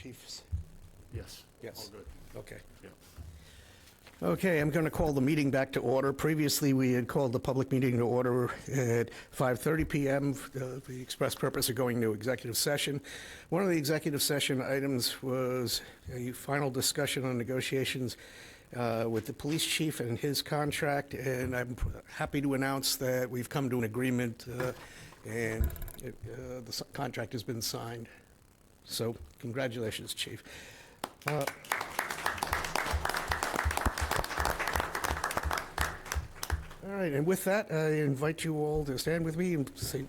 chiefs? Yes. Yes. All good. Okay. Yeah. Okay, I'm going to call the meeting back to order. Previously, we had called the public meeting to order at 5:30 PM, the express purpose of going to executive session. One of the executive session items was a final discussion on negotiations with the police chief and his contract, and I'm happy to announce that we've come to an agreement, and the contract has been signed. So congratulations, Chief. All right, and with that, I invite you all to stand with me and say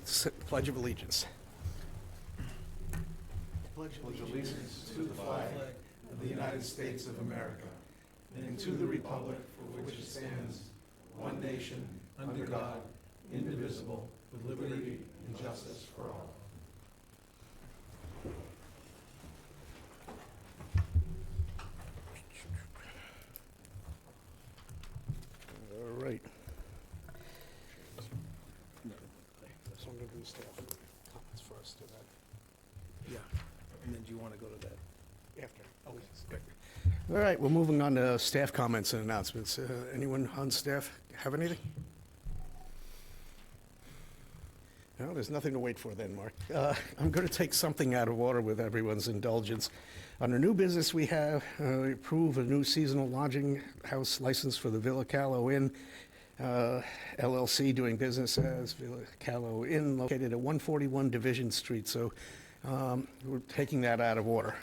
Pledge of Allegiance. Pledge allegiance to the flag of the United States of America and to the republic for which it stands, one nation, under God, indivisible, with liberty and justice for all. All right. So I'm going to do staff comments first, and then Yeah, and then do you want to go to that? after. Okay, good. All right, we're moving on to staff comments and announcements. Anyone on staff have anything? No, there's nothing to wait for then, Mark. I'm going to take something out of order with everyone's indulgence. Under new business, we have approve a new seasonal lodging house license for the Villa Callow Inn, LLC, doing business as Villa Callow Inn, located at 141 Division Street. So we're taking that out of order.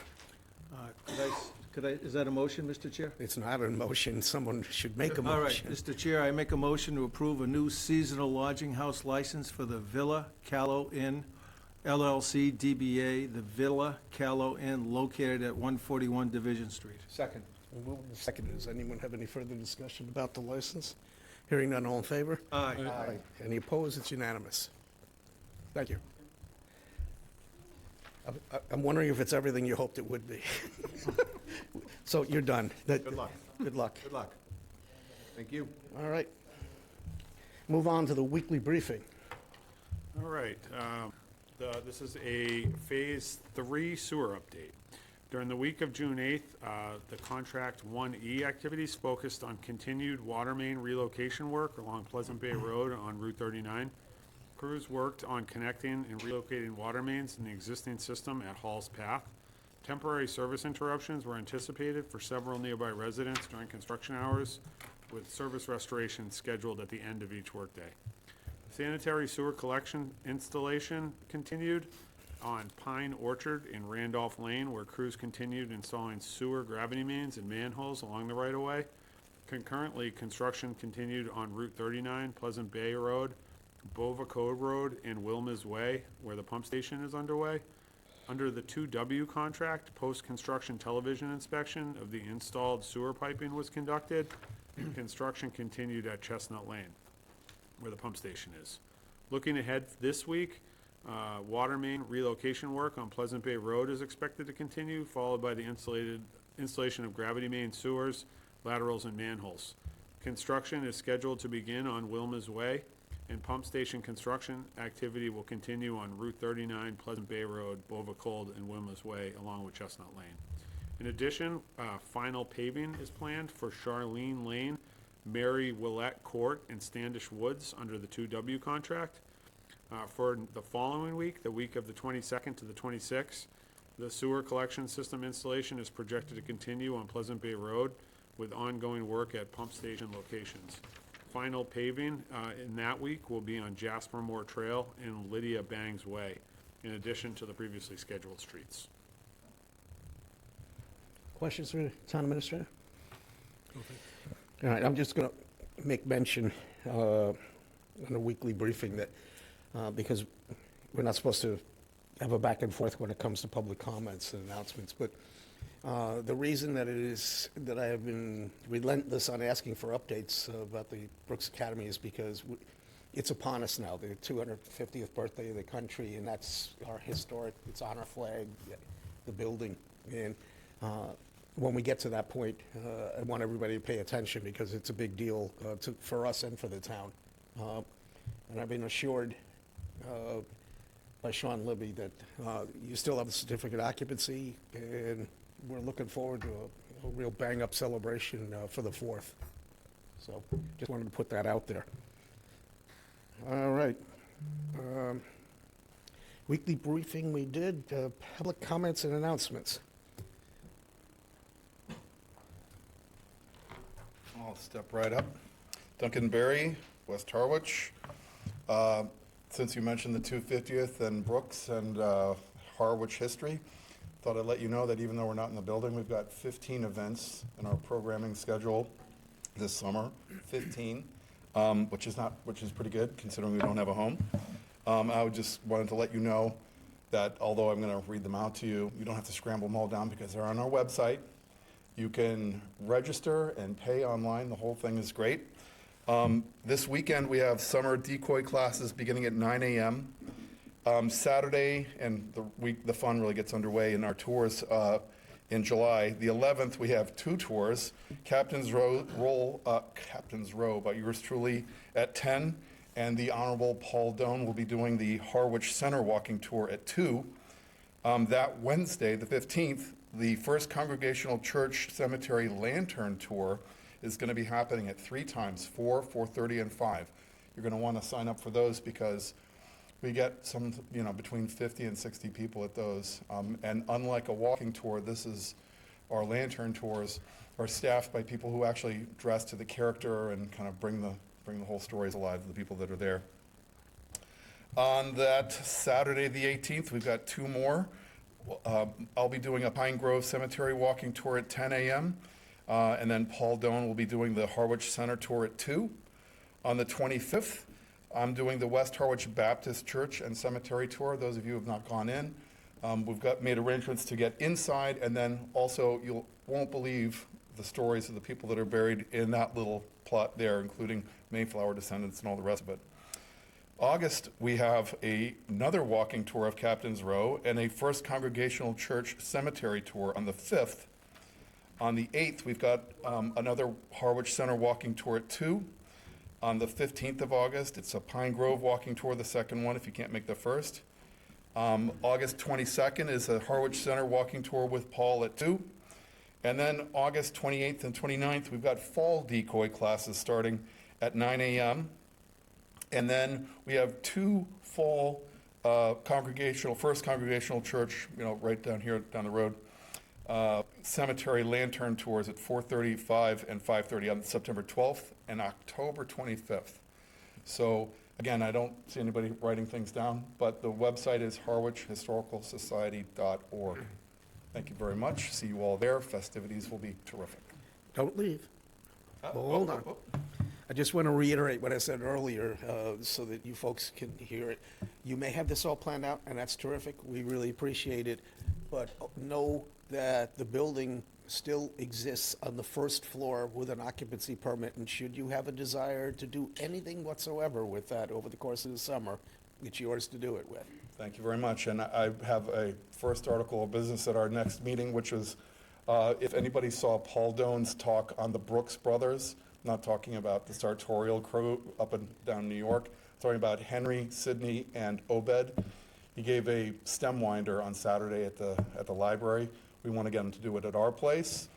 Is that a motion, Mr. Chair? It's not a motion. Someone should make a motion. All right, Mr. Chair, I make a motion to approve a new seasonal lodging house license for the Villa Callow Inn, LLC, DBA, the Villa Callow Inn, located at 141 Division Street. Second. Second, does anyone have any further discussion about the license? Hearing none, all in favor? Aye. Aye. Any opposed? It's unanimous. Thank you. I'm wondering if it's everything you hoped it would be. So you're done. Good luck. Good luck. Good luck. Thank you. All right. Move on to the weekly briefing. All right. This is a Phase 3 sewer update. During the week of June 8th, the Contract 1E activities focused on continued water main relocation work along Pleasant Bay Road on Route 39. Crews worked on connecting and relocating water mains in the existing system at Hall's Path. Temporary service interruptions were anticipated for several nearby residents during construction hours, with service restoration scheduled at the end of each workday. Sanitary sewer collection installation continued on Pine Orchard in Randolph Lane, where crews continued installing sewer gravity mains and manholes along the right-of-way. Concurrently, construction continued on Route 39, Pleasant Bay Road, Bova Cove Road, and Wilma's Way, where the pump station is underway. Under the 2W contract, post-construction television inspection of the installed sewer piping was conducted, and construction continued at Chestnut Lane, where the pump station is. Looking ahead this week, water main relocation work on Pleasant Bay Road is expected to continue, followed by the installation of gravity main sewers, laterals, and manholes. Construction is scheduled to begin on Wilma's Way, and pump station construction activity will continue on Route 39, Pleasant Bay Road, Bova Cold, and Wilma's Way, along with Chestnut Lane. In addition, final paving is planned for Charlene Lane, Mary Willette Court, and Standish Woods under the 2W contract. For the following week, the week of the 22nd to the 26th, the sewer collection system installation is projected to continue on Pleasant Bay Road with ongoing work at pump station locations. Final paving in that week will be on Jasper Moore Trail and Lydia Bangs Way, in addition to the previously scheduled streets. Questions for the town administrator? All right, I'm just going to make mention in a weekly briefing that because we're not supposed to have a back and forth when it comes to public comments and announcements, but the reason that it is that I have been relentless on asking for updates about the Brooks Academy is because it's upon us now, the 250th birthday of the country, and that's our historic, it's on our flag, the building. And when we get to that point, I want everybody to pay attention because it's a big deal for us and for the town. And I've been assured by Sean Libby that you still have a certificate occupancy, and we're looking forward to a real bang-up celebration for the 4th. So just wanted to put that out there. All right. Weekly briefing we did, public comments and announcements. I'll step right up. Duncan Berry, West Harwich. Since you mentioned the 250th and Brooks and Harwich history, thought I'd let you know that even though we're not in the building, we've got 15 events in our programming schedule this summer. 15, which is pretty good considering we don't have a home. I just wanted to let you know that although I'm going to read them out to you, you don't have to scramble them all down because they're on our website. You can register and pay online. The whole thing is great. This weekend, we have summer decoy classes beginning at 9 a.m. Saturday, and the fun really gets underway in our tours in July. The 11th, we have 2 tours. Captain's Row by yours truly at 10, and the Honorable Paul Doan will be doing the Harwich Center walking tour at 2. That Wednesday, the 15th, the First Congregational Church Cemetery Lantern Tour is going to be happening at 3 times, 4, 4:30, and 5. You're going to want to sign up for those because we get some, between 50 and 60 people at those. And unlike a walking tour, our lantern tours are staffed by people who actually dress to the character and kind of bring the whole stories alive to the people that are there. On that Saturday, the 18th, we've got 2 more. I'll be doing a Pine Grove Cemetery walking tour at 10 a.m. And then Paul Doan will be doing the Harwich Center tour at 2. On the 25th, I'm doing the West Harwich Baptist Church and Cemetery tour. Those of you who have not gone in, we've made arrangements to get inside, and then also you won't believe the stories of the people that are buried in that little plot there, including Mayflower descendants and all the rest of it. August, we have another walking tour of Captain's Row and a First Congregational Church Cemetery tour on the 5th. On the 8th, we've got another Harwich Center walking tour at 2. On the 15th of August, it's a Pine Grove walking tour, the second one, if you can't make the first. August 22nd is a Harwich Center walking tour with Paul at 2. And then August 28th and 29th, we've got fall decoy classes starting at 9 a.m. And then we have 2 fall First Congregational Church, right down here, down the road, cemetery lantern tours at 4:35 and 5:30 on September 12th and October 25th. So again, I don't see anybody writing things down, but the website is harwichhistoricalsociety.org. Thank you very much. See you all there. Festivities will be terrific. Don't leave. Hold on. I just want to reiterate what I said earlier so that you folks can hear it. You may have this all planned out, and that's terrific. We really appreciate it. But know that the building still exists on the first floor with an occupancy permit, and should you have a desire to do anything whatsoever with that over the course of the summer, it's yours to do it with. Thank you very much. And I have a first article of business at our next meeting, which is if anybody saw Paul Doan's talk on the Brooks brothers, not talking about the sartorial crew up and down New York, talking about Henry, Sidney, and Obed. He gave a stem winder on Saturday at the library. We want to get him to do it at our place,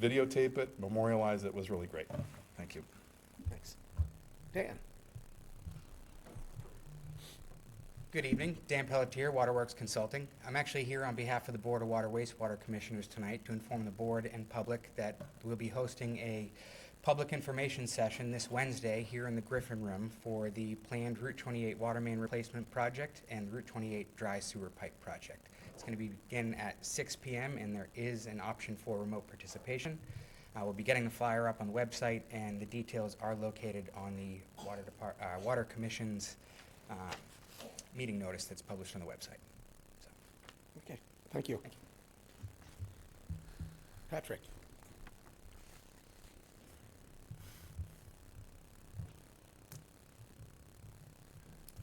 videotape it, memorialize it. It was really great. Thank you. Thanks. Dan? Good evening, Dan Pelletier, Waterworks Consulting. I'm actually here on behalf of the Board of Water Wastewater Commissioners tonight to inform the board and public that we'll be hosting a public information session this Wednesday here in the Griffin Room for the planned Route 28 water main replacement project and Route 28 dry sewer pipe project. It's going to begin at 6 p.m. and there is an option for remote participation. We'll be getting the flyer up on the website, and the details are located on the Water Commission's meeting notice that's published on the website. So. Okay, thank you. Thank you. Patrick?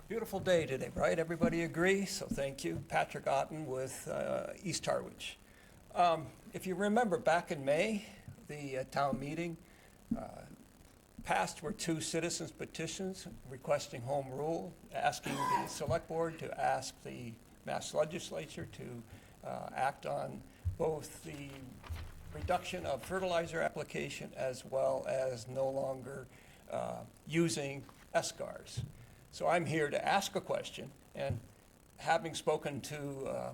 Beautiful day today, right? Everybody agree? So thank you. Patrick Otten with East Harwich. If you remember back in May, the town meeting, Passed were 2 citizens petitions requesting home rule, asking the select board to ask the Mass Legislature to act on both the reduction of fertilizer application as well as no longer using SCARs. So I'm here to ask a question, and having spoken to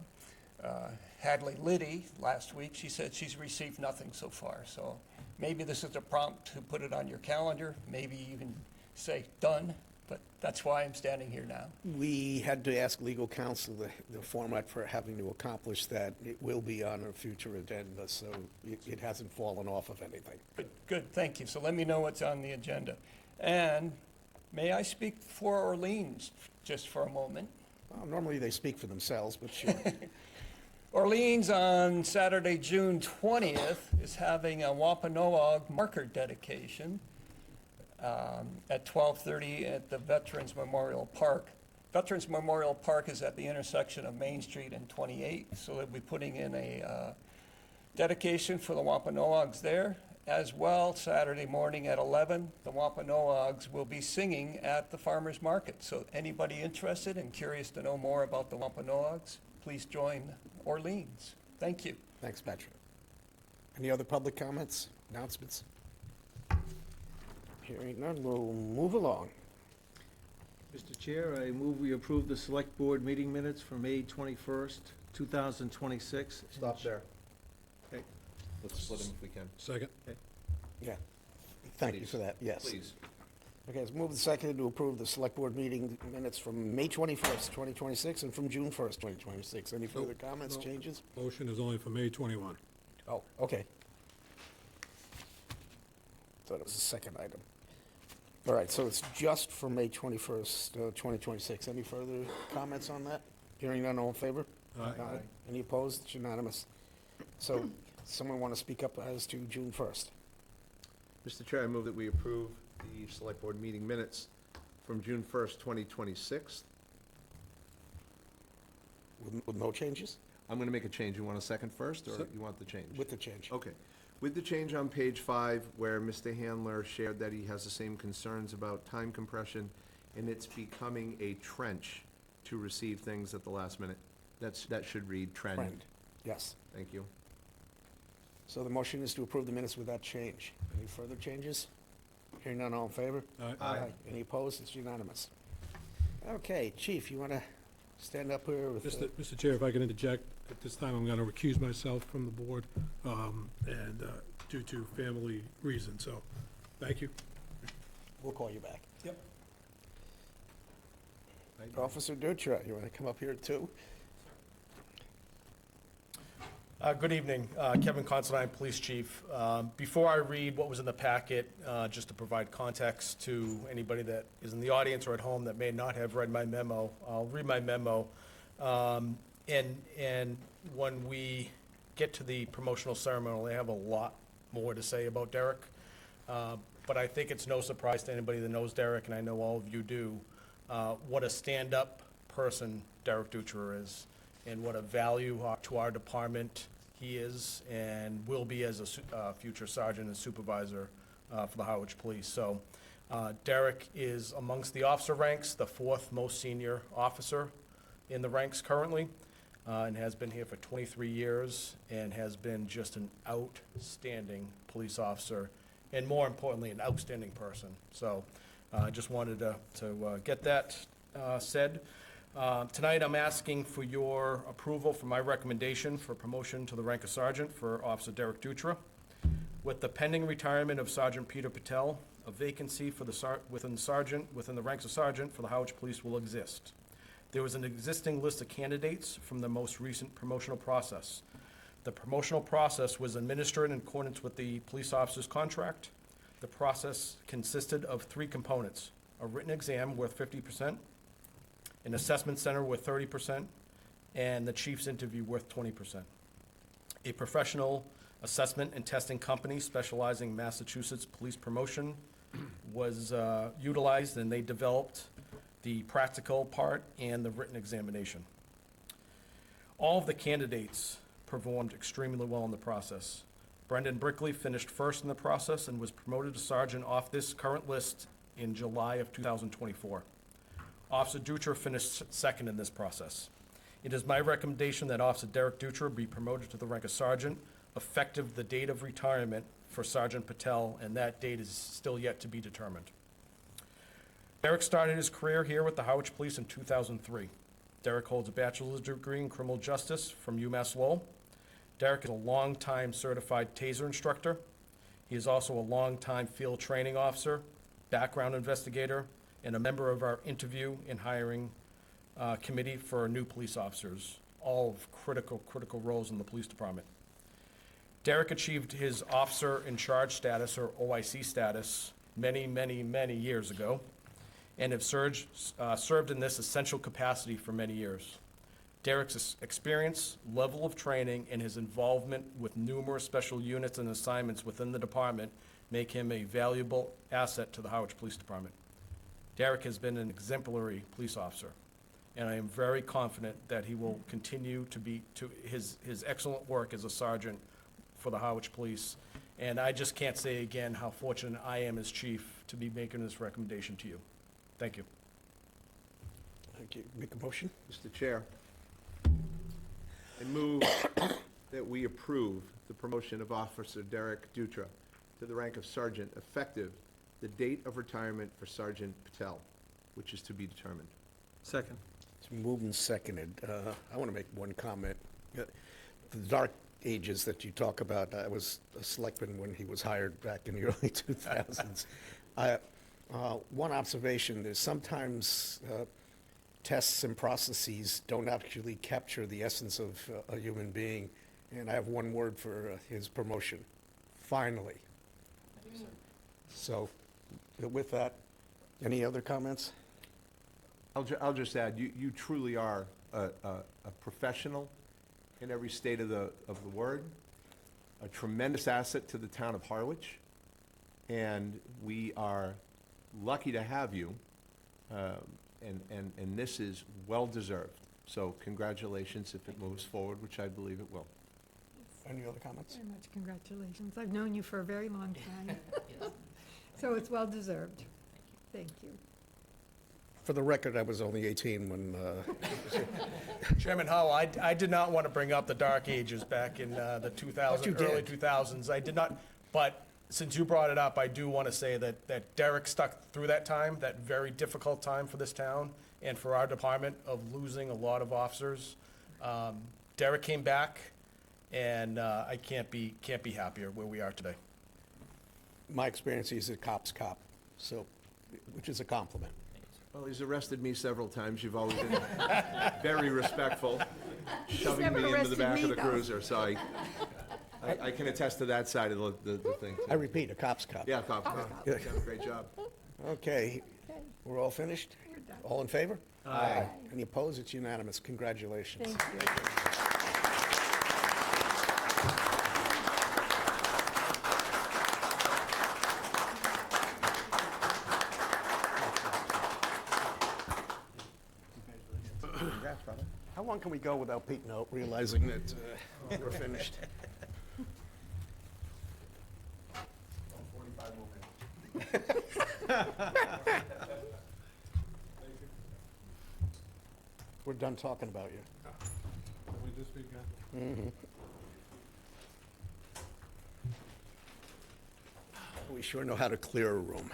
Hadley Liddy last week, she said she's received nothing so far. So maybe this is a prompt to put it on your calendar, maybe even say done, but that's why I'm standing here now. We had to ask legal counsel the format for having to accomplish that. It will be on a future agenda, so it hasn't fallen off of anything. Good, thank you. So let me know what's on the agenda. And may I speak for Orleans just for a moment? Well, normally they speak for themselves, but sure. Orleans on Saturday, June 20th, is having a Wampanoag marker dedication at 12:30 at the Veterans Memorial Park. Veterans Memorial Park is at the intersection of Main Street and 28, so they'll be putting in a dedication for the Wampanoags there. As well, Saturday morning at 11, the Wampanoags will be singing at the farmers market. So anybody interested and curious to know more about the Wampanoags, please join Orleans. Thank you. Thanks, Patrick. Any other public comments, announcements? Hearing none, we'll move along. Mr. Chair, I move we approve the Select Board meeting minutes for May 21st, 2026. Stop there. Okay. Let's split them if we can. Second. Yeah, thank you for that, yes. Please. Okay, it's moved and seconded to approve the Select Board meeting minutes from May 21st, 2026, and from June 1st, 2026. Any further comments, no. changes? Motion is only for May 21. Oh, okay. Thought it was the second item. All right, so it's just for May 21st, 2026. Any further comments on that? Hearing none, all in favor? Aye. Any opposed? It's unanimous. So, someone want to speak up as to June 1st? Mr. Chair, I move that we approve the Select Board meeting minutes from June 1st, 2026. With no changes? I'm going to make a change. You want a second first, or Se- you want the change? With the change. Okay. With the change on page 5, where Mr. Handler shared that he has the same concerns about time compression, and it's becoming a trench to receive things at the last minute. That should read trend. Trend. Yes. Thank you. So the motion is to approve the minutes with that change. Any further changes? Hearing none, all in favor? Aye. Any opposed? It's unanimous. Okay, Chief, you want to stand up here with? Mr. Chair, if I can interject, at this time, I'm going to recuse myself from the board, and due to family reasons, so, thank you. We'll call you back. Yep. Officer Dutra, you want to come up here too? Good evening, Kevin Considine, Police Chief. Before I read what was in the packet, just to provide context to anybody that is in the audience or at home that may not have read my memo, I'll read my memo. And when we get to the promotional ceremony, I have a lot more to say about Derek. But I think it's no surprise to anybody that knows Derek, and I know all of you do, what a stand-up person Derek Dutra is, and what a value to our department he is and will be as a future sergeant and supervisor for the Harwich Police. So Derek is amongst the officer ranks, the 4th most senior officer in the ranks currently, and has been here for 23 years and has been just an outstanding police officer and, more importantly, an outstanding person. So I just wanted to get that said. Tonight, I'm asking for your approval for my recommendation for promotion to the rank of sergeant for Officer Derek Dutra. With the pending retirement of Sergeant Peter Patel, a vacancy for the within the ranks of sergeant for the Harwich Police will exist. There was an existing list of candidates from the most recent promotional process. The promotional process was administered in accordance with the police officer's contract. The process consisted of 3 components: a written exam worth 50%, an assessment center worth 30%, and the chief's interview worth 20%. A professional assessment and testing company specializing in Massachusetts police promotion was utilized, and they developed the practical part and the written examination. All of the candidates performed extremely well in the process. Brendan Brickley finished first in the process and was promoted to sergeant off this current list in July of 2024. Officer Dutra finished second in this process. It is my recommendation that Officer Derek Dutra be promoted to the rank of sergeant, effective the date of retirement for Sergeant Patel, and that date is still yet to be determined. Derek started his career here with the Harwich Police in 2003. Derek holds a bachelor's degree in criminal justice from UMass Lowell. Derek is a longtime certified TASER instructor. He is also a longtime field training officer, background investigator, and a member of our interview and hiring committee for new police officers, all of critical roles in the police department. Derek achieved his officer in charge status, or OIC status, many years ago, and have served in this essential capacity for many years. Derek's experience, level of training, and his involvement with numerous special units and assignments within the department make him a valuable asset to the Harwich Police Department. Derek has been an exemplary police officer, and I am very confident that he will continue to his excellent work as a sergeant for the Harwich Police. And I just can't say again how fortunate I am as chief to be making this recommendation to you. Thank you. Thank you. Make a motion? Mr. Chair, I move that we approve the promotion of Officer Derek Dutra to the rank of sergeant effective the date of retirement for Sergeant Patel, which is to be determined. Second. It's moved and seconded. I want to make one comment. The dark ages that you talk about, I was a selectman when he was hired back in the early 2000s. One observation is sometimes tests and processes don't actually capture the essence of a human being, and I have one word for his promotion: finally. So, with that, any other comments? I'll just add, you truly are a professional in every state of the word, a tremendous asset to the town of Harwich, and we are lucky to have you, and this is well-deserved. So congratulations if it moves forward, which I believe it will. Any other comments? Very much congratulations. I've known you for a very long time. So it's well-deserved. Thank you. For the record, I was only 18 when, Chairman Howell, I did not want to bring up the dark ages back in the But you early did. 2000s. I did not, but since you brought it up, I do want to say that Derek stuck through that time, that very difficult time for this town and for our department of losing a lot of officers. Derek came back, and I can't be happier where we are today. my experience, he's a cop's cop, so, which is a compliment. Well, he's arrested me several times. You've always been very respectful, shoving never me into the arrested back me, of the though. cruiser, so I can attest to that side of the thing. I repeat, a cop's cop. Yeah, cop. You've done a great job. Okay, Okay, we're all finished? we're done. All in favor? Aye. Any opposed? It's unanimous. Congratulations. Thank you. Congrats, brother. How long can we go without Pete Note realizing that we're finished? 45 more minutes. We're done talking about you. We this weekend. We sure know how to clear a room.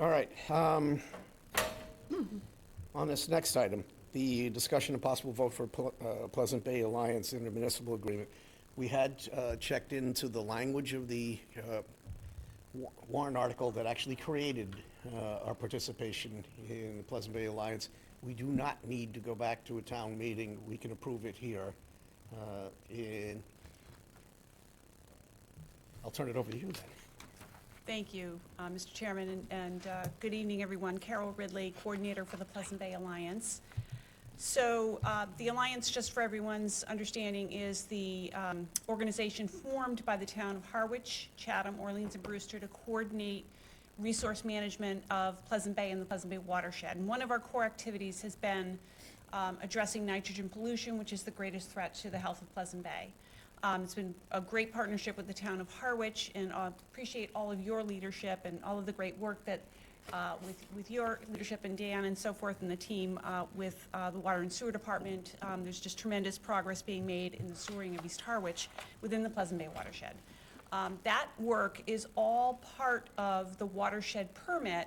All right, on this next item, the discussion and possible vote for Pleasant Bay Alliance intermunicipal agreement. We had checked into the language of the warrant article that actually created our participation in the Pleasant Bay Alliance. We do not need to go back to a town meeting. We can approve it here. And I'll turn it over to you then. Thank you, Mr. Chairman, and good evening, everyone. Carol Ridley, Coordinator for the Pleasant Bay Alliance. So the Alliance, just for everyone's understanding, is the organization formed by the town of Harwich, Chatham, Orleans, and Brewster to coordinate resource management of Pleasant Bay and the Pleasant Bay watershed. And one of our core activities has been addressing nitrogen pollution, which is the greatest threat to the health of Pleasant Bay. It's been a great partnership with the town of Harwich, and I appreciate all of your leadership and all of the great work that, with your leadership and Dan and so forth and the team with the Water and Sewer Department. There's just tremendous progress being made in the sewering of East Harwich within the Pleasant Bay watershed. That work is all part of the watershed permit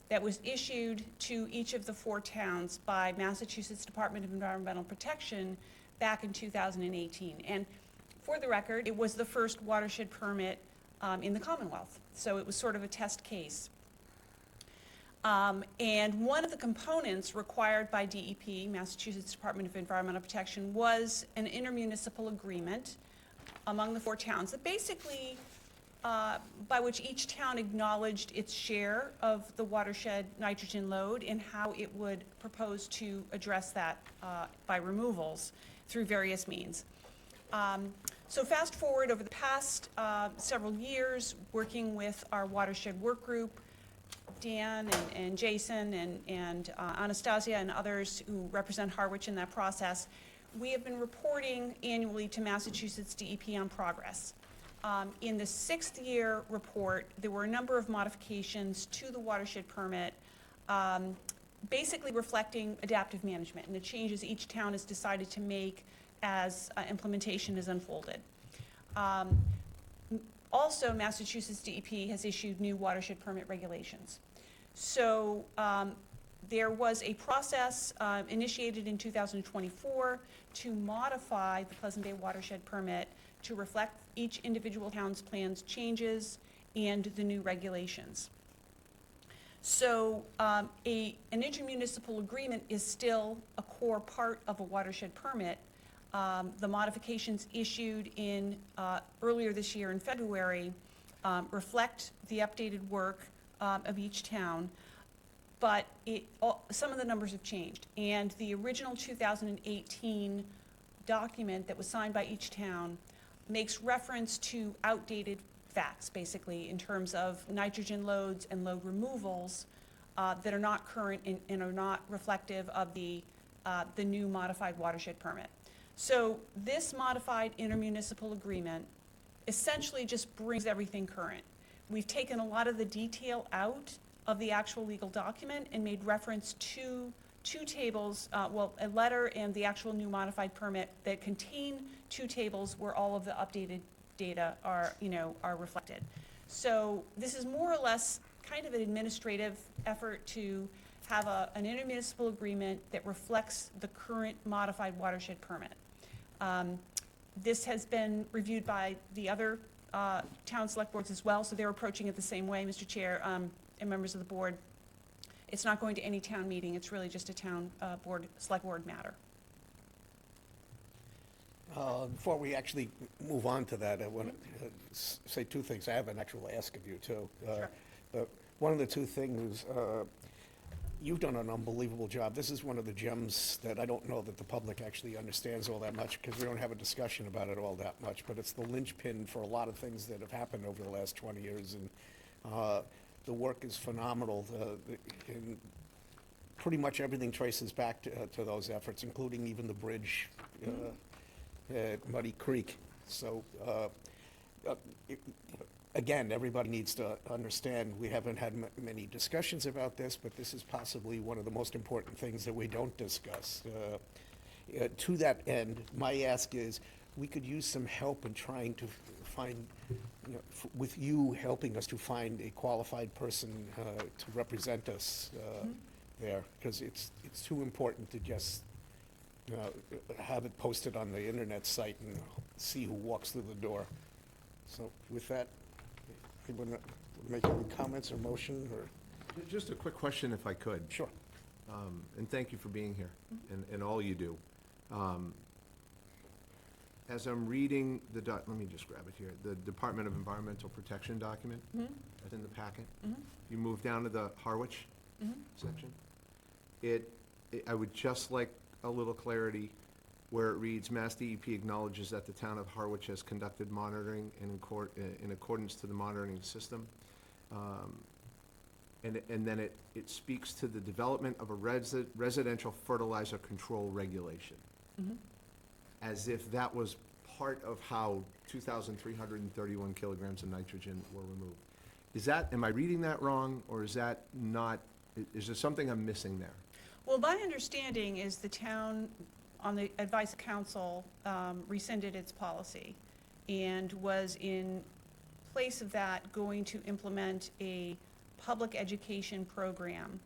that was issued to each of the 4 towns by Massachusetts Department of Environmental Protection back in 2018. And for the record, it was the first watershed permit in the Commonwealth, so it was sort of a test case. And one of the components required by DEP, Massachusetts Department of Environmental Protection, was an intermunicipal agreement among the 4 towns that basically, by which each town acknowledged its share of the watershed nitrogen load and how it would propose to address that by removals through various means. So fast forward over the past several years, working with our watershed work group, Dan and Jason and Anastasia and others who represent Harwich in that process, we have been reporting annually to Massachusetts DEP on progress. In the 6th year report, there were a number of modifications to the watershed permit, basically reflecting adaptive management and the changes each town has decided to make as implementation is unfolded. Also, Massachusetts DEP has issued new watershed permit regulations. So there was a process initiated in 2024 to modify the Pleasant Bay watershed permit to reflect each individual town's plans changes and the new regulations. So an intermunicipal agreement is still a core part of a watershed permit. The modifications issued in earlier this year in February reflect the updated work of each town, but some of the numbers have changed. And the original 2018 document that was signed by each town makes reference to outdated facts, basically, in terms of nitrogen loads and load removals that are not current and are not reflective of the new modified watershed permit. So this modified intermunicipal agreement essentially just brings everything current. We've taken a lot of the detail out of the actual legal document and made reference to 2 tables, a letter and the actual new modified permit that contain 2 tables where all of the updated data are reflected. So this is more or less kind of an administrative effort to have an intermunicipal agreement that reflects the current modified watershed permit. This has been reviewed by the other town select boards as well, so they're approaching it the same way, Mr. Chair, and members of the board. It's not going to any town meeting, it's really just a town select board matter. Before we actually move on to that, I want to say 2 things. I have an actual ask of you, too. Sure. One of the 2 things, you've done an unbelievable job. This is one of the gems that I don't know that the public actually understands all that much, because we don't have a discussion about it all that much, but it's the linchpin for a lot of things that have happened over the last 20 years, and the work is phenomenal. And pretty much everything traces back to those efforts, including even the bridge at Muddy Creek. So, again, everybody needs to understand, we haven't had many discussions about this, but this is possibly one of the most important things that we don't discuss. To that end, my ask is, we could use some help in trying to find, with you helping us to find a qualified person to represent us there, because it's too important to just have it posted on the internet site and see who walks through the door. So with that, anyone make any comments or motion, or? Just a quick question, if I could. Sure. And thank you for being here and all you do. As I'm reading let me just grab it here, the Department of Environmental Protection document that's in the packet. You move down to the Harwich section. I would just like a little clarity where it reads, Mass DEP acknowledges that the town of Harwich has conducted monitoring in accordance to the monitoring system. and then it speaks to the development of a residential fertilizer control regulation. As if that was part of how 2,331 kilograms of nitrogen were removed. Is that, am I reading that wrong, or is that not, is there something I'm missing there? Well, my understanding is the town, on the advice of council, rescinded its policy and was in place of that going to implement a public education program.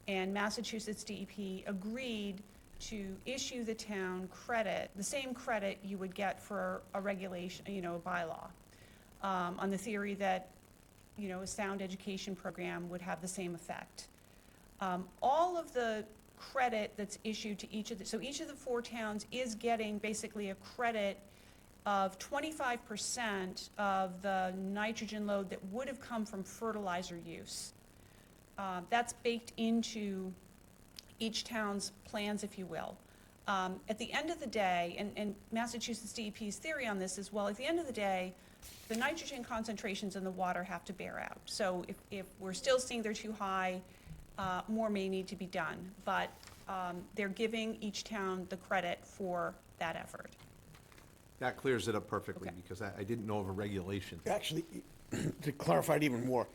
And Massachusetts DEP agreed to issue the town credit, the same credit you would get for a regulation, a bylaw, on the theory that, a sound education program would have the same effect. All of the credit that's issued to each of so each of the 4 towns is getting basically a credit of 25% of the nitrogen load that would have come from fertilizer use. That's baked into each town's plans, if you will. At the end of the day, and Massachusetts DEP's theory on this is, well, at the end of the day, the nitrogen concentrations in the water have to bear out. So if we're still seeing they're too high, more may need to be done. But they're giving each town the credit for that effort. That clears it up perfectly, Okay. because I didn't know of a regulation. Actually, to clarify it even more,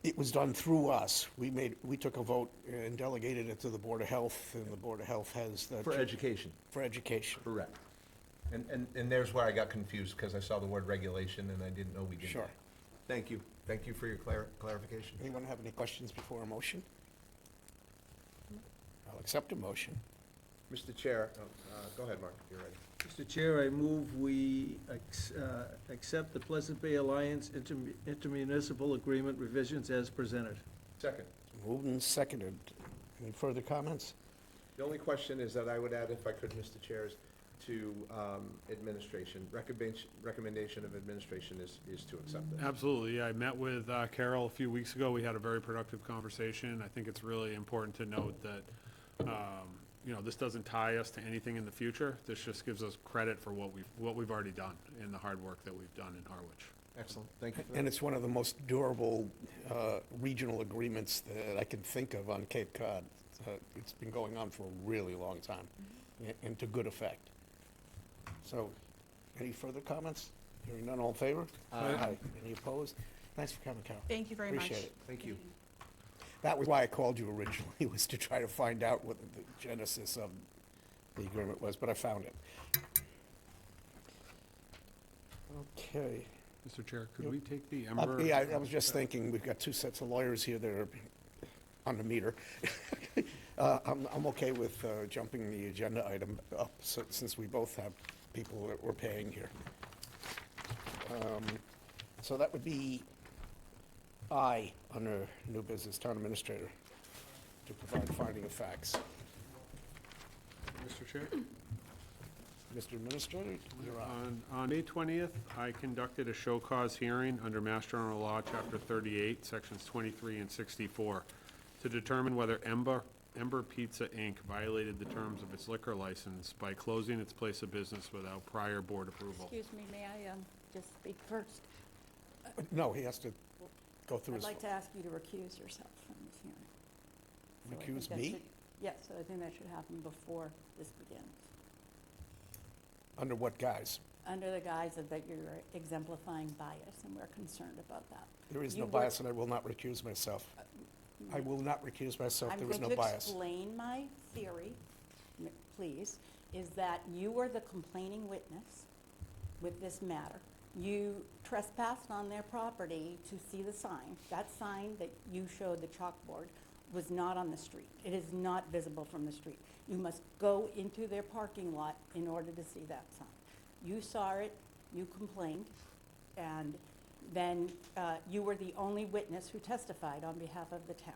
it was done through us. We took a vote and delegated it to the Board of Health, and the Board of Health has the. For education. For education. Correct. And there's where I got confused, because I saw the word regulation and I didn't know we did that. Sure. Thank you. Thank you for your clarification. Anyone have any questions before a motion? I'll accept a motion. Mr. Chair, go ahead, Mark, if you're ready. Mr. Chair, I move we accept the Pleasant Bay Alliance intermunicipal agreement revisions as presented. Second. Moved and seconded. Any further comments? The only question is that I would add, if I could, Mr. Chair, is to administration. Recommendation of administration is to accept this. Absolutely, yeah, I met with Carol a few weeks ago, we had a very productive conversation. I think it's really important to note that, this doesn't tie us to anything in the future. This just gives us credit for what we've already done and the hard work that we've done in Harwich. Excellent. Thank you for And that. it's one of the most durable regional agreements that I can think of on Cape Cod. It's been going on for a really long time, and to good effect. So, any further comments? Hearing none, all in favor? Aye. Any opposed? Thanks for coming, Carol. Thank you very much. Appreciate it. Thank you. That was why I called you originally, was to try to find out what the genesis of the agreement was, but I found it. Okay. Mr. Chair, could we take the Uh, Ember? Yeah, I was just thinking, we've got 2 sets of lawyers here that are on the meter. I'm okay with jumping the agenda item up, since we both have people that we're paying here. So that would be I, under new business, town administrator, to provide finding of facts. Mr. Chair? Mr. Administrator, you're on. On May 20th, I conducted a show cause hearing under Mass General Law, Chapter 38, Sections 23 and 64, to determine whether Ember Pizza, Inc. violated the terms of its liquor license by closing its place of business without prior board approval. Excuse me, may I just speak first? No, he has to go through I'd his, like to ask you to recuse yourself from this hearing. So I think recuse that me? should- Yes, so I think that should happen before this begins. Under what guise? Under the guise of that you're exemplifying bias, and we're concerned about that. There is You no were- bias, and I will not recuse myself. I will not recuse myself, there is no I'm going to bias. explain my theory, please, is that you were the complaining witness with this matter. You trespassed on their property to see the sign. That sign that you showed, the chalkboard, was not on the street. It is not visible from the street. You must go into their parking lot in order to see that sign. You saw it, you complained, and then you were the only witness who testified on behalf of the town.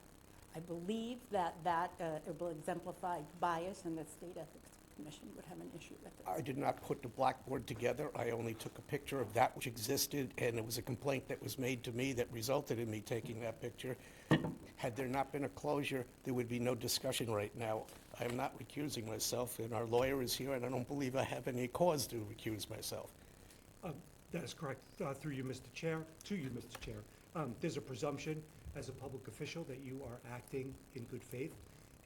I believe that it will exemplify bias, and the State Ethics Commission would have an issue with it. I did not put the blackboard together. I only took a picture of that which existed, and it was a complaint that was made to me that resulted in me taking that picture. Had there not been a closure, there would be no discussion right now. I am not recusing myself, and our lawyer is here, and I don't believe I have any cause to recuse myself. That is correct. Through you, Mr. Chair, to you, Mr. Chair. There's a presumption as a public official that you are acting in good faith.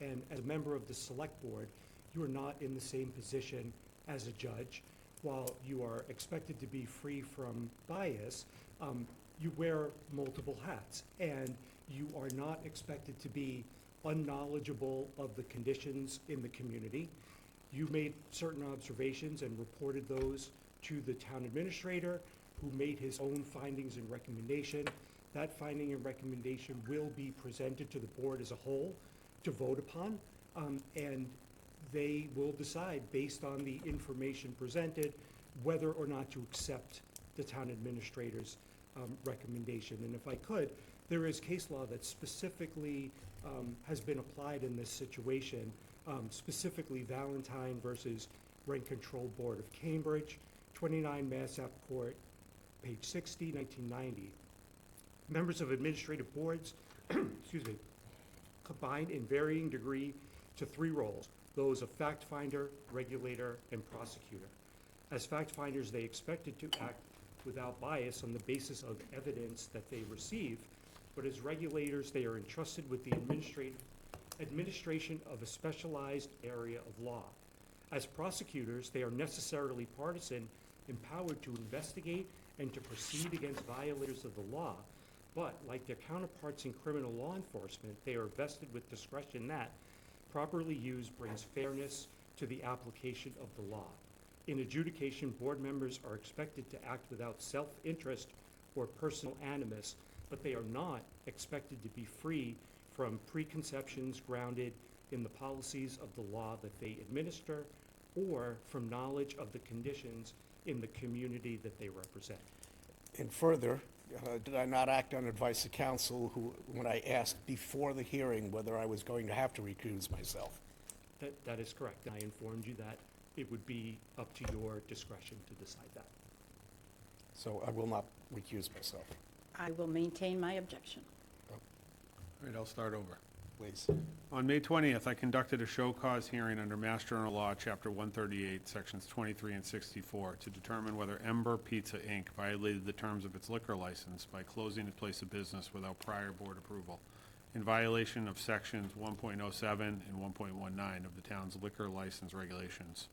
And as a member of the select board, you are not in the same position as a judge. While you are expected to be free from bias, you wear multiple hats, and you are not expected to be unknowledgeable of the conditions in the community. You made certain observations and reported those to the town administrator, who made his own findings and recommendation. That finding and recommendation will be presented to the board as a whole to vote upon, and they will decide, based on the information presented, whether or not to accept the town administrator's recommendation. And if I could, there is case law that specifically has been applied in this situation, specifically Valentine versus Rent Control Board of Cambridge, 29 Mass Ave Court, page 60, 1990. Members of administrative boards, excuse me, combined in varying degree to three roles: those of fact finder, regulator, and prosecutor. As fact finders, they expected to act without bias on the basis of evidence that they receive, but as regulators, they are entrusted with the administration of a specialized area of law. As prosecutors, they are necessarily partisan, empowered to investigate and to proceed against violators of the law, but like their counterparts in criminal law enforcement, they are vested with discretion that, properly used, brings fairness to the application of the law. In adjudication, board members are expected to act without self-interest or personal animus, but they are not expected to be free from preconceptions grounded in the policies of the law that they administer, or from knowledge of the conditions in the community that they represent. And further, did I not act on advice of counsel who, when I asked before the hearing whether I was going to have to recuse myself? That is correct. I informed you that it would be up to your discretion to decide that. So I will not recuse myself, I will maintain my objection. All right, I'll start over. please. On May 20th, I conducted a show cause hearing under Mass General Law, Chapter 138, Sections 23 and 64, to determine whether Ember Pizza, Inc. violated the terms of its liquor license by closing its place of business without prior board approval, in violation of Sections 1.07 and 1.19 of the town's liquor license regulations.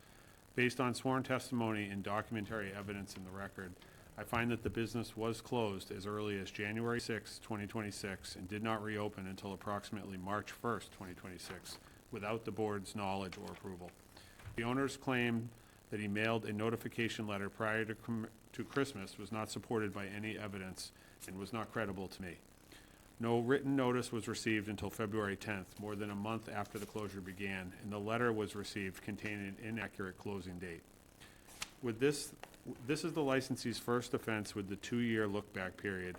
Based on sworn testimony and documentary evidence in the record, I find that the business was closed as early as January 6, 2026, and did not reopen until approximately March 1st, 2026, without the board's knowledge or approval. The owner's claim that he mailed a notification letter prior to Christmas was not supported by any evidence and was not credible to me. No written notice was received until February 10th, more than a month after the closure began, and the letter was received containing an inaccurate closing date. With this is the licensee's first offense with the 2-year look-back period,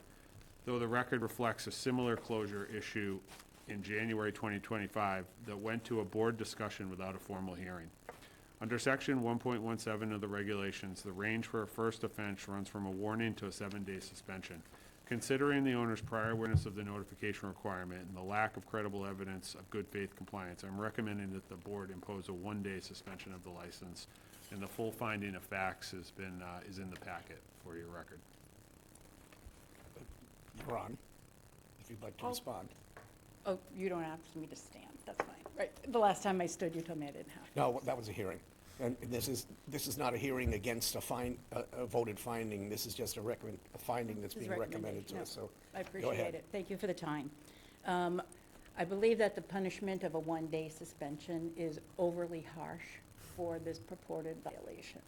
though the record reflects a similar closure issue in January 2025 that went to a board discussion without a formal hearing. Under Section 1.17 of the regulations, the range for a first offense runs from a warning to a 7-day suspension. Considering the owner's prior awareness of the notification requirement and the lack of credible evidence of good faith compliance, I'm recommending that the board impose a 1-day suspension of the license, and the full finding of facts is in the packet for your record. You're on, if you'd like to respond. Oh, you don't ask me to stand, that's fine. Right, the last time I stood, you told me I didn't have to. No, that was a hearing. And this is not a hearing against a voted finding. This is just a finding that's This is being recommended to recommendation, us, so. I go appreciate ahead. it. Thank you for the time. I believe that the punishment of a 1-day suspension is overly harsh for this purported violation.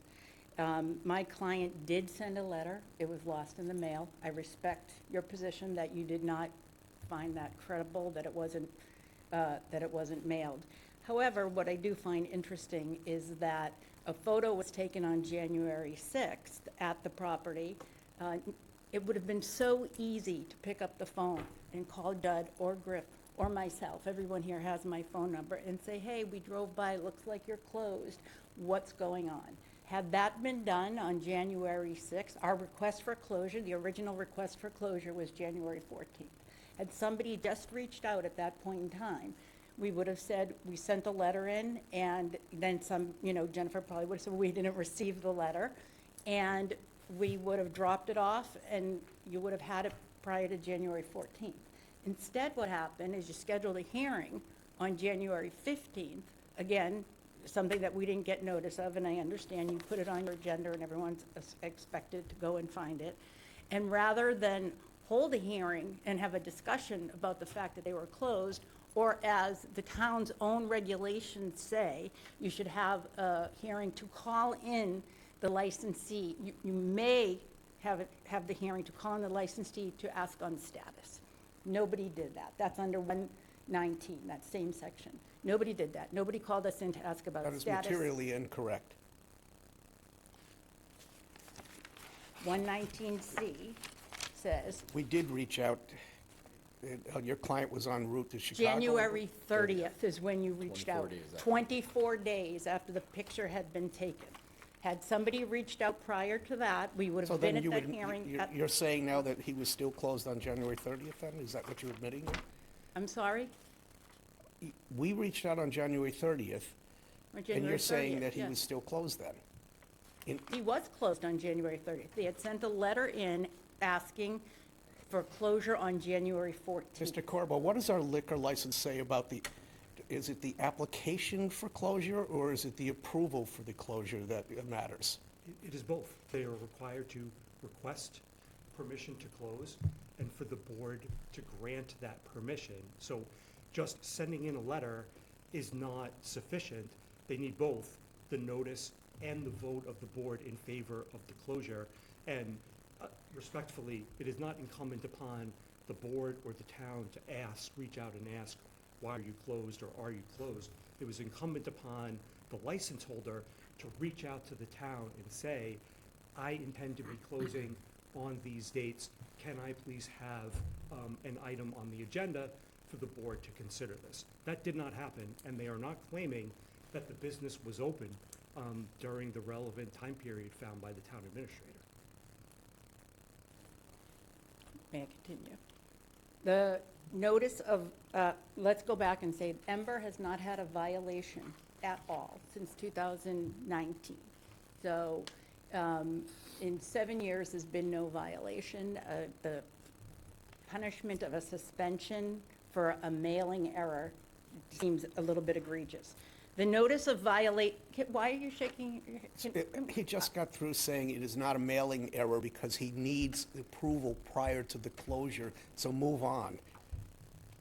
My client did send a letter. It was lost in the mail. I respect your position that you did not find that credible, that it wasn't mailed. However, what I do find interesting is that a photo was taken on January 6th at the property. It would have been so easy to pick up the phone and call Dud or Griff or myself, everyone here has my phone number, and say, hey, we drove by, looks like you're closed, what's going on? Had that been done on January 6th, our request for closure, the original request for closure was January 14th. Had somebody just reached out at that point in time, we would have said, we sent a letter in, and then Jennifer probably would have said, we didn't receive the letter, and we would have dropped it off, and you would have had it prior to January 14th. Instead, what happened is you scheduled a hearing on January 15th. Again, something that we didn't get notice of, and I understand you put it on your agenda and everyone's expected to go and find it. And rather than hold a hearing and have a discussion about the fact that they were closed, or as the town's own regulations say, you should have a hearing to call in the licensee. You may have the hearing to call in the licensee to ask on status. Nobody did that. That's under 119, that same section. Nobody did that. Nobody called us in to ask about That is status. materially incorrect. 119C says, We did reach out, your client was en route to Chicago. January 30th is when you reached out. 24 days after the picture had been taken. Had somebody reached out prior to that, we would So have then been at you that would, hearing. you're saying now that he was still closed on January 30th then? Is that what you're admitting? I'm sorry? We reached out on January 30th, On and January you're saying 30th, that he yeah. was still closed then? He was closed on January 30th. They had sent a letter in asking for closure on January 14th. Mr. Corbo, what does our liquor license say about is it the application for closure, or is it the approval for the closure that matters? It is both. They are required to request permission to close and for the board to grant that permission. So just sending in a letter is not sufficient. They need both the notice and the vote of the board in favor of the closure. And respectfully, it is not incumbent upon the board or the town to reach out and ask, why are you closed or are you closed? It was incumbent upon the license holder to reach out to the town and say, I intend to be closing on these dates. Can I please have an item on the agenda for the board to consider this? That did not happen, and they are not claiming that the business was open during the relevant time period found by the town administrator. May I continue? The notice of, let's go back and say, Ember has not had a violation at all since 2019. So in 7 years, there's been no violation. The punishment of a suspension for a mailing error seems a little bit egregious. The notice of why are you shaking? He just got through saying it is not a mailing error because he needs approval prior to the closure, so move on.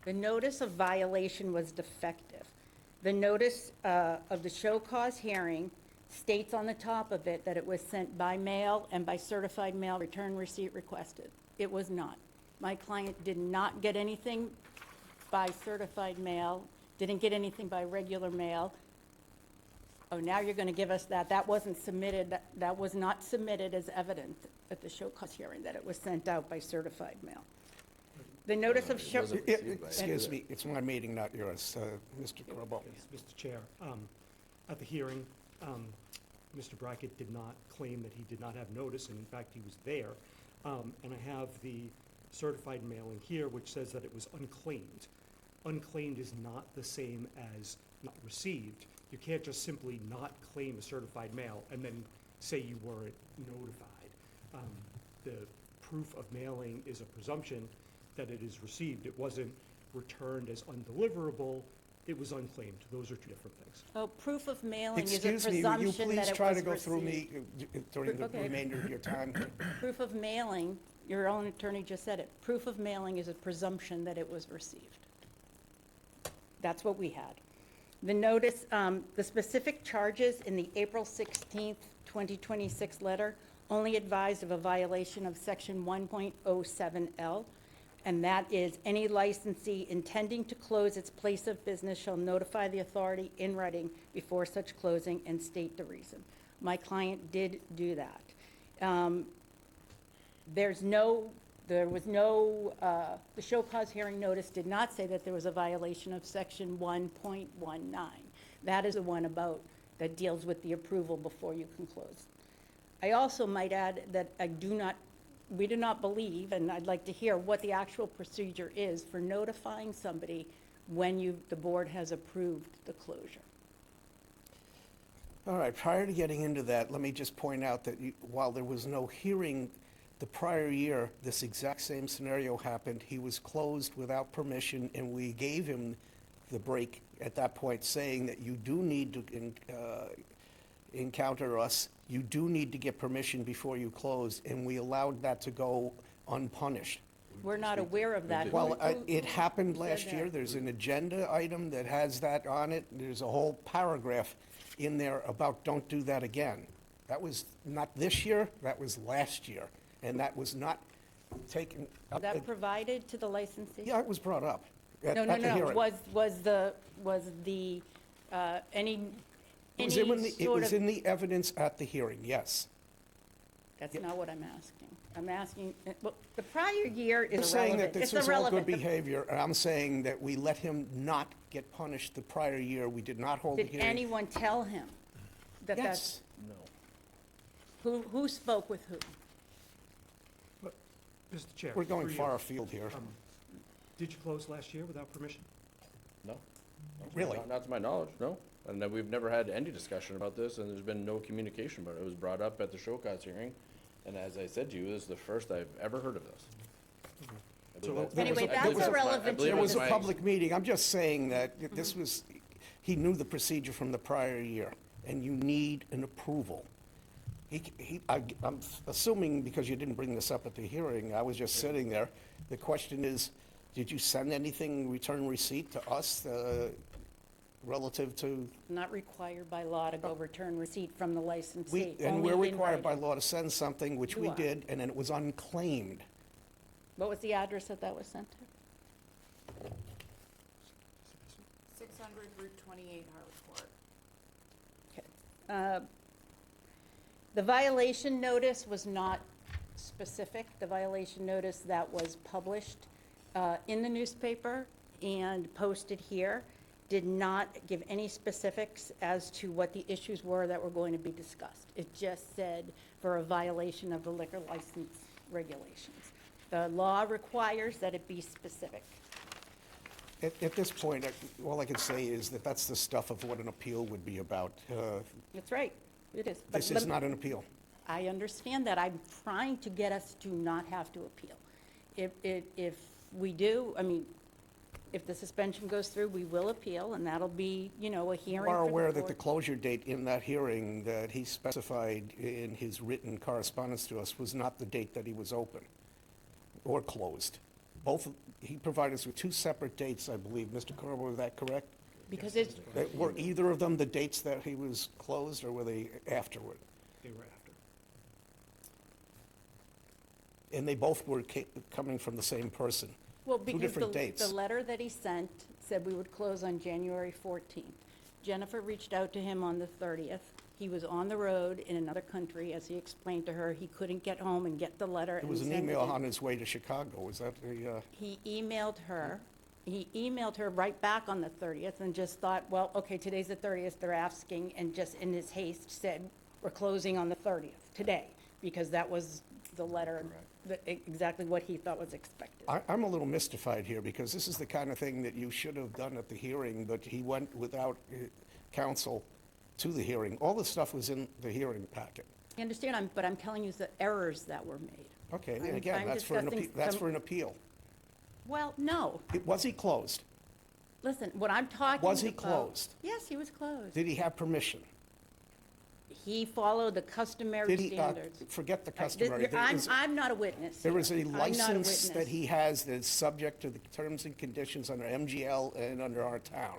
The notice of violation was defective. The notice of the show cause hearing states on the top of it that it was sent by mail and by certified mail, return receipt requested. It was not. My client did not get anything by certified mail, didn't get anything by regular mail. Oh, now you're going to give us that. That wasn't submitted, that was not submitted as evidence at the show cause hearing, that it was sent out by certified mail. The notice of show. Excuse me, it's my meeting, not yours, Mr. Corbo. Yes, Mr. Chair, at the hearing, Mr. Brackett did not claim that he did not have notice, and in fact, he was there. And I have the certified mailing here, which says that it was unclaimed. Unclaimed is not the same as not received. You can't just simply not claim a certified mail and then say you weren't notified. The proof of mailing is a presumption that it is received. It wasn't returned as undeliverable, it was unclaimed. Those are two different things. Oh, proof of mailing is a Excuse me, presumption will you that please it try to was go through received. me during the Okay. remainder of your time? Proof of mailing, your own attorney just said it. Proof of mailing is a presumption that it was received. That's what we had. The notice, the specific charges in the April 16th, 2026 letter only advised of a violation of section 1.07L, and that is any licensee intending to close its place of business shall notify the authority in writing before such closing and state the reason. My client did do that. There was no, the show cause hearing notice did not say that there was a violation of section 1.19. That is the one that deals with the approval before you can close. I also might add that we do not believe, and I'd like to hear what the actual procedure is for notifying somebody when the board has approved the closure. All right, prior to getting into that, let me just point out that while there was no hearing The prior year, this exact same scenario happened. He was closed without permission, and we gave him the break at that point, saying that you do need to encounter us. You do need to get permission before you close, and we allowed that to go unpunished. We're not aware of that. Well, Who- it happened last said year. that? There's an agenda item that has that on it. There's a whole paragraph in there about don't do that again. That was not this year, that was last year, and that was not taken up. That provided to the licensee? Yeah, it was brought up at No, no, at the no. hearing. Was the, any It was in the- It sort was of, in the evidence at the hearing, yes. that's not what I'm asking. I'm asking, well, the prior year You're is saying irrelevant. that It's this was all good irrelevant. behavior, and I'm saying that we let him not get punished the prior year. We did not hold a Did hearing. anyone tell him that that's, Yes. who spoke with who? Mr. Chair. We're going through you, far afield here. Did you close last year without permission? No. Really? Not to my knowledge, no. And then we've never had any discussion about this, and there's been no communication about it. It was brought up at the show cause hearing, and as I said to you, this is the first I've ever heard of this. I believe that's- Anyway, I believe that's it was my- irrelevant I to believe it There was a my- public meeting. I'm just saying that this was, he knew the procedure from the prior year, and you need an approval. I'm assuming because you didn't bring this up at the hearing, I was just sitting there. The question is, did you send anything, return receipt to us relative to, Not required by law to go return receipt from the licensee. and only we're in required by writing. law to send something, which You we are. did, and then it was unclaimed. What was the address that was sent to? 600 Route 28, Harwich. Okay. The violation notice was not specific. The violation notice that was published in the newspaper and posted here did not give any specifics as to what the issues were that were going to be discussed. It just said for a violation of the liquor license regulations. The law requires that it be specific. At this point, all I can say is that that's the stuff of what an appeal would be about. That's right, it is. But This is not an appeal. I understand that. I'm trying to get us to not have to appeal. If we do, I mean, if the suspension goes through, we will appeal, and that'll be, a hearing You for are the aware that the board. closure date in that hearing that he specified in his written correspondence to us was not the date that he was open or closed. He provided us with two separate dates, I believe. Mr. Corbo, is that correct? Because it's, Were either of them the dates that he was closed, or were they afterward? They were after. And they both were coming from the same person. well, because different the dates. letter that he sent said we would close on January 14th. Jennifer reached out to him on the 30th. He was on the road in another country, as he explained to her. He couldn't get home and get the letter There and was an send it email in. on his way to Chicago. Was that the, He emailed her right back on the 30th and just thought, well, okay, today's the 30th, they're asking, and just in his haste said, we're closing on the 30th, today, because that was the letter, exactly what he thought was expected. I'm a little mystified here, because this is the kind of thing that you should have done at the hearing, but he went without counsel to the hearing. All the stuff was in the hearing packet. You understand, but I'm telling you the errors that were made. Okay, and I'm again, that's for an discussing that's some- for an appeal. Well, no, Was he closed? listen, what I'm talking about. Was he closed? Yes, he was closed. Did he have permission? He followed the customary Did he, standards. forget the customary. I'm not a witness. There is here. a I'm not license that witness. he has that is subject to the terms and conditions under MGL and under our town.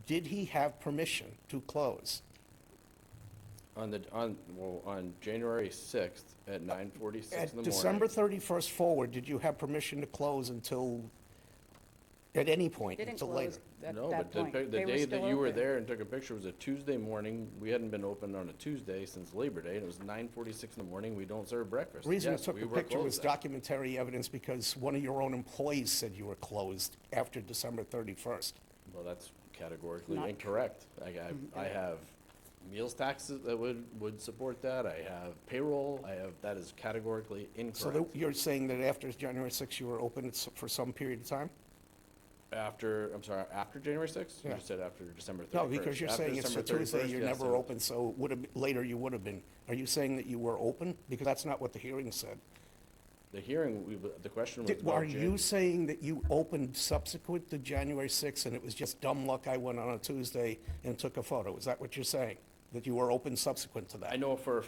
Did he have permission to close? On January 6th at 9:46 in the At morning. December 31st forward, did you have permission to close until, at any point, Didn't until close later? at No, that but the point. the They were day that still you were open. there and took a picture was a Tuesday morning. We hadn't been open on a Tuesday since Labor Day, and it was 9:46 in the morning. We don't serve breakfast. The reason I Yes, took we the were picture was closed then. documentary evidence because one of your own employees said you were closed after December 31st. Well, that's categorically Not incorrect. I have meals taxes that would support that. I have payroll. That is categorically So incorrect. you're saying that after January 6th, you were open for some period of time? After January 6th? You Yeah. just said after December 31st. No, because you're After saying it's a December Tuesday, 31st, you're yes, never it- open, so later you would have been. Are you saying that you were open? Because that's not what the hearing said. The hearing, the question was Are about you saying that you opened subsequent to January 6th and it was just dumb luck I went on a Tuesday and took a photo? Is that what you're saying? That you were open subsequent to that? I know for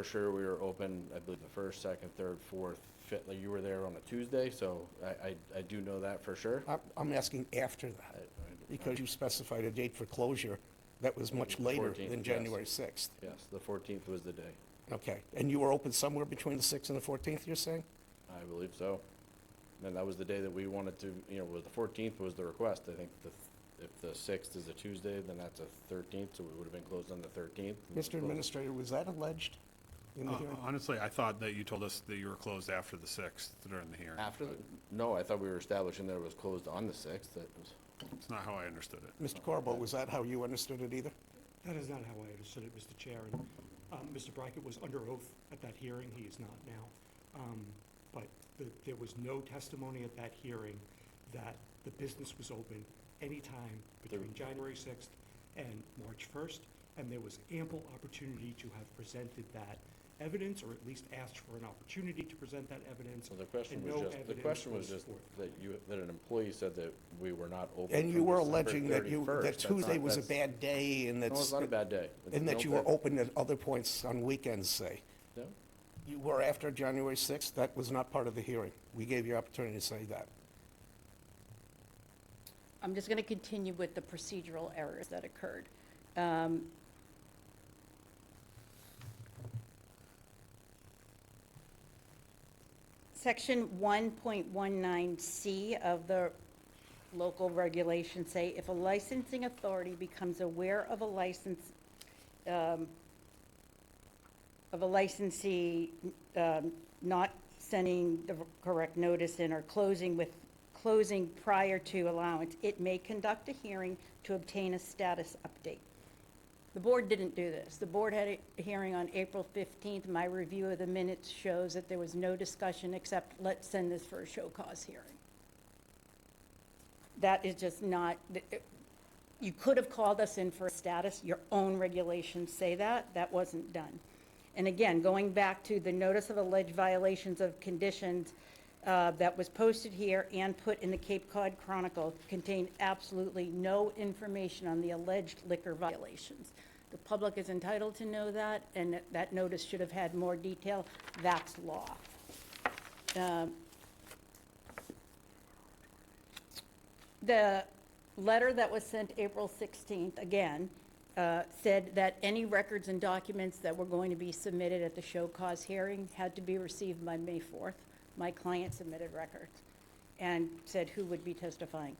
sure we were open, I believe, the first, second, third, fourth, fifth, like you were there on a Tuesday, so I do know that for sure. I'm asking after that, because you specified a date for closure that was much later 14th, than yes. January 6th. Yes, the 14th was the day. Okay, and you were open somewhere between the 6th and the 14th, you're saying? I believe so. And that was the day that we wanted to, was the 14th was the request. I think if the 6th is a Tuesday, then that's a 13th, so we would have been closed on the 13th. Mr. Administrator, was that alleged in the hearing? Honestly, I thought that you told us that you were closed after the 6th during the hearing. No, I thought we were establishing that it was closed on the 6th. It's not how I understood it. Mr. Corbo, was that how you understood it either? That is not how I understood it, Mr. Chair. And Mr. Brackett was under oath at that hearing. He is not now. But there was no testimony at that hearing that the business was open anytime between January 6th and March 1st, and there was ample opportunity to have presented that evidence, or at least asked for an opportunity to present that evidence. So the question and was no just, the evidence question was just forthcoming. that an employee said that we were not open. And you from were December alleging that 31st. that Tuesday was a bad day and No, that's... it's not a bad day. And that No, you were open at other points on weekends, say. No. You were after January 6th? That was not part of the hearing. We gave you opportunity to say that. I'm just going to continue with the procedural errors that occurred. Section 1.19C of the local regulations say if a licensing authority becomes aware of a licensee not sending the correct notice in or closing prior to allowance, it may conduct a hearing to obtain a status update. The board didn't do this. The board had a hearing on April 15th. My review of the minutes shows that there was no discussion except let's send this for a show cause hearing. That is just not, you could have called us in for a status. Your own regulations say that. That wasn't done. And again, going back to the notice of alleged violations of conditions that was posted here and put in the Cape Cod Chronicle contained absolutely no information on the alleged liquor violations. The public is entitled to know that, and that notice should have had more detail. That's law. The letter that was sent April 16th, again, said that any records and documents that were going to be submitted at the show cause hearing had to be received by May 4th. My client submitted records and said who would be testifying.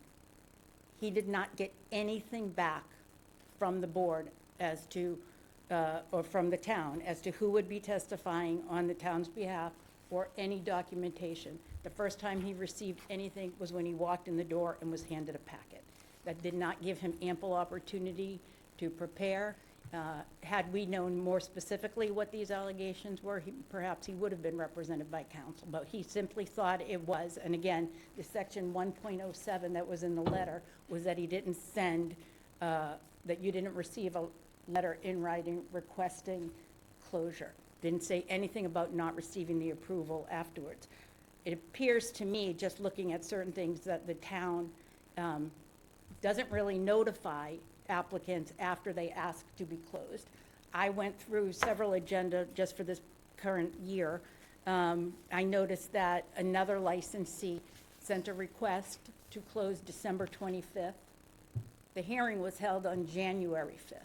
He did not get anything back from the board as to, or from the town, as to who would be testifying on the town's behalf or any documentation. The first time he received anything was when he walked in the door and was handed a packet. That did not give him ample opportunity to prepare. Had we known more specifically what these allegations were, perhaps he would have been represented by counsel, but he simply thought it was, and again, the section 1.07 that was in the letter was that he didn't send, that you didn't receive a letter in writing requesting closure. Didn't say anything about not receiving the approval afterwards. It appears to me, just looking at certain things, that the town doesn't really notify applicants after they ask to be closed. I went through several agenda just for this current year. I noticed that another licensee sent a request to close December 25th. The hearing was held on January 5th.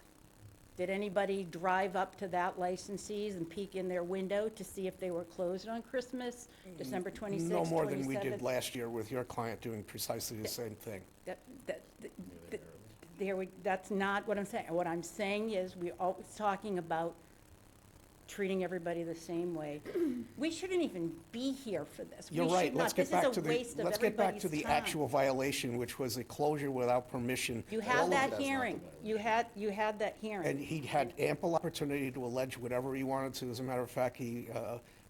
Did anybody drive up to that licensees and peek in their window to see if they were closed on Christmas, December 26th, 27th? No more than we did last year with your client doing precisely the same thing. That's not what I'm saying. What I'm saying is we're always talking about treating everybody the same way. We shouldn't even be here for this. You're We right. should Let's not. get This back is to a the, waste of let's get back to everybody's the time. actual violation, which was a closure without permission. You had that hearing. You had that hearing. And he had ample opportunity to allege whatever he wanted to. As a matter of fact, he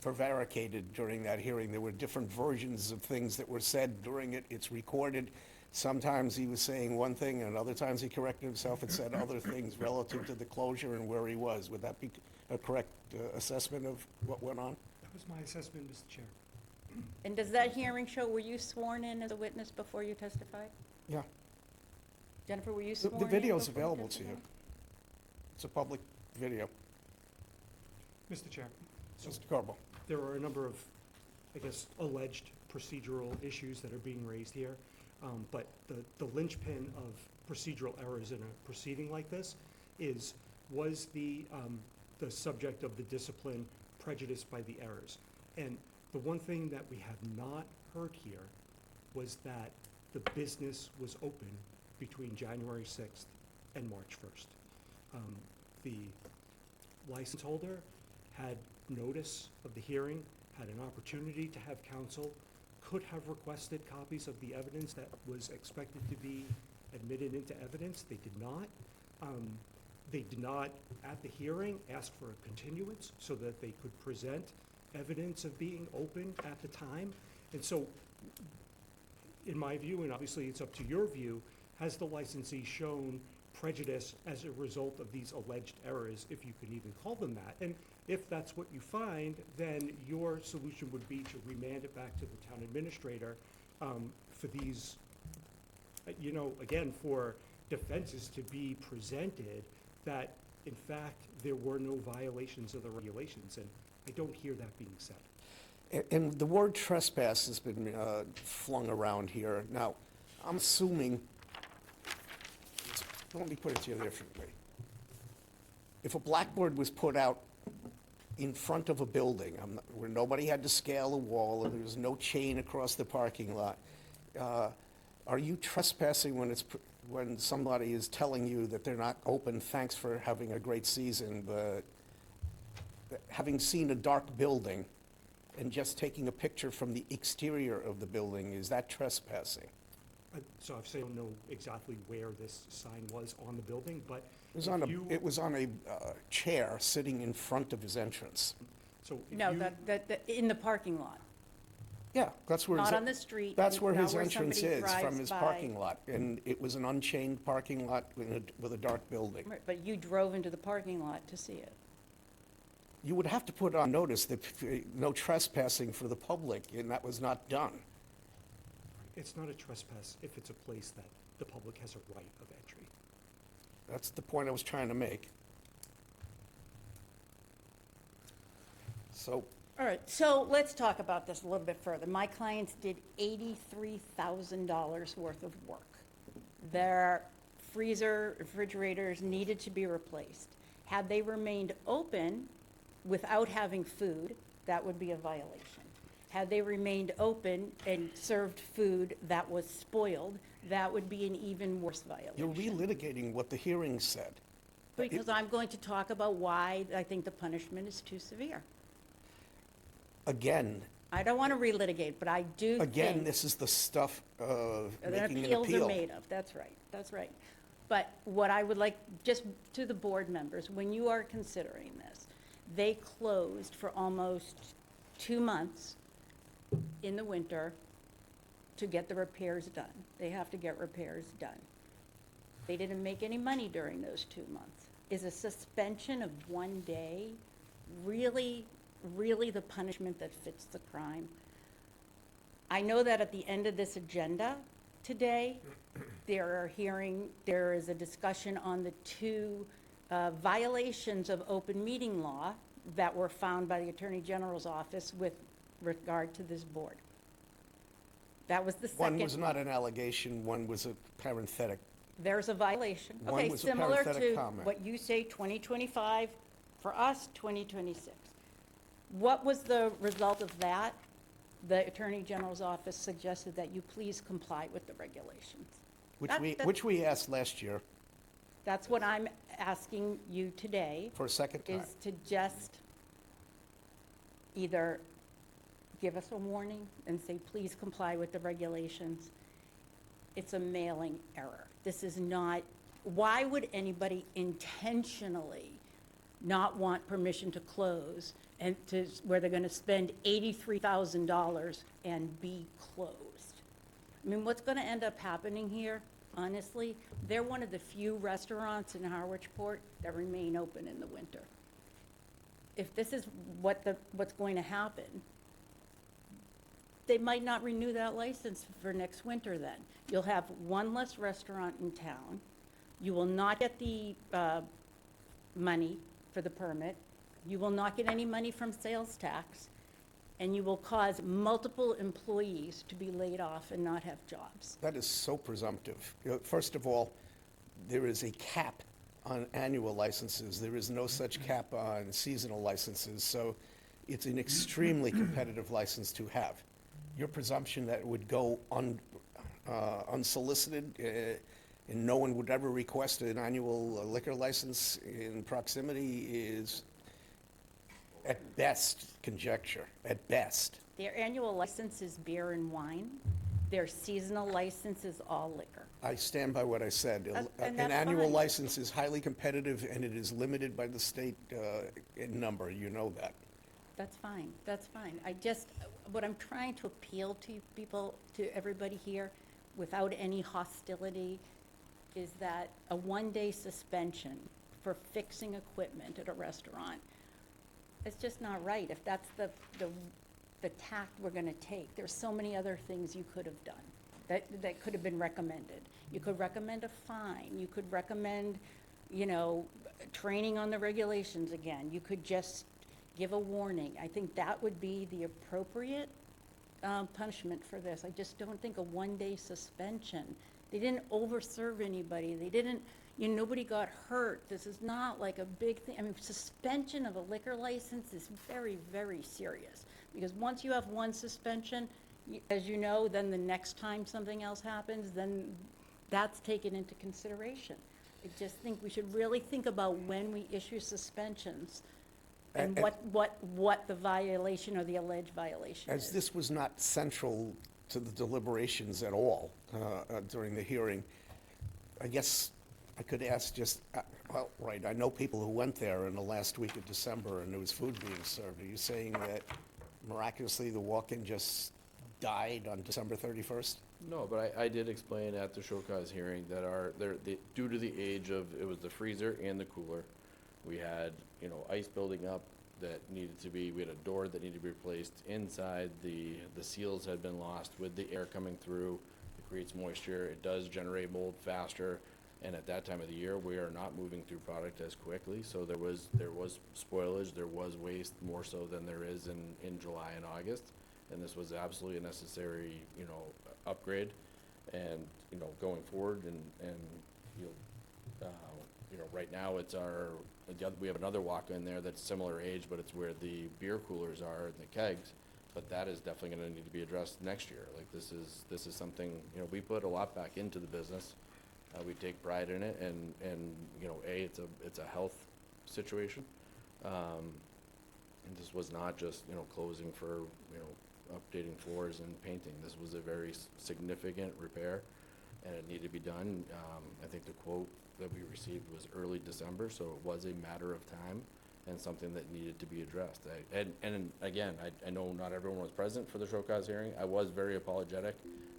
prevaricated during that hearing. There were different versions of things that were said during it. It's recorded. Sometimes he was saying one thing, and other times he corrected himself and said other things relative to the closure and where he was. Would that be a correct assessment of what went on? That was my assessment, Mr. Chair. And does that hearing show, were you sworn in as a witness before you testified? Yeah. Jennifer, were you The sworn in? video's before you available to you. testified? It's a public video. Mr. Chair, so Mr. Corbo. there are a number of, I guess, alleged procedural issues that are being raised here. But the linchpin of procedural errors in a proceeding like this is, was the subject of the discipline prejudiced by the errors? And the one thing that we have not heard here was that the business was open between January 6th and March 1st. The license holder had notice of the hearing, had an opportunity to have counsel, could have requested copies of the evidence that was expected to be admitted into evidence. They did not. They did not, at the hearing, ask for a continuance so that they could present evidence of being open at the time. And so, in my view, and obviously it's up to your view, has the licensee shown prejudice as a result of these alleged errors, if you can even call them that? And if that's what you find, then your solution would be to remand it back to the town administrator for these, again, for defenses to be presented that, in fact, there were no violations of the regulations. And I don't hear that being said. And the word trespass has been flung around here. Now, I'm assuming, let me put it to you differently. If a blackboard was put out in front of a building where nobody had to scale a wall and there was no chain across the parking lot, are you trespassing when somebody is telling you that they're not open, thanks for having a great season, but having seen a dark building and just taking a picture from the exterior of the building, is that trespassing? So I don't know exactly where this sign was on the building, but It was on a chair sitting in front of his entrance. So if No, you- that, in the parking lot, Yeah, that's where. not on the street. That's where not his entrance somebody is, from drives his by. parking lot. And it was an unchained parking lot with a dark building. Right, but you drove into the parking lot to see it. You would have to put on notice that no trespassing for the public, and that was not done. It's not a trespass if it's a place that the public has a right of entry. That's the point I was trying to make. So, All right, so let's talk about this a little bit further. My clients did $83,000 worth of work. Their refrigerators needed to be replaced. Had they remained open without having food, that would be a violation. Had they remained open and served food that was spoiled, that would be an even worse violation. you're relitigating what the hearing said. Because I'm going to talk about why I think the punishment is too severe. Again, I don't want to relitigate, but I do think. again, this is the stuff of that making an appeals appeal. are made of, that's right. But what I would like, just to the board members, when you are considering this, they closed for almost 2 months in the winter to get the repairs done. They have to get repairs done. They didn't make any money during those 2 months. Is a suspension of 1 day really the punishment that fits the crime? I know that at the end of this agenda today, there is a discussion on the 2 violations of open meeting law that were found by the Attorney General's office with regard to this board. That was the second. One was not an allegation, one was a parenthetic. There's a violation. One Okay, was a similar parenthetic to comment. what you say, 2025, for us, 2026. What was the result of that? The Attorney General's office suggested that you please comply with the regulations. Which we asked last year That's what I'm asking you today, for a second time. is to just either give us a warning and say, please comply with the regulations. It's a mailing error. This is not, why would anybody intentionally not want permission to close and where they're gonna spend $83,000 and be closed? I mean, what's gonna end up happening here, honestly, they're one of the few restaurants in Harwich Port that remain open in the winter. If this is what's going to happen, they might not renew that license for next winter then. You'll have one less restaurant in town. You will not get the money for the permit. You will not get any money from sales tax. And you will cause multiple employees to be laid off and not have jobs. That is so presumptive. First of all, there is a cap on annual licenses. There is no such cap on seasonal licenses, so it's an extremely competitive license to have. Your presumption that it would go unsolicited and no one would ever request an annual liquor license in proximity is, at best, conjecture, at best. Their annual license is beer and wine. Their seasonal license is all liquor. I stand by what I said. And An that's annual fine. license is highly competitive, and it is limited by the state in number, you know that. That's fine, that's fine. What I'm trying to appeal to people, to everybody here, without any hostility, is that a one-day suspension for fixing equipment at a restaurant, it's just not right. If that's the tact we're gonna take, there's so many other things you could have done that could have been recommended. You could recommend a fine, you could recommend, training on the regulations again. You could just give a warning. I think that would be the appropriate punishment for this. I just don't think a one-day suspension. They didn't overserve anybody. They didn't, nobody got hurt. This is not like a big thing. I mean, suspension of a liquor license is very, very serious. Because once you have one suspension, as you know, then the next time something else happens, then that's taken into consideration. I just think we should really think about when we issue suspensions and what the violation or the alleged violation is. As this was not central to the deliberations at all during the hearing, I guess I could ask just, I know people who went there in the last week of December and there was food being served. Are you saying that miraculously the walk-in just died on December 31st? No, but I did explain at the show cause hearing that due to the age of, it was the freezer and the cooler, we had, ice building up that needed to be, we had a door that needed to be replaced inside, the seals had been lost with the air coming through, it creates moisture, it does generate mold faster, and at that time of the year, we are not moving through product as quickly, so there was spoilage, there was waste, more so than there is in July and August, and this was absolutely a necessary, upgrade, and, going forward, and right now we have another walk-in there that's similar age, but it's where the beer coolers are and the kegs, but that is definitely gonna need to be addressed next year. Like, this is something, we put a lot back into the business. We take pride in it, and it's a health situation. And this was not just, closing for, updating floors and painting. This was a very significant repair, and it needed to be done. I think the quote that we received was early December, so it was a matter of time and something that needed to be addressed. And again, I know not everyone was present for the show cause hearing. I was very apologetic.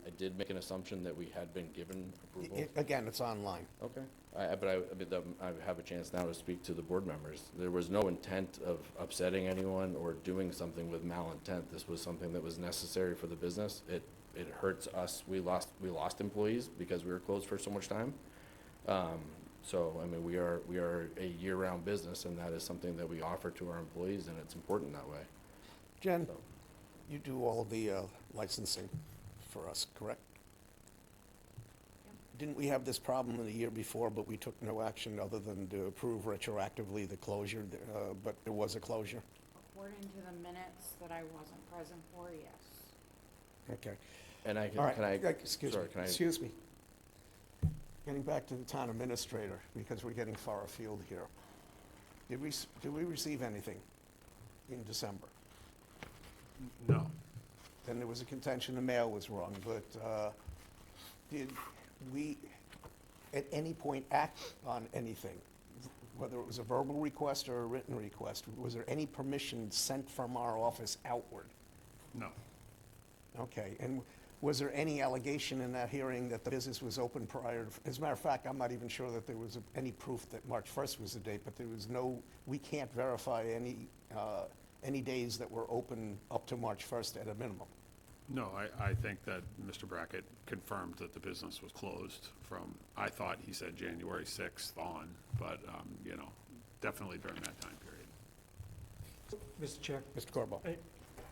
I did make an assumption that we had been given approval. Again, it's online. Okay, I have a chance now to speak to the board members. There was no intent of upsetting anyone or doing something with malintent. This was something that was necessary for the business. It hurts us. We lost employees because we were closed for so much time. So, I mean, we are a year-round business, and that is something that we offer to our employees, and it's important that way. Jen, So- you do all the licensing for us, correct? Didn't we have this problem in the year before, but we took no action other than to approve retroactively the closure, but there was a closure? According to the minutes that I wasn't present for, yes. Okay. And All right. Excuse me. Getting back to the town administrator, because we're getting far afield here. Did we receive anything in December? No. Then there was a contention the mail was wrong, but did we at any point act on anything? Whether it was a verbal request or a written request, was there any permission sent from our office outward? No. Okay, and was there any allegation in that hearing that the business was open prior? As a matter of fact, I'm not even sure that there was any proof that March 1st was the date, but there was we can't verify any days that were open up to March 1st at a minimum. No, I think that Mr. Brackett confirmed that the business was closed from, I thought he said January 6th on, but, you know, definitely during that time period. Mr. Chair, Mr. Corbo?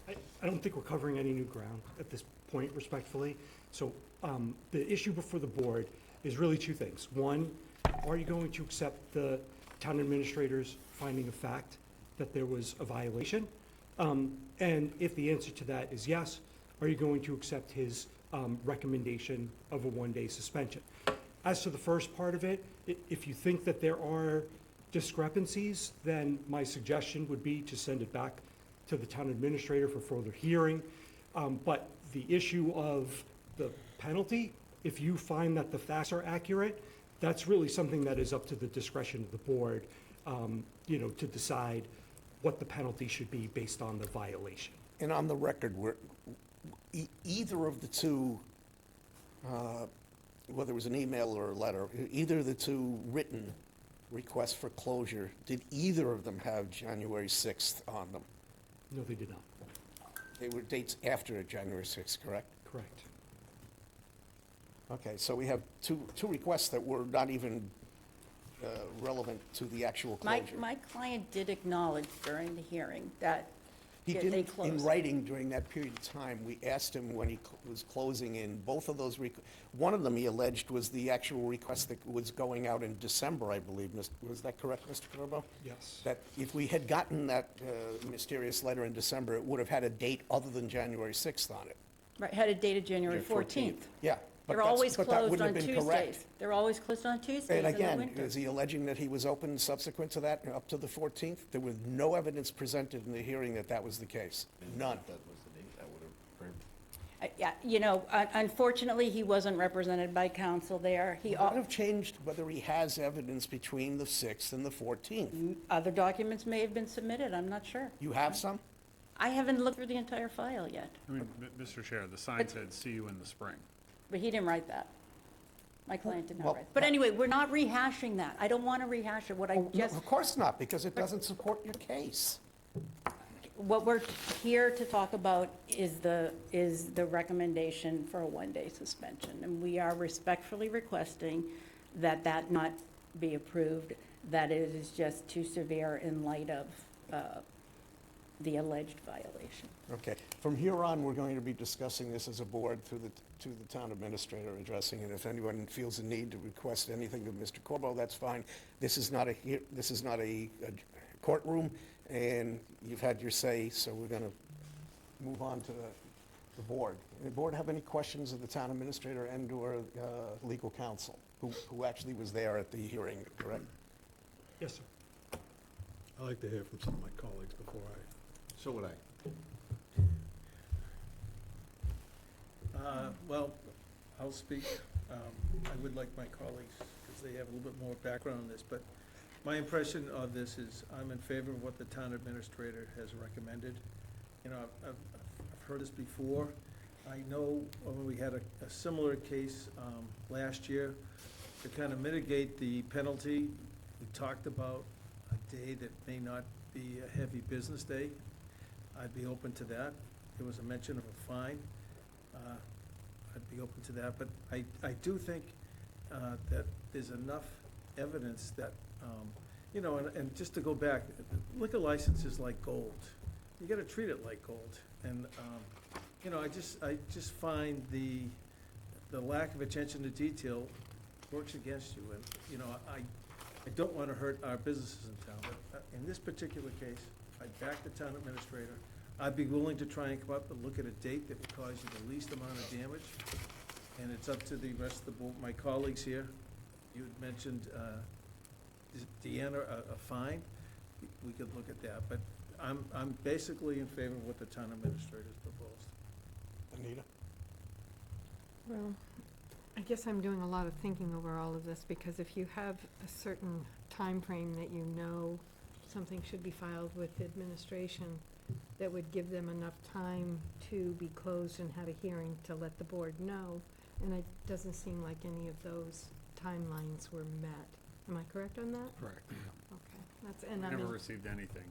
I don't think we're covering any new ground at this point, respectfully. So the issue before the board is really two things. One, are you going to accept the town administrator's finding of fact that there was a violation? And if the answer to that is yes, are you going to accept his recommendation of a one-day suspension? As to the first part of it, if you think that there are discrepancies, then my suggestion would be to send it back to the town administrator for further hearing. But the issue of the penalty, if you find that the facts are accurate, that's really something that is up to the discretion of the board, you know, to decide what the penalty should be based on the violation. And on the record, either of the two, whether it was an email or a letter, either of the two written requests for closure, did either of them have January 6th on them? No, they did not. They were dates after January 6th, correct? Correct. Okay, so we have two requests that were not even relevant to the actual closure. My client did acknowledge during the hearing that He they didn't, closed. in writing during that period of time, we asked him when he was closing in, both of those, one of them he alleged was the actual request that was going out in December, I believe. Was that correct, Mr. Corbo? Yes. That if we had gotten that mysterious letter in December, it would have had a date other than January 6th on it. Right, had it dated January 14th. Yeah. but They're that's- always but that closed wouldn't on have been correct. Tuesdays. They're always closed on Tuesdays in And the again, winter. is he alleging that he was open subsequent to that, up to the 14th? There was no evidence presented in the hearing that that was the case. None. That was the date, that would have framed. Yeah, you know, unfortunately, he wasn't represented by counsel there. He, It would have changed whether he has evidence between the 6th and the 14th. other documents may have been submitted, I'm not sure. You have some? I haven't looked through the entire file yet, I mean, Mr. Chair, the sign said, "See you in the spring." but he didn't write that. My client did Well, not write. But anyway, we're not rehashing that. I don't want to rehash it. What I Oh, no, just, of course not, because it doesn't support your case. what we're here to talk about is the recommendation for a one-day suspension. And we are respectfully requesting that that not be approved, that it is just too severe in light of the alleged violation. Okay, from here on, we're going to be discussing this as a board to the town administrator, addressing it. If anyone feels a need to request anything of Mr. Corbo, that's fine. This is not a courtroom, and you've had your say, so we're gonna move on to the board. The board have any questions of the town administrator and/or legal counsel, who actually was there at the hearing, correct? Yes, sir. I'd like to hear from some of my colleagues before I. So would I. Well, I'll speak. I would like my colleagues, because they have a little bit more background on this, but my impression of this is I'm in favor of what the town administrator has recommended. You know, I've heard this before. I know when we had a similar case last year, to kind of mitigate the penalty, we talked about a day that may not be a heavy business day. I'd be open to that. There was a mention of a fine. I'd be open to that, but I do think that there's enough evidence that, you know, and just to go back, liquor license is like gold. You gotta treat it like gold. And, you know, I just find the lack of attention to detail works against you. And, you know, I don't wanna hurt our businesses in town, but in this particular case, I'd back the town administrator. I'd be willing to try and come up and look at a date that would cause you the least amount of damage. And it's up to the rest of the board, my colleagues here. You had mentioned, Deanna, a fine. We could look at that, but I'm basically in favor of what the town administrator's proposed. Anita? Well, I guess I'm doing a lot of thinking over all of this, because if you have a certain time frame that you know something should be filed with administration, that would give them enough time to be closed and have a hearing to let the board know, and it doesn't seem like any of those timelines were met. Am I correct on that? Correct. Okay, that's, We and I never mean, received anything.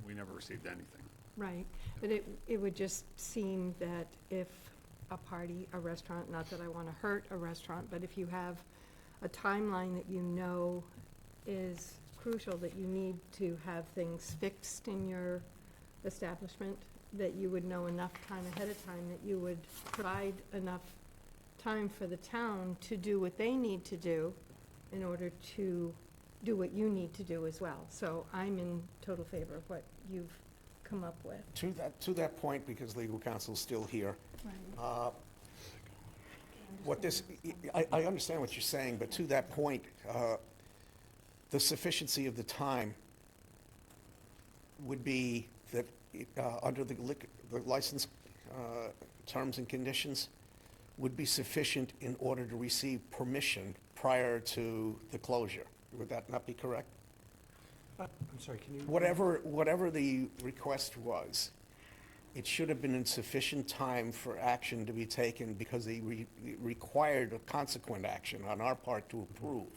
We never received anything. Right, but it would just seem that if a party, a restaurant, not that I want to hurt a restaurant, but if you have a timeline that you know is crucial, that you need to have things fixed in your establishment, that you would know enough time ahead of time, that you would provide enough time for the town to do what they need to do in order to do what you need to do as well. So I'm in total favor of what you've come up with. To that point, because legal counsel's still here, what this, I understand what you're saying, but to that point, the sufficiency of the time would be that, under the license terms and conditions, would be sufficient in order to receive permission prior to the closure. Would that not be correct? I'm sorry, can you? Whatever the request was, it should have been in sufficient time for action to be taken because it required a consequent action on our part to approve.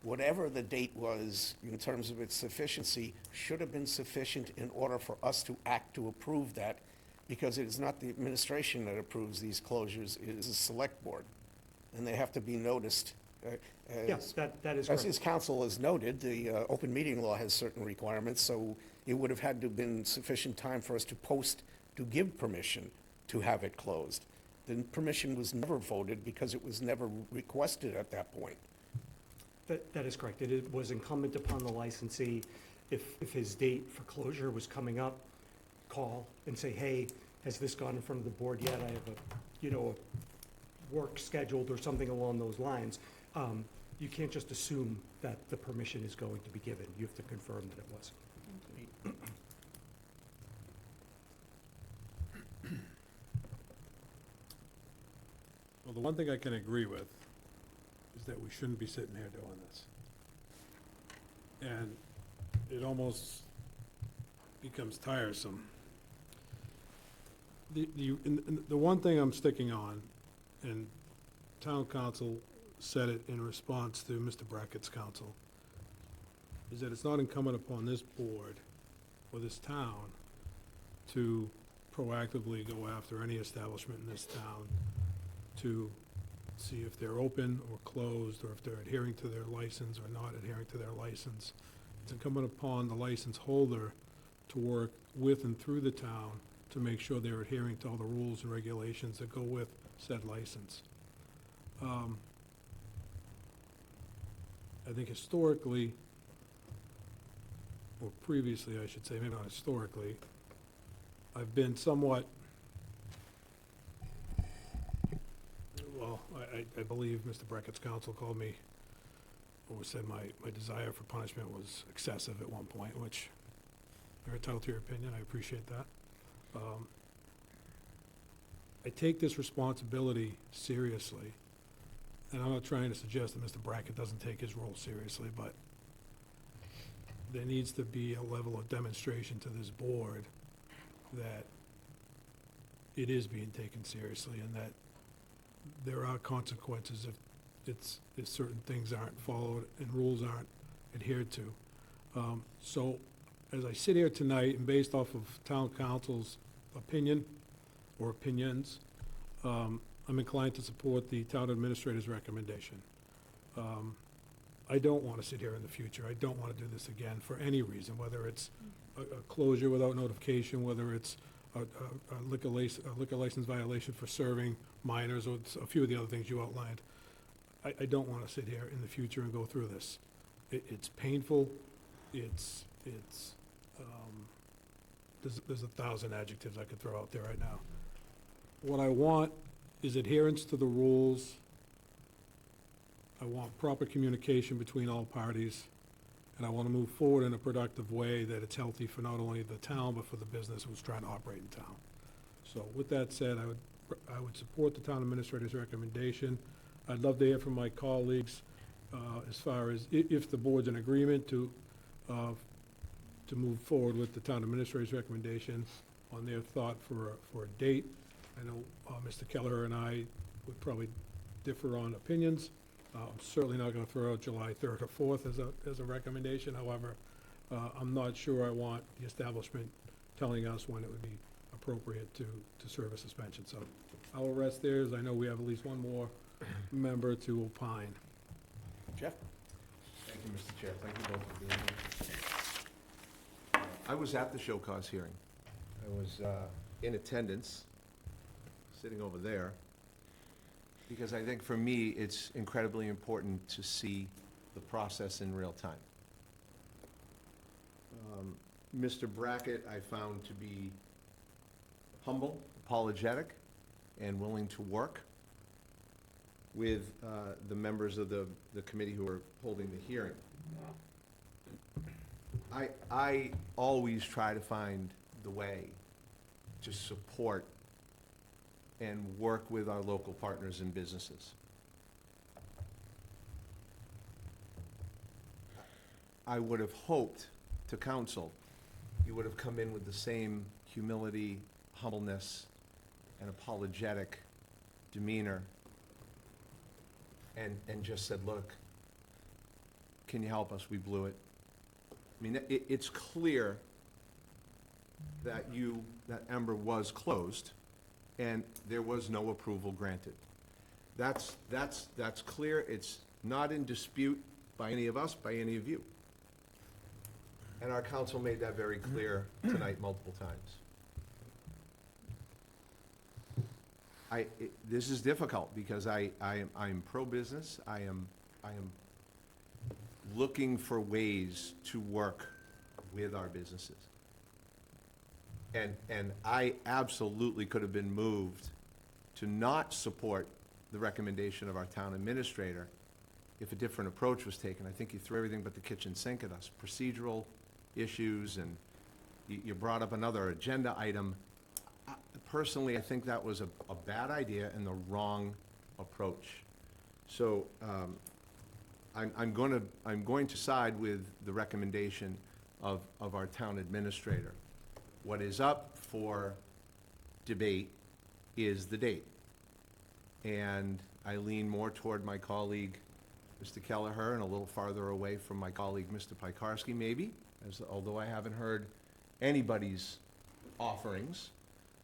Whatever the date was in terms of its sufficiency should have been sufficient in order for us to act to approve that, because it is not the administration that approves these closures, it is the select board. And they have to be noticed. Yes, that is As correct. his counsel has noted, the open meeting law has certain requirements, so it would have had to have been sufficient time for us to post, to give permission to have it closed. The permission was never voted because it was never requested at that point. That is correct. It was incumbent upon the licensee, if his date for closure was coming up, call and say, hey, has this gone in front of the board yet? I have a work scheduled or something along those lines. You can't just assume that the permission is going to be given. You have to confirm that it was. Well, the one thing I can agree with is that we shouldn't be sitting here doing this. And it almost becomes tiresome. The one thing I'm sticking on, and town council said it in response to Mr. Brackett's counsel, is that it's not incumbent upon this board or this town to proactively go after any establishment in this town to see if they're open or closed, or if they're adhering to their license or not adhering to their license. It's incumbent upon the license holder to work with and through the town to make sure they're adhering to all the rules and regulations that go with said license. I think historically, or previously, I should say, maybe not historically, I've been somewhat, well, I believe Mr. Brackett's counsel called me, or said my desire for punishment was excessive at one point, which you're entitled to your opinion, I appreciate that. I take this responsibility seriously, and I'm not trying to suggest that Mr. Brackett doesn't take his role seriously, but there needs to be a level of demonstration to this board that it is being taken seriously, and that there are consequences if certain things aren't followed and rules aren't adhered to. So as I sit here tonight, and based off of town council's opinion or opinions, I'm inclined to support the town administrator's recommendation. I don't want to sit here in the future. I don't want to do this again for any reason, whether it's a closure without notification, whether it's a liquor license violation for serving minors, or a few of the other things you outlined. I don't want to sit here in the future and go through this. It's painful. There's 1,000 adjectives I could throw out there right now. What I want is adherence to the rules. I want proper communication between all parties, and I want to move forward in a productive way that it's healthy for not only the town, but for the business who's trying to operate in town. So with that said, I would support the town administrator's recommendation. I'd love to hear from my colleagues as far as if the board's in agreement to move forward with the town administrator's recommendation on their thought for a date. I know Mr. Keller and I would probably differ on opinions. I'm certainly not going to throw out July 3rd or 4th as a recommendation. However, I'm not sure I want the establishment telling us when it would be appropriate to serve a suspension. So I will rest there, as I know we have at least one more member to opine. Jeff? Thank you, Mr. Chair. Thank you both for being here. I was at the show cause hearing. I was in attendance, sitting over there, because I think for me, it's incredibly important to see the process in real time. Mr. Brackett, I found to be humble, apologetic, and willing to work with the members of the committee who are holding the hearing. I always try to find the way to support and work with our local partners and businesses. I would have hoped to council, you would have come in with the same humility, humbleness, and apologetic demeanor, and just said, look, can you help us? We blew it. I mean, it's clear that that Ember was closed, and there was no approval granted. That's clear. It's not in dispute by any of us, by any of you. And our council made that very clear tonight multiple times. This is difficult because I'm pro-business. I am looking for ways to work with our businesses. And I absolutely could have been moved to not support the recommendation of our town administrator if a different approach was taken. I think you threw everything but the kitchen sink at us. Procedural issues, and you brought up another agenda item. Personally, I think that was a bad idea and the wrong approach. So I'm going to side with the recommendation of our town administrator. What is up for debate is the date. And I lean more toward my colleague, Mr. Kelleher, and a little farther away from my colleague, Mr. Piekarski, maybe, although I haven't heard anybody's offerings.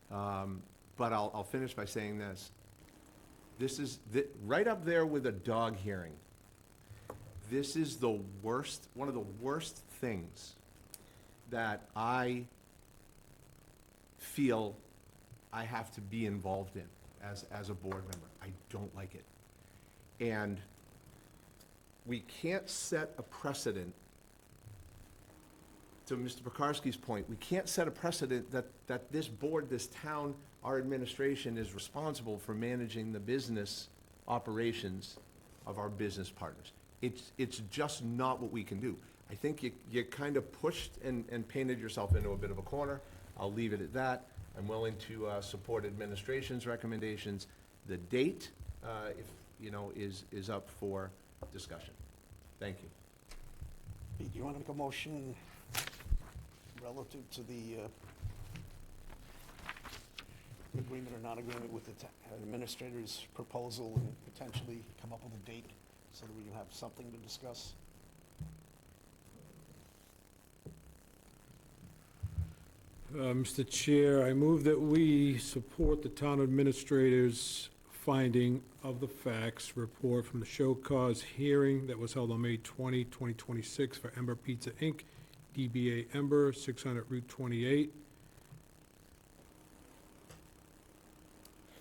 But I'll finish by saying this. This is right up there with a dog hearing. This is the worst, one of the worst things that I feel I have to be involved in as a board member. I don't like it. And we can't set a precedent, to Mr. Piekarski's point, we can't set a precedent that this board, this town, our administration is responsible for managing the business operations of our business partners. It's just not what we can do. I think you kind of pushed and painted yourself into a bit of a corner. I'll leave it at that. I'm willing to support administration's recommendations. The date, is up for discussion. Thank you. Pete, do you want to make a motion relative to the agreement or non-agreement with the administrator's proposal and potentially come up with a date so that we can have something to discuss? Mr. Chair, I move that we support the town administrator's finding of the facts report from the show cause hearing that was held on May 20, 2026 for Ember Pizza, Inc., DBA Ember, 600 Route 28,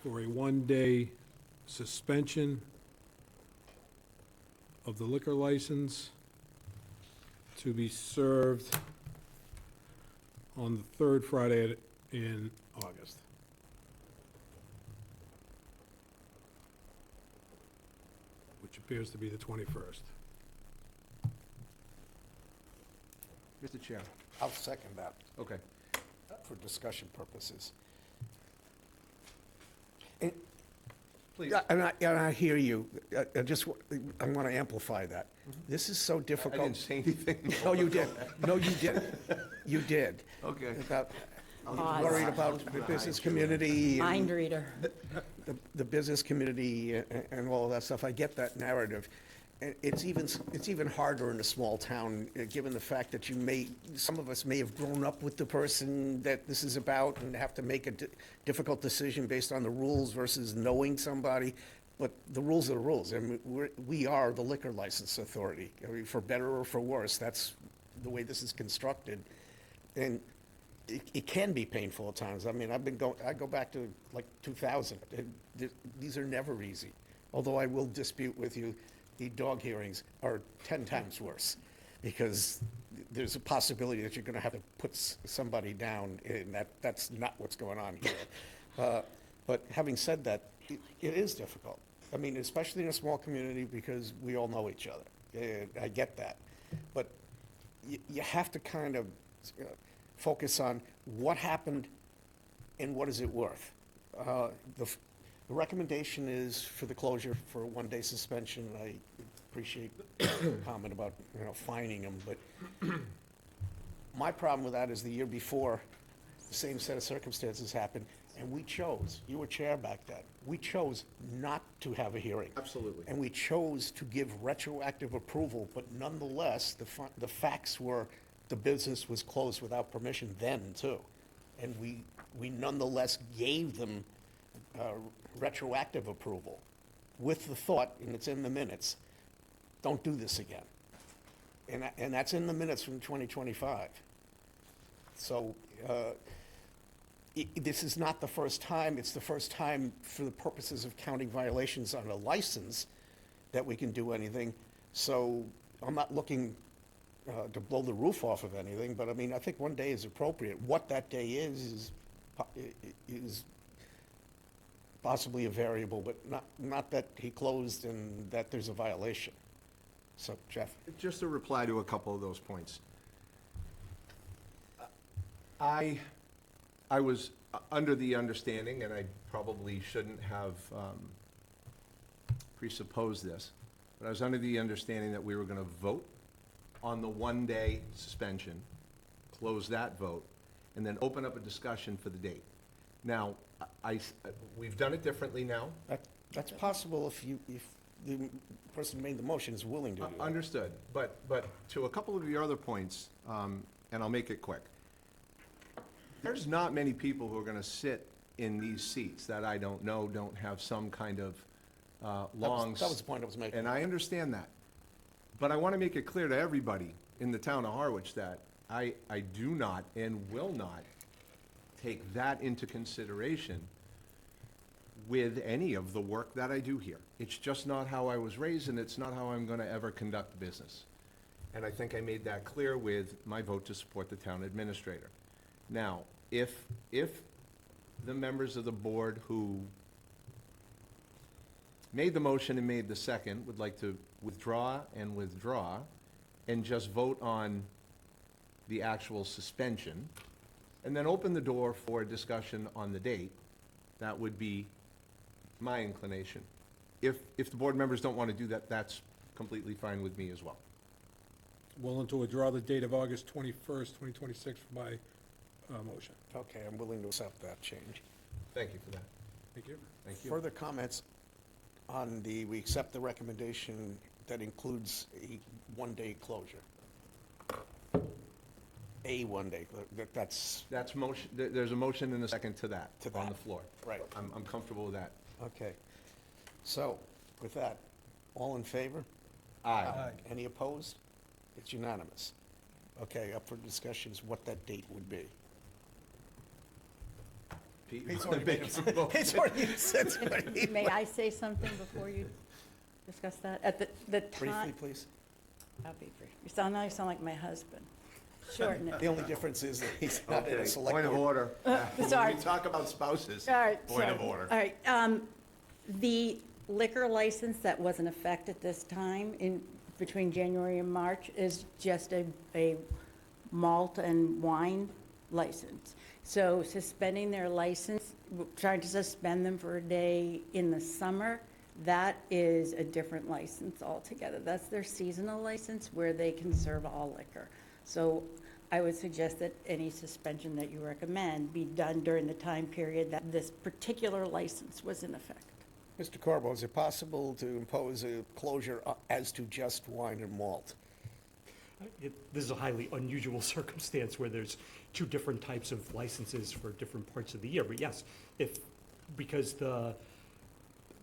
for a one-day suspension of the liquor license to be served on the third Friday in August. Which appears to be the 21st. Mr. Chair. I'll second that Okay. for discussion purposes. Please. Yeah, and I hear you. I want to amplify that. This is so I difficult. didn't say anything. No, you did. No, you didn't. You did. Okay. About, Pause. worried about the business community. and Mind reader. the business community and all of that stuff. I get that narrative. it's even harder in a small town, given the fact that some of us may have grown up with the person that this is about and have to make a difficult decision based on the rules versus knowing somebody. But the rules are the rules. I mean, we are the liquor license authority. I mean, for better or for worse, that's the way this is constructed. And it can be painful at times. I mean, I go back to like 2000. These are never easy. Although I will dispute with you, the dog hearings are 10 times worse, because there's a possibility that you're going to have to put somebody down, and that's not what's going on here. But having said that, it is difficult. I mean, especially in a small community, because we all know each other. And I get that. But you have to kind of focus on what happened and what is it worth. The recommendation is for the closure for a one-day suspension. I appreciate the comment about, fining them, but my problem with that is the year before, the same set of circumstances happened, and we chose, you were chair back then, we chose not to have a hearing. Absolutely. And we chose to give retroactive approval, but nonetheless, the facts were the business was closed without permission then, too. And we nonetheless gave them retroactive approval with the thought, and it's in the minutes, don't do this again. And that's in the minutes from 2025. So this is not the first time. It's the first time for the purposes of counting violations on a license that we can do anything. So I'm not looking to blow the roof off of anything, but I mean, I think one day is appropriate. What that day is possibly a variable, but not that he closed and that there's a violation. So, Jeff? Just to reply to a couple of those points. I was under the understanding, and I probably shouldn't have presupposed this, but I was under the understanding that we were going to vote on the one-day suspension, close that vote, and then open up a discussion for the date. Now, we've done it differently now. That's possible if the person who made the motion is willing to do that. Understood, but to a couple of your other points, and I'll make it quick. There's not many people who are gonna sit in these seats that I don't know, don't have some kind of long. That was the point I was making. And I understand that. But I wanna make it clear to everybody in the town of Harwich that I do not and will not take that into consideration with any of the work that I do here. It's just not how I was raised, and it's not how I'm gonna ever conduct business. And I think I made that clear with my vote to support the town administrator. Now, if the members of the board who made the motion and made the second would like to withdraw and just vote on the actual suspension, and then open the door for a discussion on the date, that would be my inclination. If the board members don't want to do that, that's completely fine with me as well. Willing to withdraw the date of August 21st, 2026 for my motion. Okay, I'm willing to accept that change. Thank you for that. Thank you. Thank you. Further comments on we accept the recommendation that includes a one-day closure? A one-day, that's, That's motion, there's a motion and a second to that To on that. the floor. right, I'm comfortable with that. okay. So, with that, all in favor? Aye. Any opposed? It's unanimous. Okay, up for discussions what that date would be. Pete? He's already said something. May I say something before you discuss that? At the Briefly, time, please. I'll be brief. Now you sound like my husband. Shorten it. The only difference is that he's not in a Okay, select point of board. order. When sorry. we talk about spouses, All right. point of sorry. order. All right. The liquor license that was in effect at this time between January and March is just a malt and wine license. So suspending their license, trying to suspend them for a day in the summer, that is a different license altogether. That's their seasonal license where they can serve all liquor. So I would suggest that any suspension that you recommend be done during the time period that this particular license was in effect. Mr. Corbo, is it possible to impose a closure as to just wine and malt? This is a highly unusual circumstance where there's two different types of licenses for different parts of the year. But yes, because the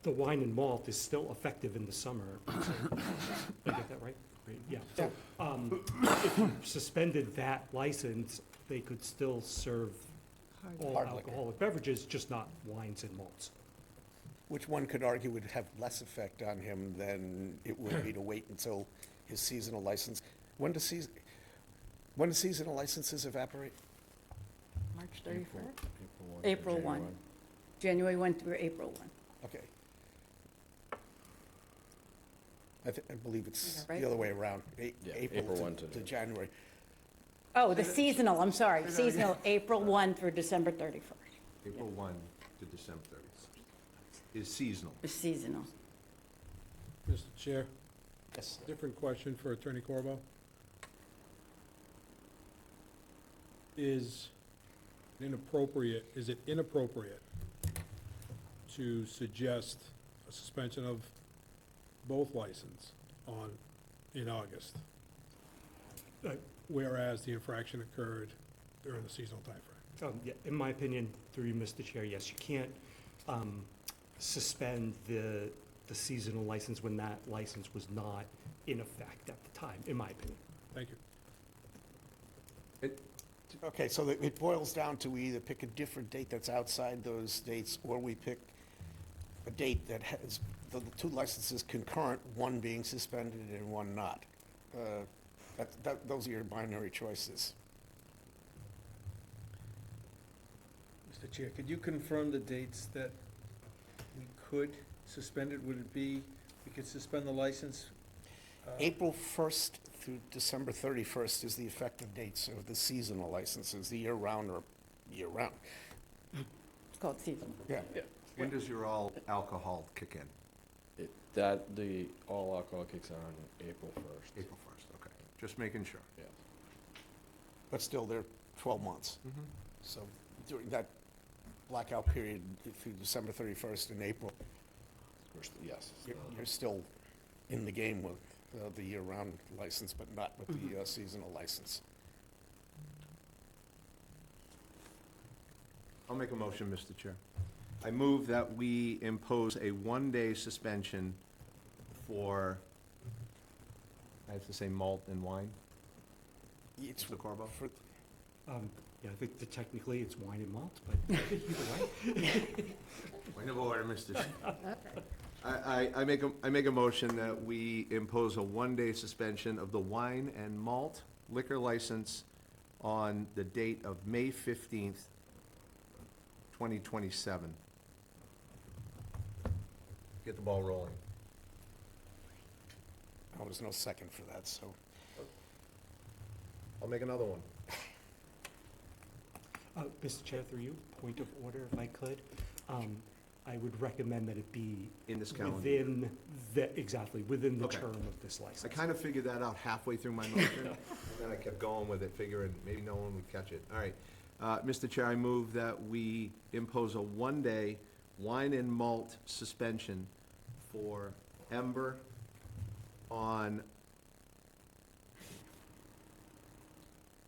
wine and malt is still effective in the summer. Did I get that right? Right, yeah. So, if you suspended that license, they could still serve all Hard liquor. alcoholic beverages, just not wines and malts. Which one could argue would have less effect on him than it would be to wait until his seasonal license. When do seasonal licenses evaporate? March 31st? April April 1. January 1 through April 1. Okay. I believe it's Is that right? the other way around, Yeah, April April 1 to to- January. Oh, the seasonal, I'm sorry, seasonal, April 1 through December 31st. April 1 to December 30th is seasonal. The seasonal. Mr. Chair, Yes. different question for Attorney Corbo. Is it inappropriate to suggest a suspension of both license in August? Whereas the infraction occurred during the seasonal timeframe? Yeah, in my opinion, through you, Mr. Chair, yes, you can't suspend the seasonal license when that license was not in effect at the time, in my opinion. Thank you. Okay, so it boils down to we either pick a different date that's outside those dates, or we pick a date that has the two licenses concurrent, one being suspended and one not. Those are your binary choices. Mr. Chair, could you confirm the dates that we could suspend it? Would it be, we could suspend the license? April 1st through December 31st is the effective dates of the seasonal licenses, the year-round or year-round. It's called seasonal. Yeah. When does your all alcohol kick in? The all alcohol kicks on April 1st. April 1st, okay. Just making sure. Yes. But still, they're 12 months. So during that blackout period through December 31st in April, Yes. you're still in the game with the year-round license, but not with the seasonal license. I'll make a motion, Mr. Chair. I move that we impose a one-day suspension for, I have to say malt and wine, It's Mr. Corbo? for, Yeah, I think that technically it's wine and malt, but either way. Point of order, Mr. Chair. I make a motion that we impose a one-day suspension of the wine and malt liquor license on the date of May 15th, 2027. Get the ball rolling. oh, there's no second for that, so. I'll make another one. Mr. Chair, through you, point of order, if I could. I would recommend that it be In this calendar year. within the Okay. term of this I license. kind of figured that out halfway through my motion, and then I kept going with it, figuring maybe no one would catch it. All right. Mr. Chair, I move that we impose a one-day wine and malt suspension for Ember on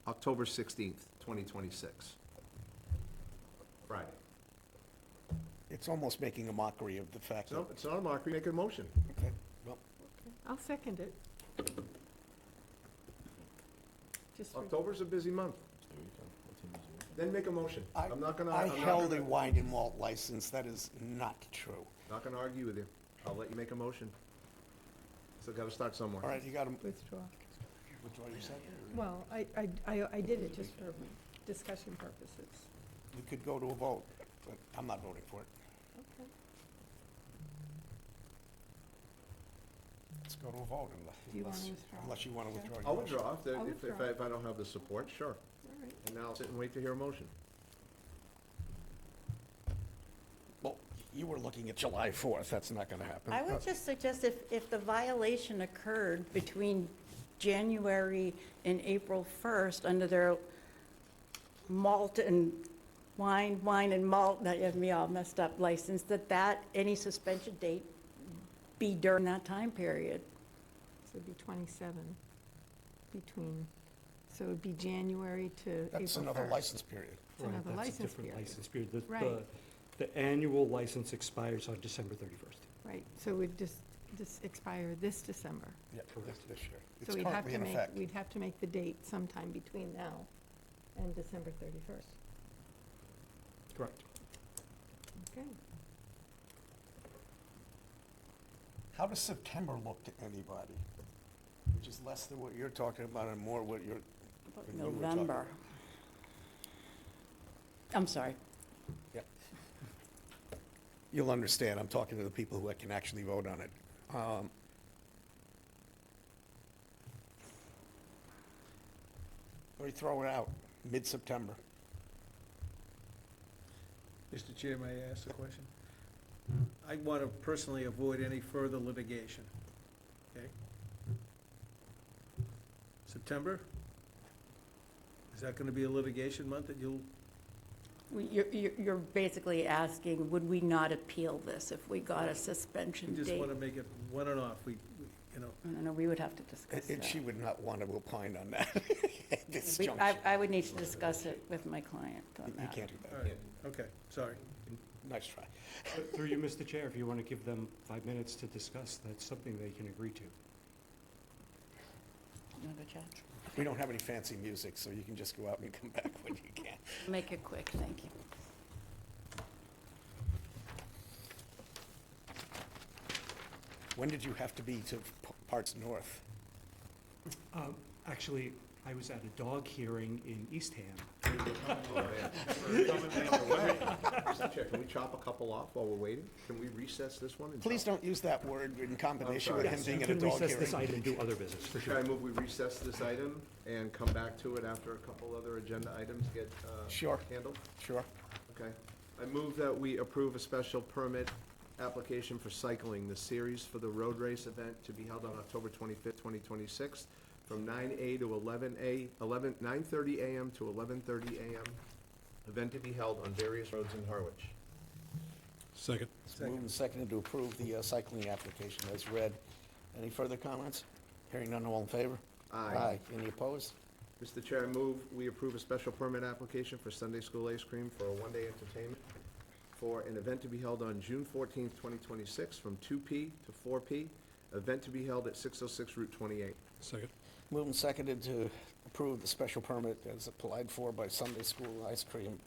October 16th, 2026. Friday. It's almost making a mockery of the fact that. No, it's not a mockery, make a motion. Okay, well, I'll second it. Just for, October's a busy month. Then make a motion. I'm not gonna. I I'm not held gonna- a wine and malt license. That is not true. Not gonna argue with you. I'll let you make a motion. Still gotta start somewhere. All right, you got to withdraw. withdraw your second? Well, I did it just for discussion purposes. You could go to a vote, but I'm not voting for it. Okay. Let's go to a vote Do you want to withdraw? unless you want to Okay. withdraw your I'll motion. withdraw I'll withdraw. if I don't have the support, sure. All right. And now I'll sit and wait to hear a motion. Well, you were looking at July 4th. That's not going to happen. I would just suggest if the violation occurred between January and April 1st under their malt and wine and malt, that has me all messed up, license, that any suspension date be during that time period. So it'd be 27 between, so it'd be January to April 1st. That's another license period. It's another Right, license that's a different period. license period. Right. The annual license expires on December 31st. Right, so it would just expire this December. Yeah, this year. So It's we'd have currently to in make, effect. we'd have to make the date sometime between now and December 31st. Correct. Okay. How does September look to anybody? Which is less than what you're talking about and more what you're. than you were talking November. about. I'm sorry. Yep. You'll understand, I'm talking to the people who can actually vote on it. Let me throw it out, mid-September. Mr. Chair, may I ask a question? I want to personally avoid any further litigation, okay? September? Is that going to be a litigation month that you'll, You're basically asking, would we not appeal this if we got a suspension you just date? want to make it one and off? You know, I don't know, we would have to discuss And she that. would not want to opine on that at this We- juncture. I would need to discuss it with my client on You that. can't do all that. right, okay, sorry. Nice try. But through you, Mr. Chair, if you want to give them 5 minutes to discuss, that's something they can agree to. You want to chat? We don't have any fancy music, so you can just go out and come back when you can. Make it quick, thank you. When did you have to be to parts north? Actually, I was at a dog hearing in Eastham. Mr. Chair, can we chop a couple off while we're waiting? Can we recess this one? and Please chop- don't use that word in combination with sorry. him Yes, you being at a can dog recess this hearing. item and do other business, for Chair, sure. I move we recess this item and come back to it after a couple other agenda items get Sure. handled. Sure. Okay. I move that we approve a special permit application for cycling, the series for the road race event to be held on October 25th, 2026, from 9 to 9:30 a.m. to 11:30 a.m. Event to be held on various roads in Harwich. Second. It's moved and seconded to approve the cycling application as read. Any further comments? Hearing none, all in favor? Aye. Any opposed? Mr. Chair, I move we approve a special permit application for Sunday School Ice Cream for a one-day entertainment for an event to be held on June 14th, 2026, from 2 p. to 4 p. Event to be held at 606 Route 28. Second. Moved and seconded to approve the special permit as applied for by Sunday School Ice Cream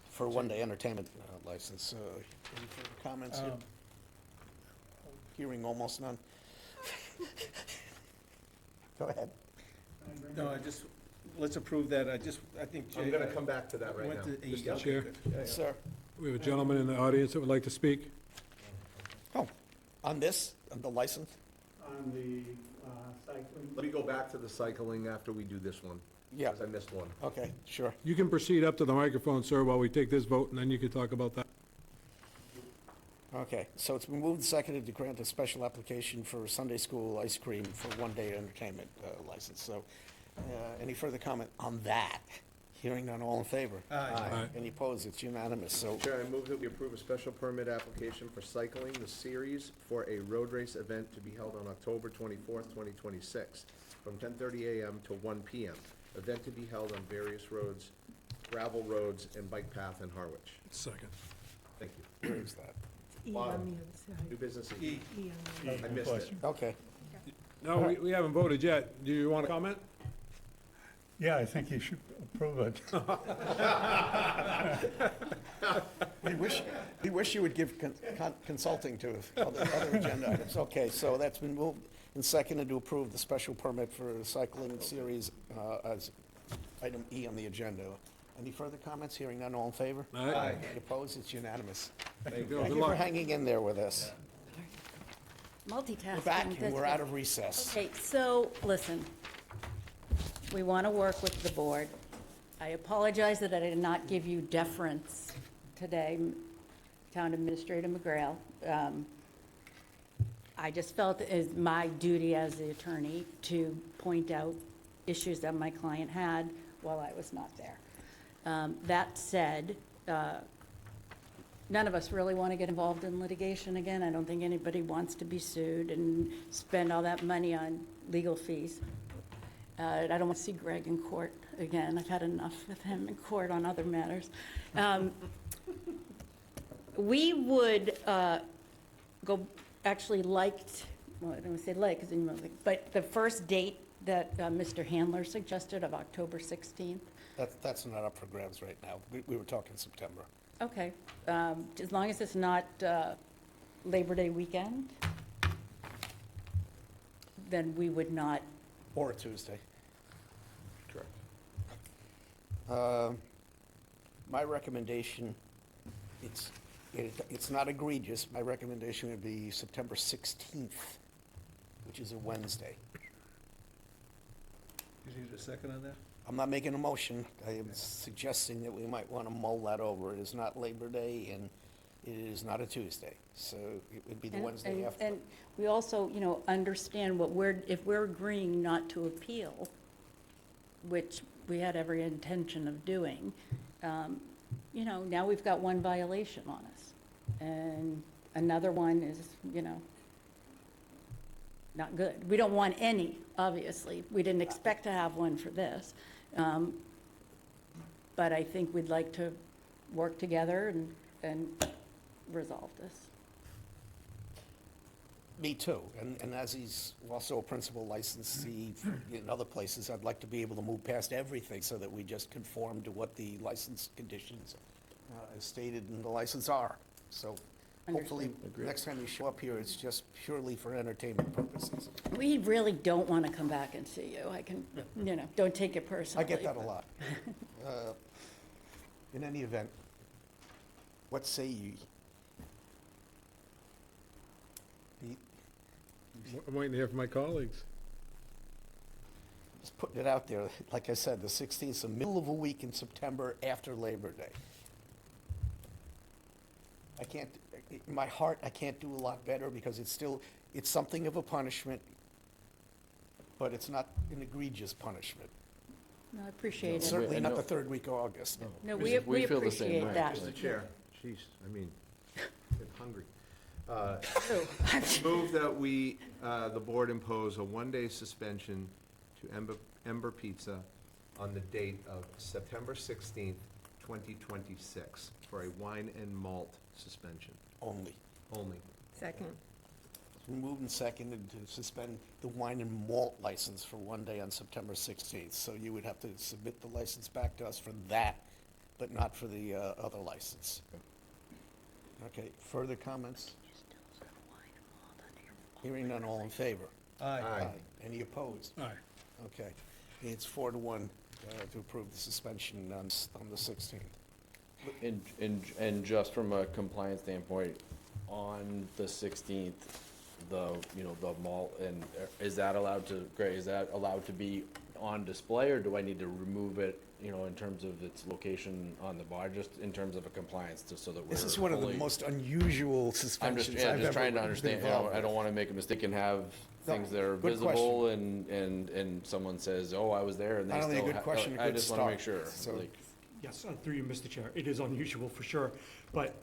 for a one-day entertainment license. Any further comments here? Hearing almost none. Go ahead. No, let's approve that, I think. I'm going to come back to that right now. Mr. Chair. Sir? We have a gentleman in the audience that would like to speak. Oh, on this, on the license? On the cycling. Let me go back to the cycling after we do this one. Yeah. Because I missed one. Okay, sure. You can proceed up to the microphone, sir, while we take this vote, and then you can talk about that. Okay, so it's been moved and seconded to grant a special application for Sunday School Ice Cream for one-day entertainment license. So, any further comment on that? Hearing none, all in favor? Aye. Any opposed? It's unanimous, so Chair, I move that we approve a special permit application for cycling the series for a road race event to be held on October 24th, 2026, from 10:30 a.m. to 1 p.m. Event to be held on various roads, gravel roads, and bike path in Harwich. Second. Thank you. where is that? E on Bottom. the other side. New business. E. E on the other I missed it. Okay. No, we haven't voted yet. Do you want to comment? Yeah, I think you should approve it. We wish you would give consulting to other agenda items. Okay, so that's been moved and seconded to approve the special permit for the cycling series as item E on the agenda. Any further comments? Hearing none, all in favor? Aye. Any opposed? It's unanimous. There you go. Thank Good you for luck. hanging in there with us. Multitasking. We're back and that's we're good. out of recess. Okay, so, listen, we want to work with the board. I apologize that I did not give you deference today, Town Administrator McGrail. I just felt it is my duty as the attorney to point out issues that my client had while I was not there. That said, none of us really want to get involved in litigation again. I don't think anybody wants to be sued and spend all that money on legal fees. I don't want to see Greg in court again. I've had enough with him in court on other matters. We would actually liked, well, I don't want to say like, because then you might think, but the first date that Mr. Handler suggested of October 16th. That's not up for grabs right now. We were talking September. Okay, as long as it's not Labor Day weekend, then we would not. Or a Tuesday. Correct. My recommendation, it's not egregious. My recommendation would be September 16th, which is a Wednesday. You need a second on that? I'm not making a motion. I am suggesting that we might want to mull that over. It is not Labor Day, and it is not a Tuesday, so it would be the Wednesday after. And we also, understand if we're agreeing not to appeal, which we had every intention of doing, now we've got one violation on us. And another one is, not good. We don't want any, obviously. We didn't expect to have one for this. But I think we'd like to work together and resolve this. Me too, and as he's also a principal licensee in other places, I'd like to be able to move past everything so that we just conform to what the license conditions as stated in the license are. So hopefully, next time you show up here, it's just purely for entertainment purposes. We really don't want to come back and see you. I can, don't take it personally. I get that a lot. In any event, what say ye? I'm waiting to hear from my colleagues. Just putting it out there, like I said, the 16th, the middle of a week in September after Labor Day. I can't, in my heart, I can't do a lot better because it's something of a punishment, but it's not an egregious punishment. No, I appreciate it. Certainly not the third week of August. No, We we feel the same appreciate way, that. actually. Mr. Chair, jeez, I'm hungry. Move that we, the board impose a one-day suspension to Ember Pizza on the date of September 16th, 2026, for a wine and malt suspension Only. only. Second. It's been moved and seconded to suspend the wine and malt license for one day on September 16th. So you would have to submit the license back to us for that, but not for the other license. Okay, further comments? Hearing none, all in favor? Aye. Any opposed? Aye. Okay. It's 4-1 to approve the suspension on the 16th. And just from a compliance standpoint, on the 16th, the malt, and is that allowed to be on display, or do I need to remove it, in terms of its location on the bar, just in terms of a compliance, just so that we're This is one of the fully- most unusual I'm suspensions just, I've just ever trying to been understand, involved I don't with. wanna make a mistake and have things that are good visible and someone says, oh, I was there, and they Not only a still good question, a I good just wanna make sure, start. So- like, Yes, through you, Mr. Chair, it is unusual for sure, but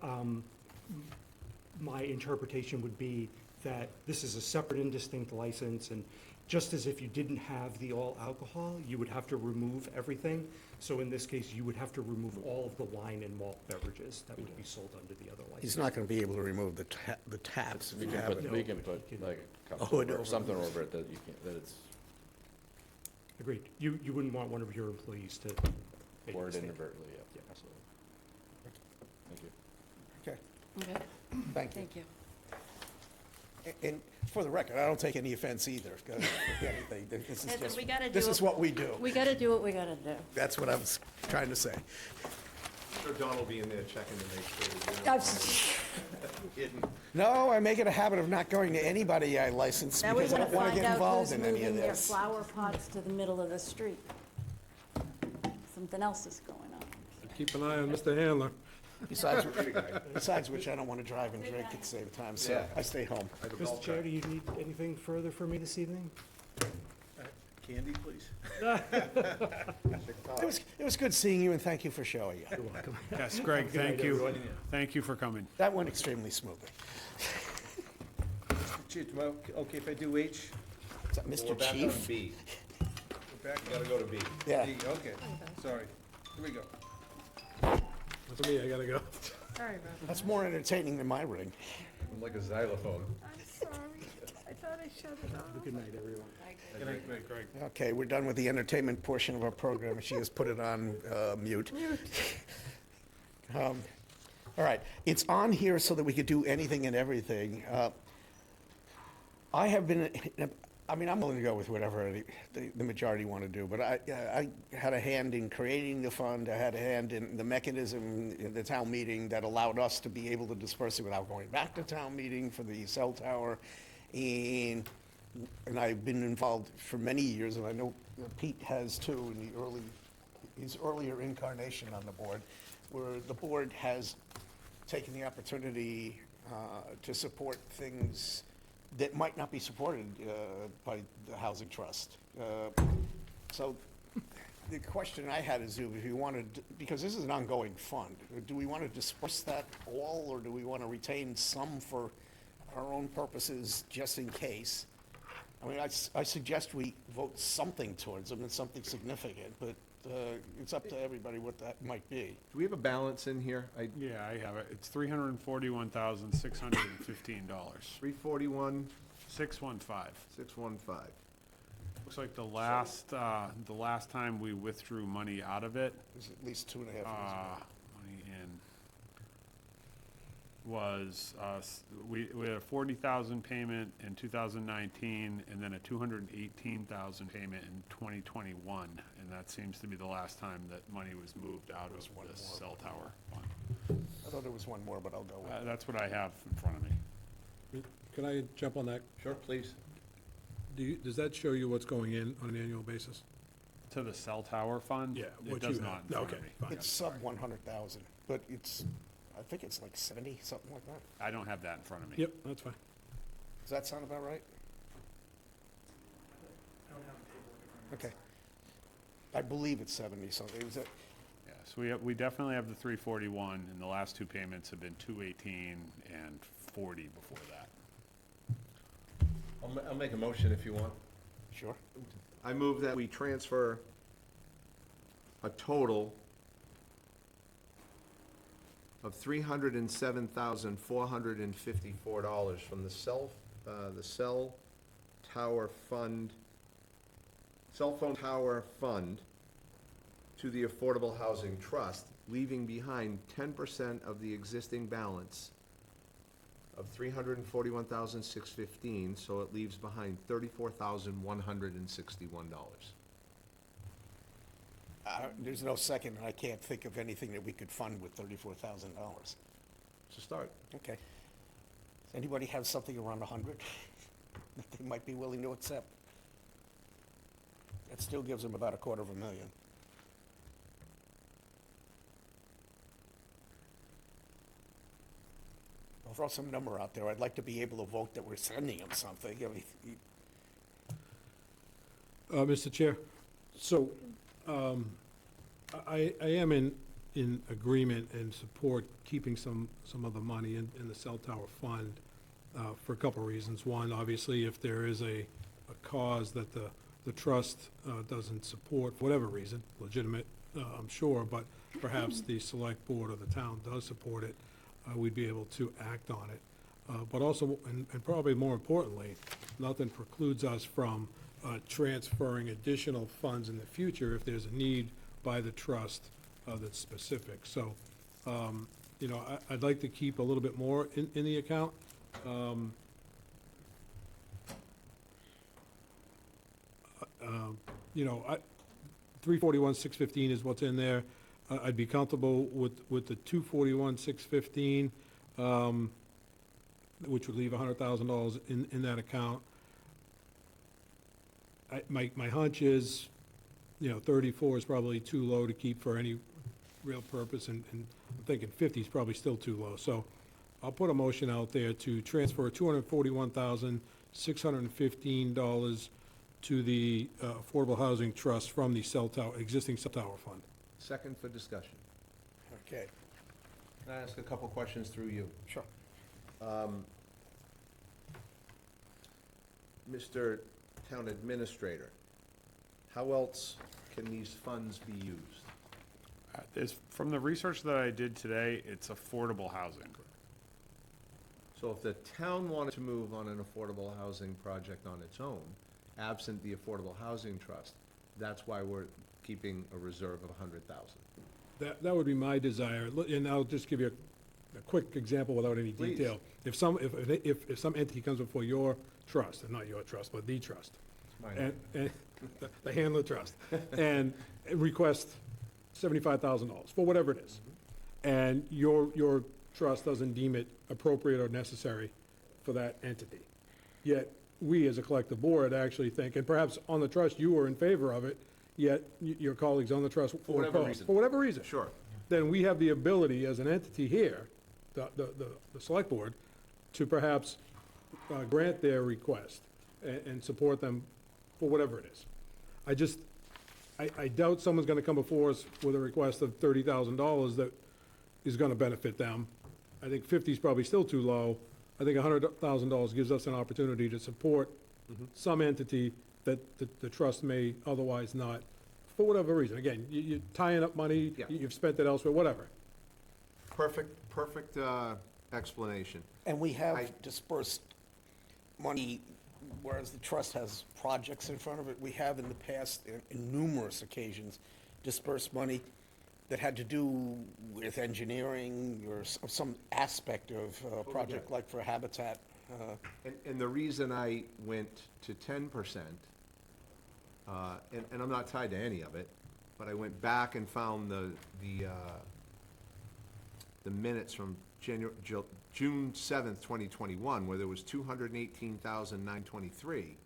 my interpretation would be that this is a separate and distinct license, and just as if you didn't have the all alcohol, you would have to remove everything. So in this case, you would have to remove all of the wine and malt beverages that would be sold under the other license. He's not going to be able to remove the taps if we you can have put, it. we can put like a cup Hood over, or over. something over it that you can, that it's Agreed. You wouldn't want one of your employees to make a poured mistake. inadvertently, yeah, Yeah. absolutely. Thank you. Okay, Okay, thank you. thank you. And for the record, I don't take any offense either, anything. This is Listen, just, we gotta this do is it- what we do. We gotta do what we gotta do. That's what I was trying to say. Sure, Don will be in there checking to make sure. That's- Hidden. No, I make it a habit of not going to anybody I license Now we because I wanna don't want to find get out involved who's in any of moving their this. flower pots to the middle of the street. Something else is going on. Keep an eye on Mr. Handler. Besides which, I don't want to drive and drink at the same time, so Yeah. I stay home. Mr. Chair, do you need anything further from me this evening? Candy, please? It was good seeing you, and thank you for showing you. You're welcome. Yes, Greg, thank you. Thank you for coming. That went extremely smoothly. Chief, okay if I do H? Is that We're Mr. back on Chief? B. We're back? Gotta go to B. Yeah. B, okay, sorry. Here we go. That's me, I gotta go. Sorry about that. That's more entertaining than my ring. I'm like a xylophone. I'm sorry. I thought I shut it off. Good night, everyone. Good night, Greg. Okay, we're done with the entertainment portion of our program. She has put it on mute. All right, it's on here so that we could do anything and everything. I have been, I mean, I'm willing to go with whatever the majority want to do, but I had a hand in creating the fund. I had a hand in the mechanism in the town meeting that allowed us to be able to disperse it without going back to town meeting for the cell tower. And I've been involved for many years, and I know Pete has too, in his earlier incarnation on the board, where the board has taken the opportunity to support things that might not be supported by the Housing Trust. So the question I had is, if you wanted, because this is an ongoing fund, do we want to disperse that all, or do we want to retain some for our own purposes, just in case? I mean, I suggest we vote something towards them, and something significant, but it's up to everybody what that might be. Do we have a balance in here? Yeah, I have it. It's $341,615. 341, 615. 615. Looks like the last time we withdrew money out of it, It was at least 2.5 years ago. money in, was, we had a 40,000 payment in 2019, and then a 218,000 payment in 2021, and that seems to be the last time that money was moved out of the cell tower fund. I thought there was one more, but I'll go with it. That's what I have in front of me. Can I jump on that? Sure, please. Does that show you what's going in on an annual basis? To the cell tower fund? Yeah, It what does you not have. in front Okay, of me. fine. It's sub 100,000, but it's, I think it's like 70, something like that. I don't have that in front of me. Yep, that's fine. Does that sound about right? Okay. I believe it's 70 something. It was at, Yeah, so we definitely have the 341, and the last two payments have been 218 and 40 before that. I'll make a motion if you want. sure. I move that we transfer a total of $307,454 from the cell phone tower fund to the Affordable Housing Trust, leaving behind 10% of the existing balance of $341,615, so it leaves behind $34,161. There's no second, and I can't think of anything that we could fund with $34,000. It's a start. Okay. Does anybody have something around 100 that they might be willing to accept? That still gives them about $250,000. I'll throw some number out there. I'd like to be able to vote that we're sending them something. I mean, Mr. Chair, so, I am in agreement and support keeping some of the money in the cell tower fund, for a couple of reasons. One, obviously, if there is a cause that the trust, doesn't support, for whatever reason, legitimate, I'm sure, but perhaps the select board or the town does support it, we'd be able to act on it. But also, and probably more importantly, nothing precludes us from transferring additional funds in the future if there's a need by the trust that's specific. So, you know, I'd like to keep a little bit more in the account. You know, 341, 615 is what's in there. I'd be comfortable with the 241, 615, which would leave $100,000 in that account. My hunch is, you know, 34 is probably too low to keep for any real purpose, and I'm thinking 50 is probably still too low. So I'll put a motion out there to transfer $241,615 to the Affordable Housing Trust from the cell tower, existing cell tower fund. Second for discussion. Okay, Can I ask a couple questions through you? sure. Mr. Town Administrator, how else can these funds be used? From the research that I did today, it's affordable housing. So if the town wanted to move on an affordable housing project on its own, absent the Affordable Housing Trust, that's why we're keeping a reserve of 100,000. That would be my desire, and I'll just give you a quick example without any Please. detail. If some entity comes before your trust, and not your trust, but the trust, Mine. and the Handler Trust, and request $75,000 for whatever it is, and your trust doesn't deem it appropriate or necessary for that entity, yet we as a collective board actually think, and perhaps on the trust you were in favor of it, yet your colleagues on the trust For were whatever opposed. reason. For whatever reason. Sure. Then we have the ability as an entity here, the select board, to perhaps grant their request and support them for whatever it is. I doubt someone's gonna come before us with a request of $30,000 that is gonna benefit them. I think 50 is probably still too low. I think $100,000 gives us an opportunity to support some entity that the trust may otherwise not, for whatever reason. Again, you're tying up money, Yeah. you've spent it elsewhere, whatever. Perfect explanation. And we I- have dispersed money, whereas the trust has projects in front of it. We have in the past, in numerous occasions, dispersed money that had to do with engineering or some aspect of a project like for Habitat. And the reason I went to 10%, and I'm not tied to any of it, but I went back and found the minutes from June 7th, 2021, where there was 218,923.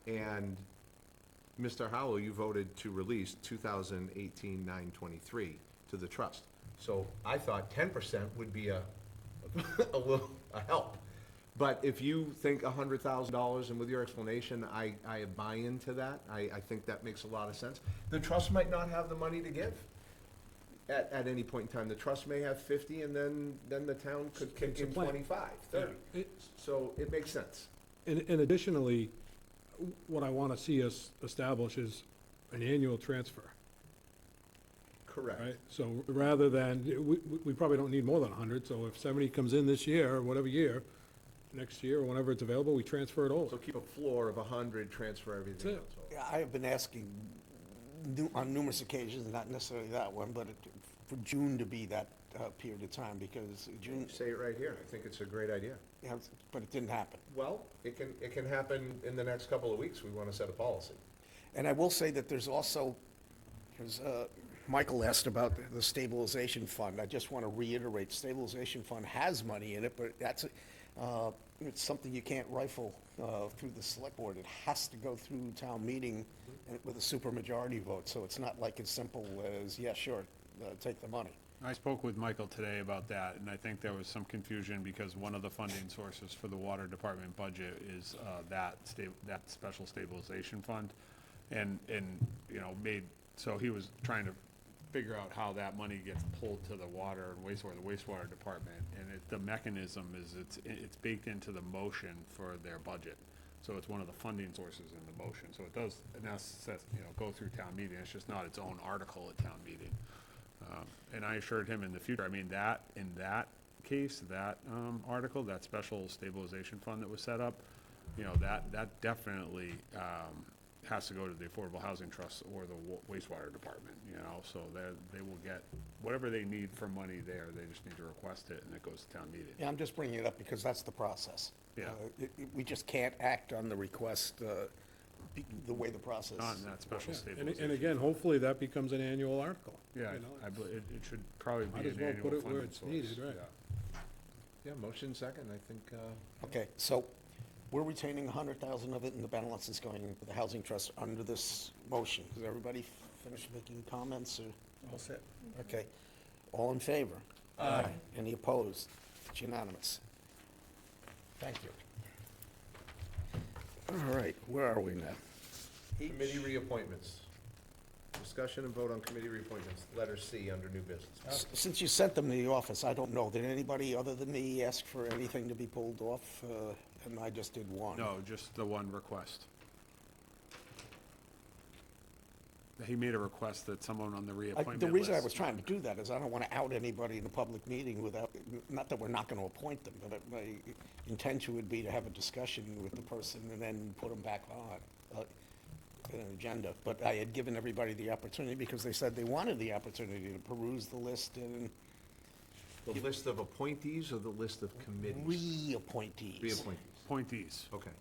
And Mr. Howell, you voted to release 2,018,923 to the trust. So I thought 10% would be a help. But if you think $100,000, and with your explanation, I buy into that, I think that makes a lot of sense. The trust might not have the money to give at any point in time. The trust may have 50, and then the town could kick It's a in plan. 25, 30. So it makes sense. And additionally, what I want to see us establish is an annual transfer, Correct. right? So rather than, we probably don't need more than 100, so if 70 comes in this year, or whatever year, next year, or whenever it's available, we transfer it So over. keep a floor of 100, transfer everything That's else over. Yeah, I have been asking on numerous occasions, not necessarily that one, but for June to be that period of time, because June, Say it right here. I think it's a great idea. yeah, but it didn't happen. Well, it can happen in the next couple of weeks. We want to set a policy. And I will say that there's also, because Michael asked about the stabilization fund. I just want to reiterate, stabilization fund has money in it, but it's something you can't rifle through the select board. It has to go through town meeting with a supermajority vote, so it's not like as simple as, yeah, sure, take the money. I spoke with Michael today about that, and I think there was some confusion because one of the funding sources for the water department budget is that special stabilization fund. And, so he was trying to figure out how that money gets pulled to the water and wastewater department. And the mechanism is it's baked into the motion for their budget. So it's one of the funding sources in the motion. So it does, go through town meeting. It's just not its own article at town meeting. And I assured him in the future, in that case, that article, that special stabilization fund that was set up, that definitely has to go to the Affordable Housing Trust or the wastewater department, so they will get whatever they need for money there. They just need to request it, and it goes to town meeting. Yeah, I'm just bringing it up because that's the process. Yeah. We just can't act on the request the way the process. Not in that special And stabilization. again, hopefully that becomes an annual article. Yeah, you know, it should probably Might be as an well annual put it where funding it's source. needed, right. Yeah. Yeah, motion second, I think. Okay, so we're retaining 100,000 of it, and the balance is going to the housing trust under this motion. Has everybody finished making comments, or? All set. Okay, all in favor? Aye. Any opposed? It's unanimous. Thank you. All right, where are we now? Committee reappointments. Discussion and vote on committee reappointments, letter C under new business. Since you sent them to the office, I don't know, did anybody other than me ask for anything to be pulled off? And I just did one. No, just the one request. He made a request that someone on the reappointment The reason I list- was trying to do that is I don't want to out anybody in a public meeting without, not that we're not going to appoint them, but my intention would be to have a discussion with the person and then put them back on an agenda. But I had given everybody the opportunity because they said they wanted the opportunity to peruse the list and The list of appointees or the list of committees? reappointees. Reappointees, Appointees. okay.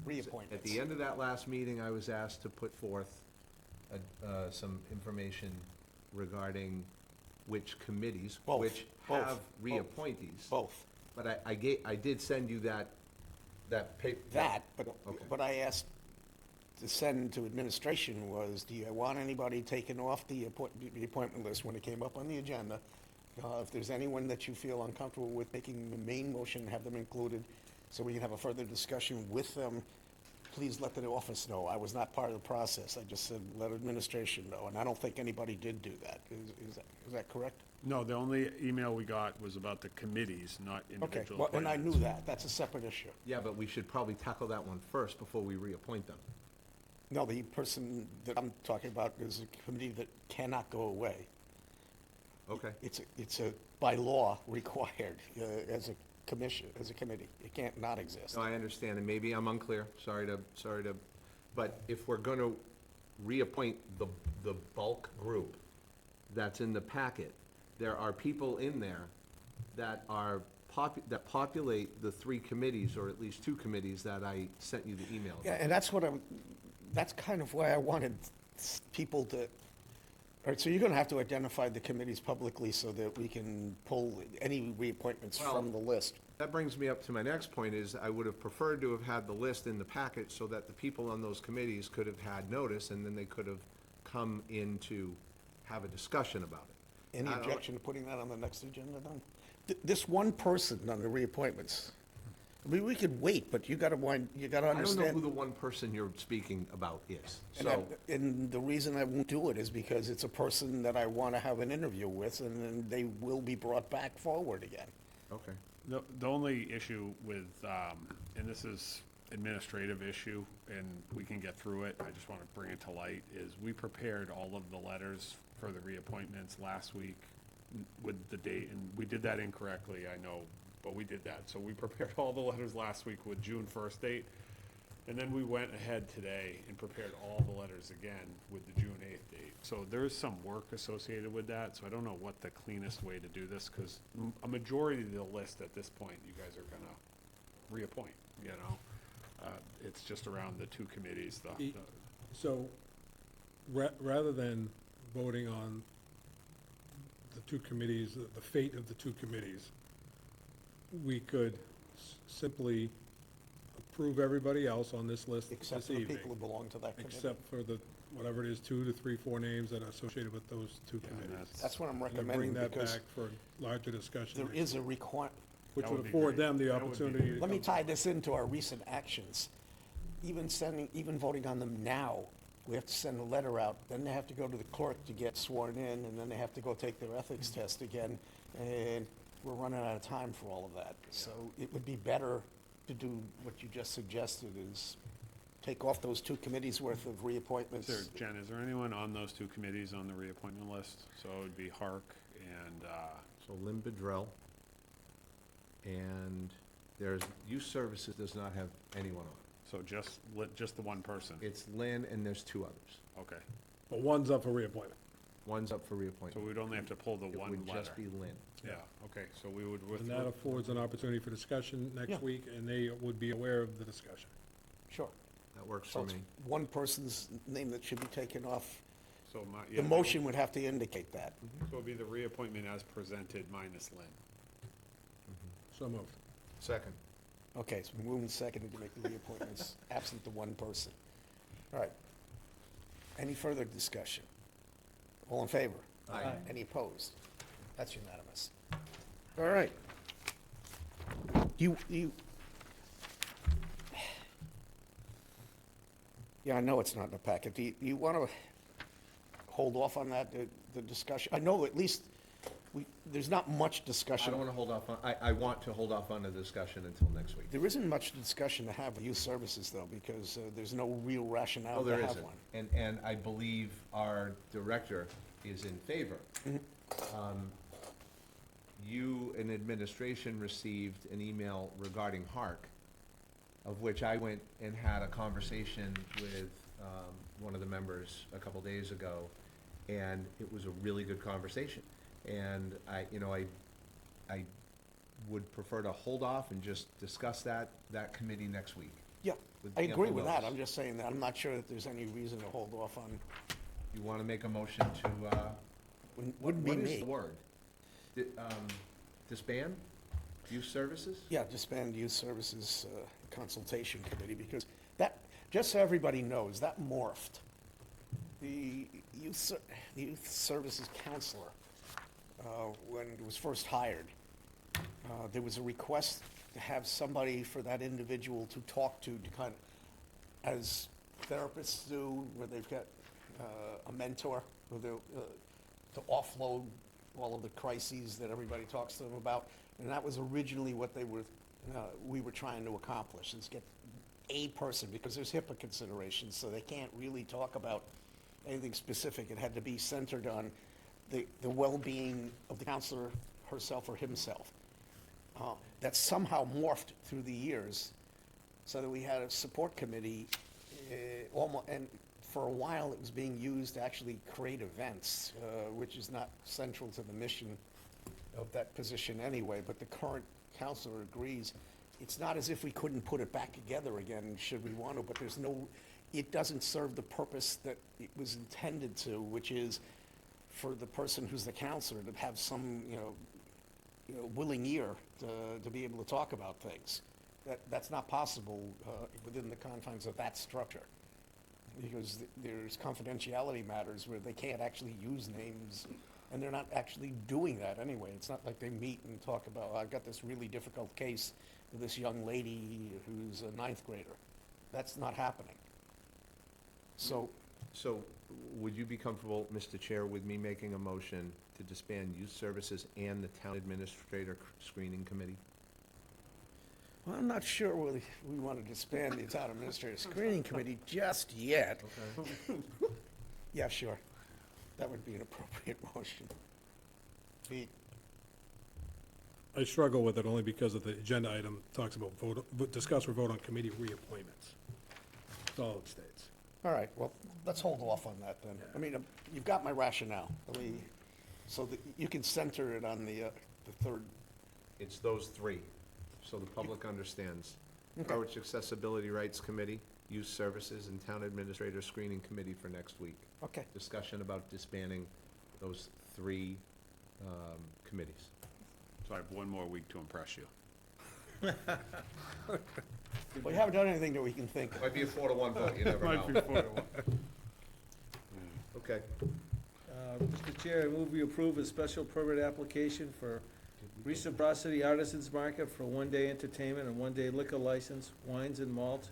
Reappointments. At the end of that last meeting, I was asked to put forth some information regarding which committees, Both, which both, have both. reappointees. Both. But I did send you that paper. Okay. But I asked to send to administration was, do you want anybody taken off the appointment list when it came up on the agenda? If there's anyone that you feel uncomfortable with making the main motion, have them included, so we can have a further discussion with them, please let the office know. I was not part of the process. I just said, let administration know, and I don't think anybody did do that. Is that correct? No, the only email we got was about the committees, not Okay, individual well, and I knew appointments. that. That's a separate issue. Yeah, but we should probably tackle that one first before we reappoint them. No, the person that I'm talking about is a committee that cannot go away. Okay. It's a, by law, required as a commission, as a committee. It can't not exist. No, I understand, and maybe I'm unclear, sorry to, but if we're gonna reappoint the bulk group that's in the packet, there are people in there that are that populate the three committees, or at least two committees that I sent you the email. Yeah, and that's kind of why I wanted people to, all right, so you're gonna have to identify the committees publicly so that we can pull any reappointments from the list. That brings me up to my next point, is I would have preferred to have had the list in the packet so that the people on those committees could have had notice, and then they could have come in to have a discussion about it. Any I don't- objection to putting that on the next agenda then? This one person on the reappointments, I mean, we could wait, but you gotta I don't know understand. who the one person you're speaking about is, And so. and the reason I won't do it is because it's a person that I want to have an interview with, and then they will be brought back forward again. Okay. The only issue with, and this is administrative issue, and we can get through it, I just want to bring it to light, is we prepared all of the letters for the reappointments last week with the date, and we did that incorrectly, I know, but we did that. So we prepared all the letters last week with June 1st date, and then we went ahead today and prepared all the letters again with the June 8th date. So there's some work associated with that, so I don't know what the cleanest way to do this, because a majority of the list at this point, you guys are gonna reappoint, you know? It's just around the two committees, So, rather than voting on the two committees, the fate of the two committees, we could simply approve everybody else on this list Except this for the evening. people who belong to that committee. Except for the, whatever it is, 2 to 3, 4 names that are associated with those two committees. That's what I'm And you recommending, bring that because back for larger discussion. there next is a week, Which That would would be afford great. them the That would be opportunity to Let me come- tie this into our recent actions. Even voting on them now, we have to send a letter out, then they have to go to the clerk to get sworn in, and then they have to go take their ethics test again, and we're running out of time for all of that. So it would be better to do what you just suggested, is take off those two committees worth of reappointments. Jen, is there anyone on those two committees on the reappointment list? So it would be Hark and, So Lynn Bedrell, and there's, Youth Services does not have anyone on it. so just the one person? It's Lynn, and there's two others. Okay, But one's up for reappointment. One's up for so reappointment. we'd only have to pull the It one would letter? just be Lynn. Yeah, okay, so we would And that withdraw. affords an opportunity for discussion Yeah. next week, and they would be aware of the discussion. Sure. That works So for it's me. one person's name that should be taken off. So The motion would have to indicate that. So it'd be the reappointment as presented minus Lynn. So moved. Second. Okay, so we're moving second to make the reappointments absent the one person. All right. Any further discussion? All in favor? Aye. Any opposed? That's unanimous. All right. Yeah, I know it's not in the packet. Do you want to hold off on that, the discussion? I know at least, there's not much I discussion. don't want to hold off on, I want to hold off on the discussion until next week. There isn't much discussion to have with youth services, though, because there's no real rationale Oh, to there have isn't. one. And I believe our director is in favor. You and administration received an email regarding Hark, of which I went and had a conversation with one of the members a couple days ago, and it was a really good conversation. And I would prefer to hold off and just discuss that committee next week. Yeah, with I agree ample with that. notice. I'm just saying that I'm not sure that there's any reason to hold off on, You want to make a motion to, wouldn't be what is me. the word? Disband? Youth services? Yeah, disband youth services consultation committee, because that, just so everybody knows, that morphed. The youth services counselor, when it was first hired, there was a request to have somebody for that individual to talk to kind of, as therapists do, where they've got a mentor, who to offload all of the crises that everybody talks to them about. And that was originally what we were trying to accomplish, is get a person, because there's HIPAA considerations, so they can't really talk about anything specific. It had to be centered on the well-being of the counselor herself or himself. That somehow morphed through the years, so that we had a support committee, and for a while it was being used to actually create events, which is not central to the mission of that position anyway, but the current counselor agrees. It's not as if we couldn't put it back together again, should we want to, but it doesn't serve the purpose that it was intended to, which is for the person who's the counselor to have some, willing ear to be able to talk about things. That's not possible within the confines of that structure, because there's confidentiality matters where they can't actually use names, and they're not actually doing that anyway. It's not like they meet and talk about, I've got this really difficult case with this young lady who's a ninth grader. That's not happening. So, would you be comfortable, Mr. Chair, with me making a motion to disband youth services and the town administrator screening committee? well, I'm not sure whether we want to disband the town administrator screening committee just yet. Okay. Yeah, sure. That would be an appropriate motion. Pete? I struggle with it only because of the agenda item talks about discuss or vote on committee reappointments. That's all it states. All right, well, let's hold off on that then. I mean, you've got my rationale. So that you can center it on the third. It's those three, so the public understands. Okay. Harwich Accessibility Rights Committee, Youth Services, and Town Administrator Screening Committee for next week. Okay. Discussion about disbanding those three committees. So I have one more week to impress you. We haven't done anything that we can think of. Might be a 4-1 vote, you never know. Might be 4-1. Okay. Mr. Chair, I move we approve a special permit application for Reciprocity Artisans Market for one-day entertainment and one-day liquor license, wines and malt,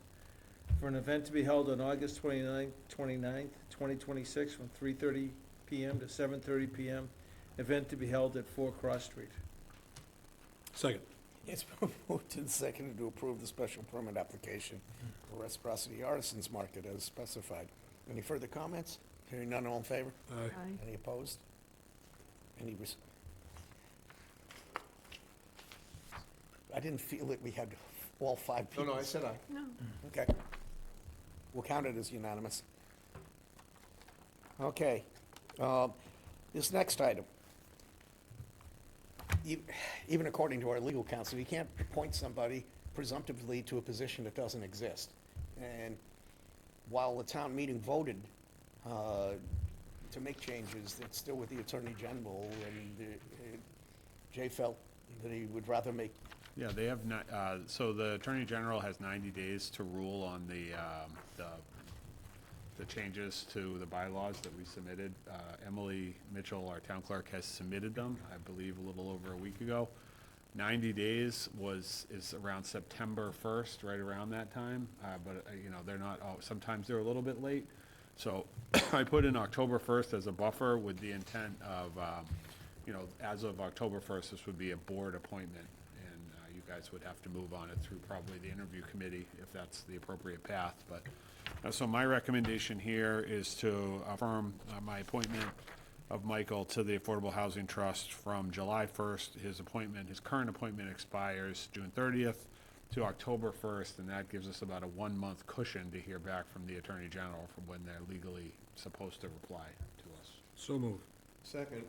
for an event to be held on August 29th, 2026, from 3:30 PM to 7:30 PM. Event to be held at 4 Cross Street. Second. It's been moved and seconded to approve the special permit application for Reciprocity Artisans Market as specified. Any further comments? Hearing none, all in favor? Aye. Aye. Any opposed? I didn't feel that we had all 5 people. No, I said aye. No, Okay. We'll count it as unanimous. Okay. This next item. Even according to our legal counsel, you can't appoint somebody presumptively to a position that doesn't exist. And while the town meeting voted to make changes, it's still with the Attorney General, and Jay felt that he would rather make. Yeah, they have not, so the Attorney General has 90 days to rule on the changes to the bylaws that we submitted. Emily Mitchell, our town clerk, has submitted them, I believe, a little over a week ago. 90 days is around September 1st, right around that time. But, you know, they're not, sometimes they're a little bit late. So I put in October 1st as a buffer with the intent of, you know, as of October 1st, this would be a board appointment. And you guys would have to move on it through probably the interview committee if that's the appropriate path. But, so my recommendation here is to affirm my appointment of Michael to the Affordable Housing Trust from July 1st. His current appointment expires June 30th to October 1st, and that gives us about a 1-month cushion to hear back from the Attorney General from when they're legally supposed to reply to us. So moved. Second.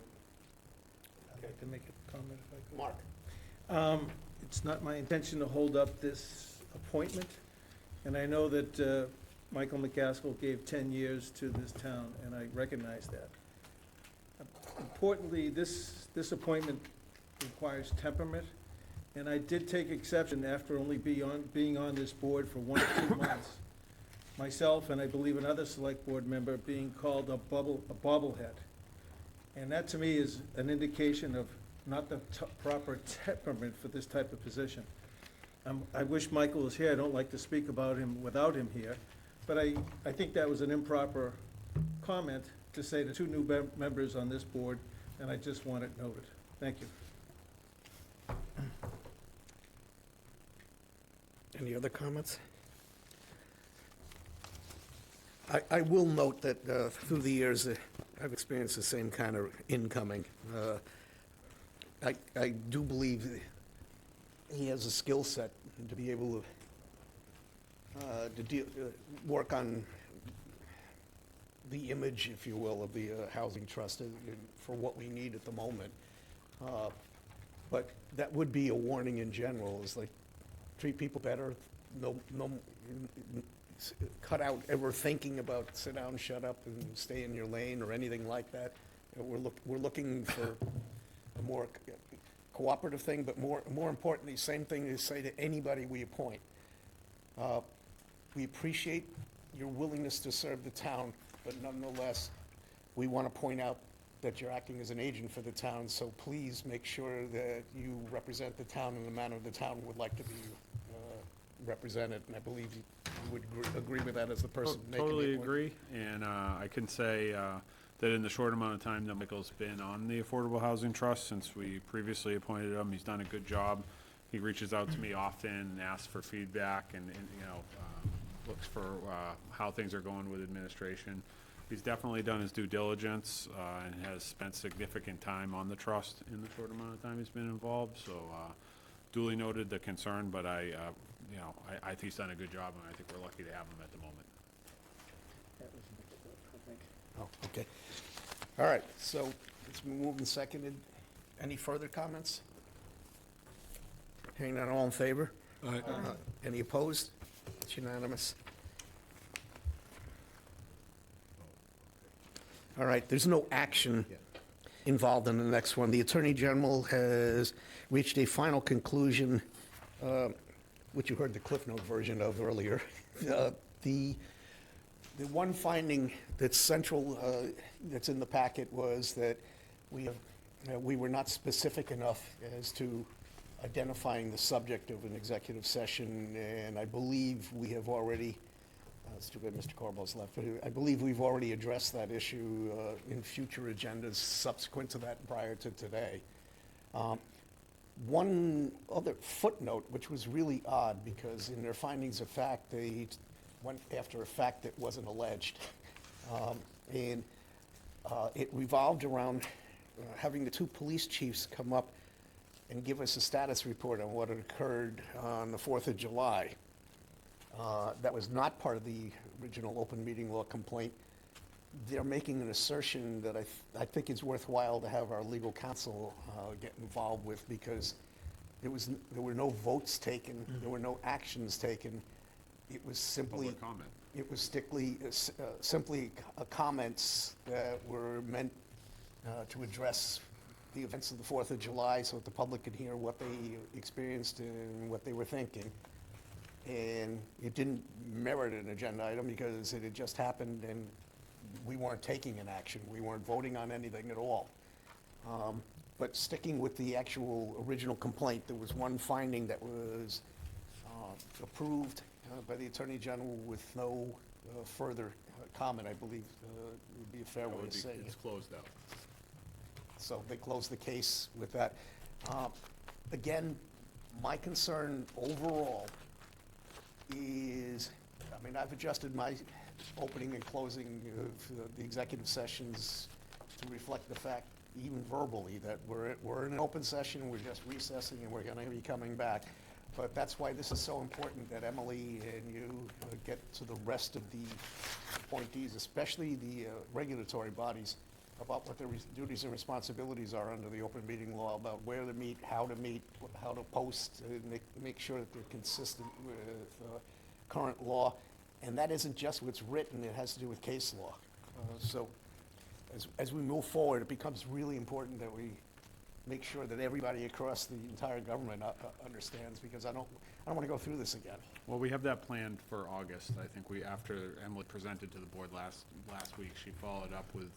I'd like to make a comment if I could. Mark? It's not my intention to hold up this appointment, and I know that Michael McCaskill gave 10 years to this town, and I recognize that. Importantly, this appointment requires temperament, and I did take exception after only being on this board for 1 or 2 months. Myself, and I believe another select board member, being called a bobblehead. And that to me is an indication of not the proper temperament for this type of position. I wish Michael was here. I don't like to speak about him without him here, but I think that was an improper comment to say to 2 new members on this board, and I just want it noted. Thank you. Any other comments? I will note that through the years, I've experienced the same kind of incoming. I do believe he has a skill set to be able to work on the image, if you will, of the Housing Trust for what we need at the moment. But that would be a warning in general, is like, treat people better, no, cut out ever thinking about sit down, shut up, and stay in your lane or anything like that. We're looking for a more cooperative thing, but more importantly, same thing to say to anybody we appoint. We appreciate your willingness to serve the town, but nonetheless, we want to point out that you're acting as an agent for the town, so please make sure that you represent the town in the manner the town would like to be represented, and I believe you would agree with that as the person making the Totally appointment. agree, and I can say that in the short amount of time that Michael's been on the Affordable Housing Trust, since we previously appointed him, he's done a good job. He reaches out to me often and asks for feedback and you know, looks for how things are going with administration. He's definitely done his due diligence and has spent significant time on the trust in the short amount of time he's been involved, so duly noted the concern, but you know, I think he's done a good job, and I think we're lucky to have him at the moment. Oh, okay. All right, so it's been moved and seconded. Any further comments? Hearing none, all in favor? Aye. Any opposed? It's unanimous. All right, there's no action involved in the next one. The Attorney General has reached a final conclusion, which you heard the Cliff Note version of earlier. The one finding that's central, that's in the packet, was that we were not specific enough as to identifying the subject of an executive session, and I believe we have already, it's too bad Mr. Corbell's left, but I believe we've already addressed that issue in future agendas subsequent to that, prior to today. One other footnote, which was really odd, because in their findings of fact, they went after a fact that wasn't alleged. And it revolved around having the 2 police chiefs come up and give us a status report on what had occurred on the 4th of July. That was not part of the original open meeting law complaint. They're making an assertion that I think it's worthwhile to have our legal counsel get involved with, because there were no votes taken, there were no actions taken. It was simply Public comment. it was simply comments that were meant to address the events of the 4th of July, so that the public could hear what they experienced and what they were thinking. And it didn't merit an agenda item because it had just happened and we weren't taking an action. We weren't voting on anything at all. But sticking with the actual original complaint, there was one finding that was approved by the Attorney General with no further comment, I believe, would be a fair way to say It's it. closed out. So they closed the case with that. Again, my concern overall is, I mean, I've adjusted my opening and closing of the executive sessions to reflect the fact, even verbally, that we're in an open session, we're just recessing, and we're gonna be coming back. But that's why this is so important that Emily and you get to the rest of the appointees, especially the regulatory bodies, about what their duties and responsibilities are under the open meeting law, about where to meet, how to post, and make sure that they're consistent with current law. And that isn't just what's written, it has to do with case law. So as we move forward, it becomes really important that we make sure that everybody across the entire government understands, because I don't want to go through this again. Well, we have that planned for August. I think after Emily presented to the board last week, she followed up with,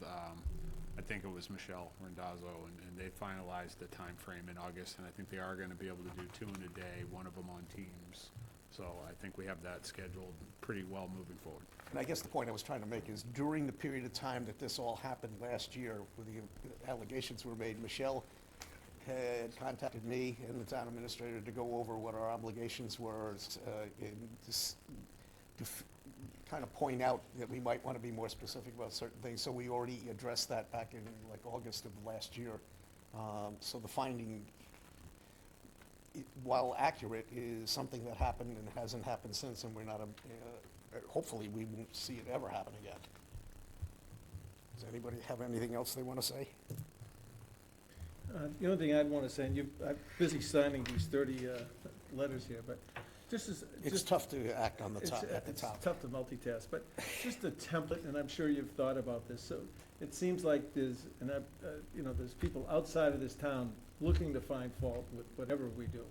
I think it was Michelle Randazzo, and they finalized the time frame in August, and I think they are gonna be able to do 2 in a day, one of them on Teams. So I think we have that scheduled pretty well moving forward. And I guess the point I was trying to make is, during the period of time that this all happened last year, where the allegations were made, Michelle had contacted me and the town administrator to go over what our obligations were, and just to kind of point out that we might want to be more specific about certain things. So we already addressed that back in like August of last year. So the finding, while accurate, is something that happened and hasn't happened since, and we're not, hopefully we won't see it ever happen again. Does anybody have anything else they want to say? The only thing I'd want to say, and I'm busy signing these 30 letters here, but just as... It's tough to act on the top, at the It's top. tough to multitask, but just a template, and I'm sure you've thought about this. So it seems like there's people outside of this town looking to find fault with whatever we do.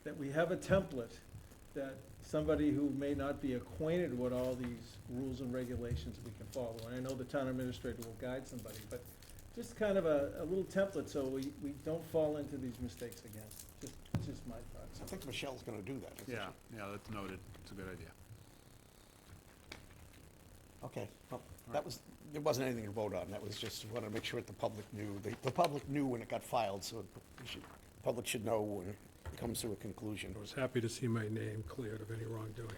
That we have a template that somebody who may not be acquainted with all these rules and regulations we can follow. And I know the town administrator will guide somebody, but just kind of a little template so we don't fall into these mistakes again. Just my thoughts. I think Michelle's going to do that. isn't Yeah, she? yeah, that's noted. It's a good idea. Okay, well, there wasn't anything to vote on. That was just, wanted to make sure that the public knew. The public knew when it got filed, so the public should know when it comes to a conclusion. I was happy to see my name cleared of any wrongdoing.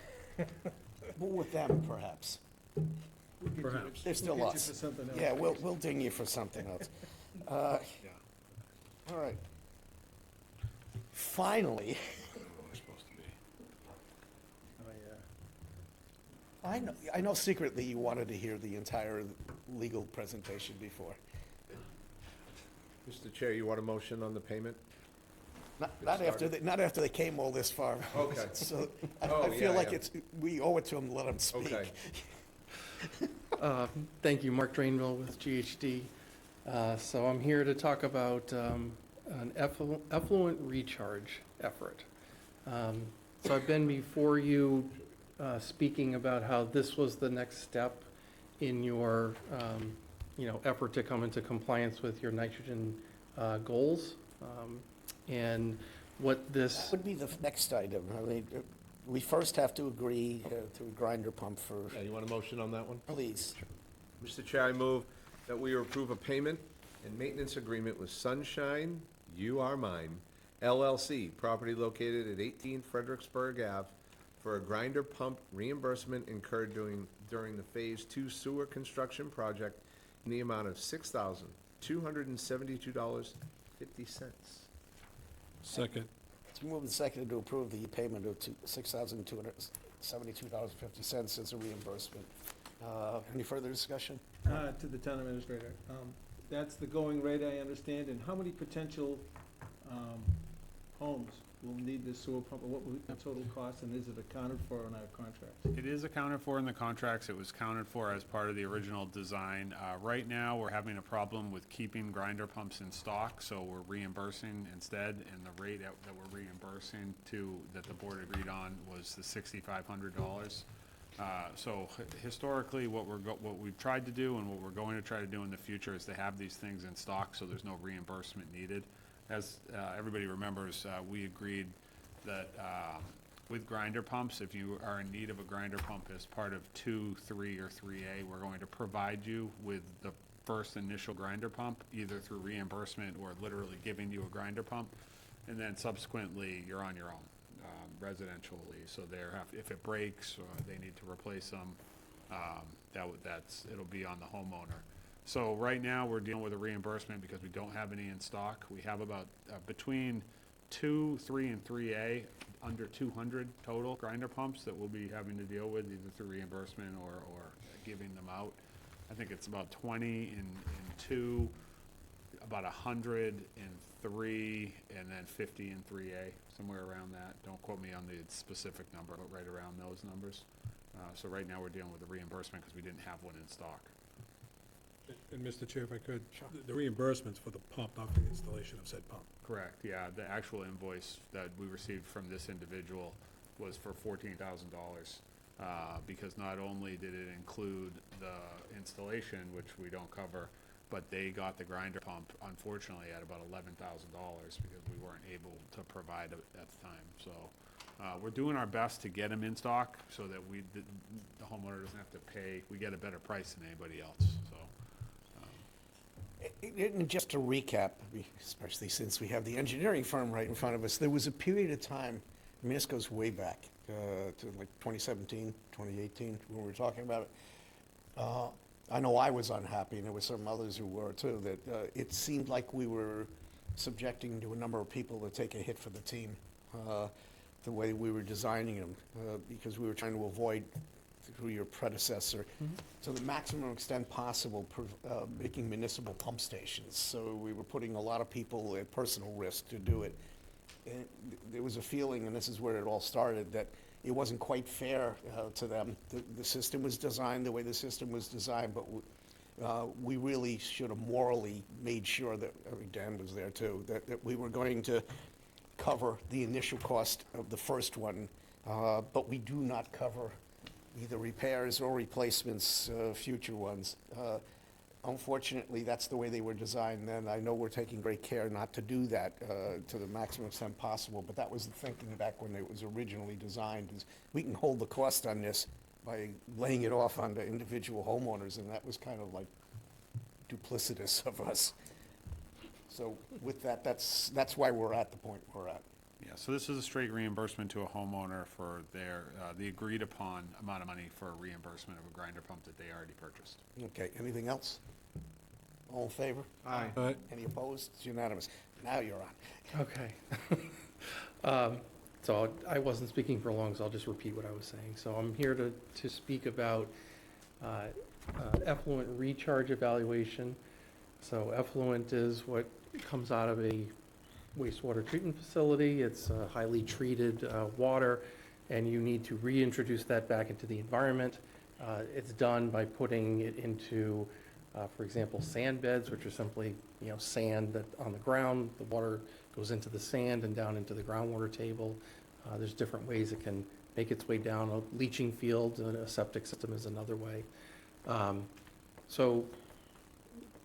Well, with them, perhaps. Perhaps. There's still We'll get you lots. for something else. Yeah, we'll ding you for something else. All right. Finally, Oh, yeah. I know secretly you wanted to hear the entire legal presentation before. Mr. Chair, you want a motion on the payment? Not after they came all this far. Okay. So Oh, I feel yeah, like yeah. we owe it to them to let them speak. Okay. Thank you, Mark Drainville with GHD. So I'm here to talk about an effluent recharge effort. So I've been before you speaking about how this was the next step in your, effort to come into compliance with your nitrogen goals. And what this... That would be the next item. I mean, we first have to agree to a grinder pump for, Yeah, you want a motion on that one? please. Mr. Chair, I move that we approve a payment and maintenance agreement with Sunshine You Are Mine LLC, property located at 18 Fredericksburg Ave, for a grinder pump reimbursement incurred during the Phase 2 sewer construction project in the amount of $6,272.50. Second. It's moved and seconded to approve the payment of $6,272.50 as a reimbursement. Any further discussion? To the town administrator. That's the going rate, I understand, and how many potential homes will need this sewer pump, and what will the total cost, and is it accounted for in our contract? It is accounted for in the contracts. It was accounted for as part of the original design. Right now, we're having a problem with keeping grinder pumps in stock, so we're reimbursing instead, and the rate that we're reimbursing that the board agreed on was the $6,500. So historically, what we've tried to do and what we're going to try to do in the future is to have these things in stock so there's no reimbursement needed. As everybody remembers, we agreed that with grinder pumps, if you are in need of a grinder pump as part of 2, 3, or 3A, we're going to provide you with the first initial grinder pump, either through reimbursement or literally giving you a grinder pump, and then subsequently you're on your own. Residentially, so if it breaks or they need to replace them, it'll be on the homeowner. So right now, we're dealing with a reimbursement because we don't have any in stock. We have about between 2, 3, and 3A, under 200 total grinder pumps that we'll be having to deal with, either through reimbursement or giving them out. I think it's about 20 in 2, about 100 in 3, and then 50 in 3A, somewhere around that. Don't quote me on the specific number, but right around those numbers. So right now, we're dealing with the reimbursement because we didn't have one in stock. And Mr. Chair, if I could, the reimbursement's for the pump, not for the installation of said pump. Correct, yeah. The actual invoice that we received from this individual was for $14,000, because not only did it include the installation, which we don't cover, but they got the grinder pump, unfortunately, at about $11,000 because we weren't able to provide it at the time. So we're doing our best to get them in stock so that the homeowner doesn't have to pay. We get a better price than anybody else, so. And just to recap, especially since we have the engineering firm right in front of us, there was a period of time, I mean, this goes way back to like 2017, 2018, when we were talking about it. I know I was unhappy, and there were some others who were too, that it seemed like we were subjecting to a number of people to take a hit for the team, the way we were designing them, because we were trying to avoid, through your predecessor, to the maximum extent possible, making municipal pump stations. So we were putting a lot of people at personal risk to do it. And there was a feeling, and this is where it all started, that it wasn't quite fair to them. The system was designed the way the system was designed, but we really should have morally made sure that, I mean, Dan was there too, that we were going to cover the initial cost of the first one, but we do not cover either repairs or replacements, future ones. Unfortunately, that's the way they were designed then. I know we're taking great care not to do that to the maximum extent possible, but that was the thinking back when it was originally designed, is we can hold the cost on this by laying it off on the individual homeowners, and that was kind of like duplicitous of us. So with that, that's why we're at the point we're at. Yeah, so this is a straight reimbursement to a homeowner for the agreed upon amount of money for a reimbursement of a grinder pump that they already purchased. Okay, anything else? All in favor? Aye. Aye. Any opposed? It's unanimous. Now you're on. Okay. So I wasn't speaking for long, so I'll just repeat what I was saying. So I'm here to speak about effluent recharge evaluation. So effluent is what comes out of a wastewater treatment facility. It's highly treated water, and you need to reintroduce that back into the environment. It's done by putting it into, for example, sand beds, which are simply, sand that on the ground. The water goes into the sand and down into the groundwater table. There's different ways it can make its way down. A leaching field, a septic system is another way. So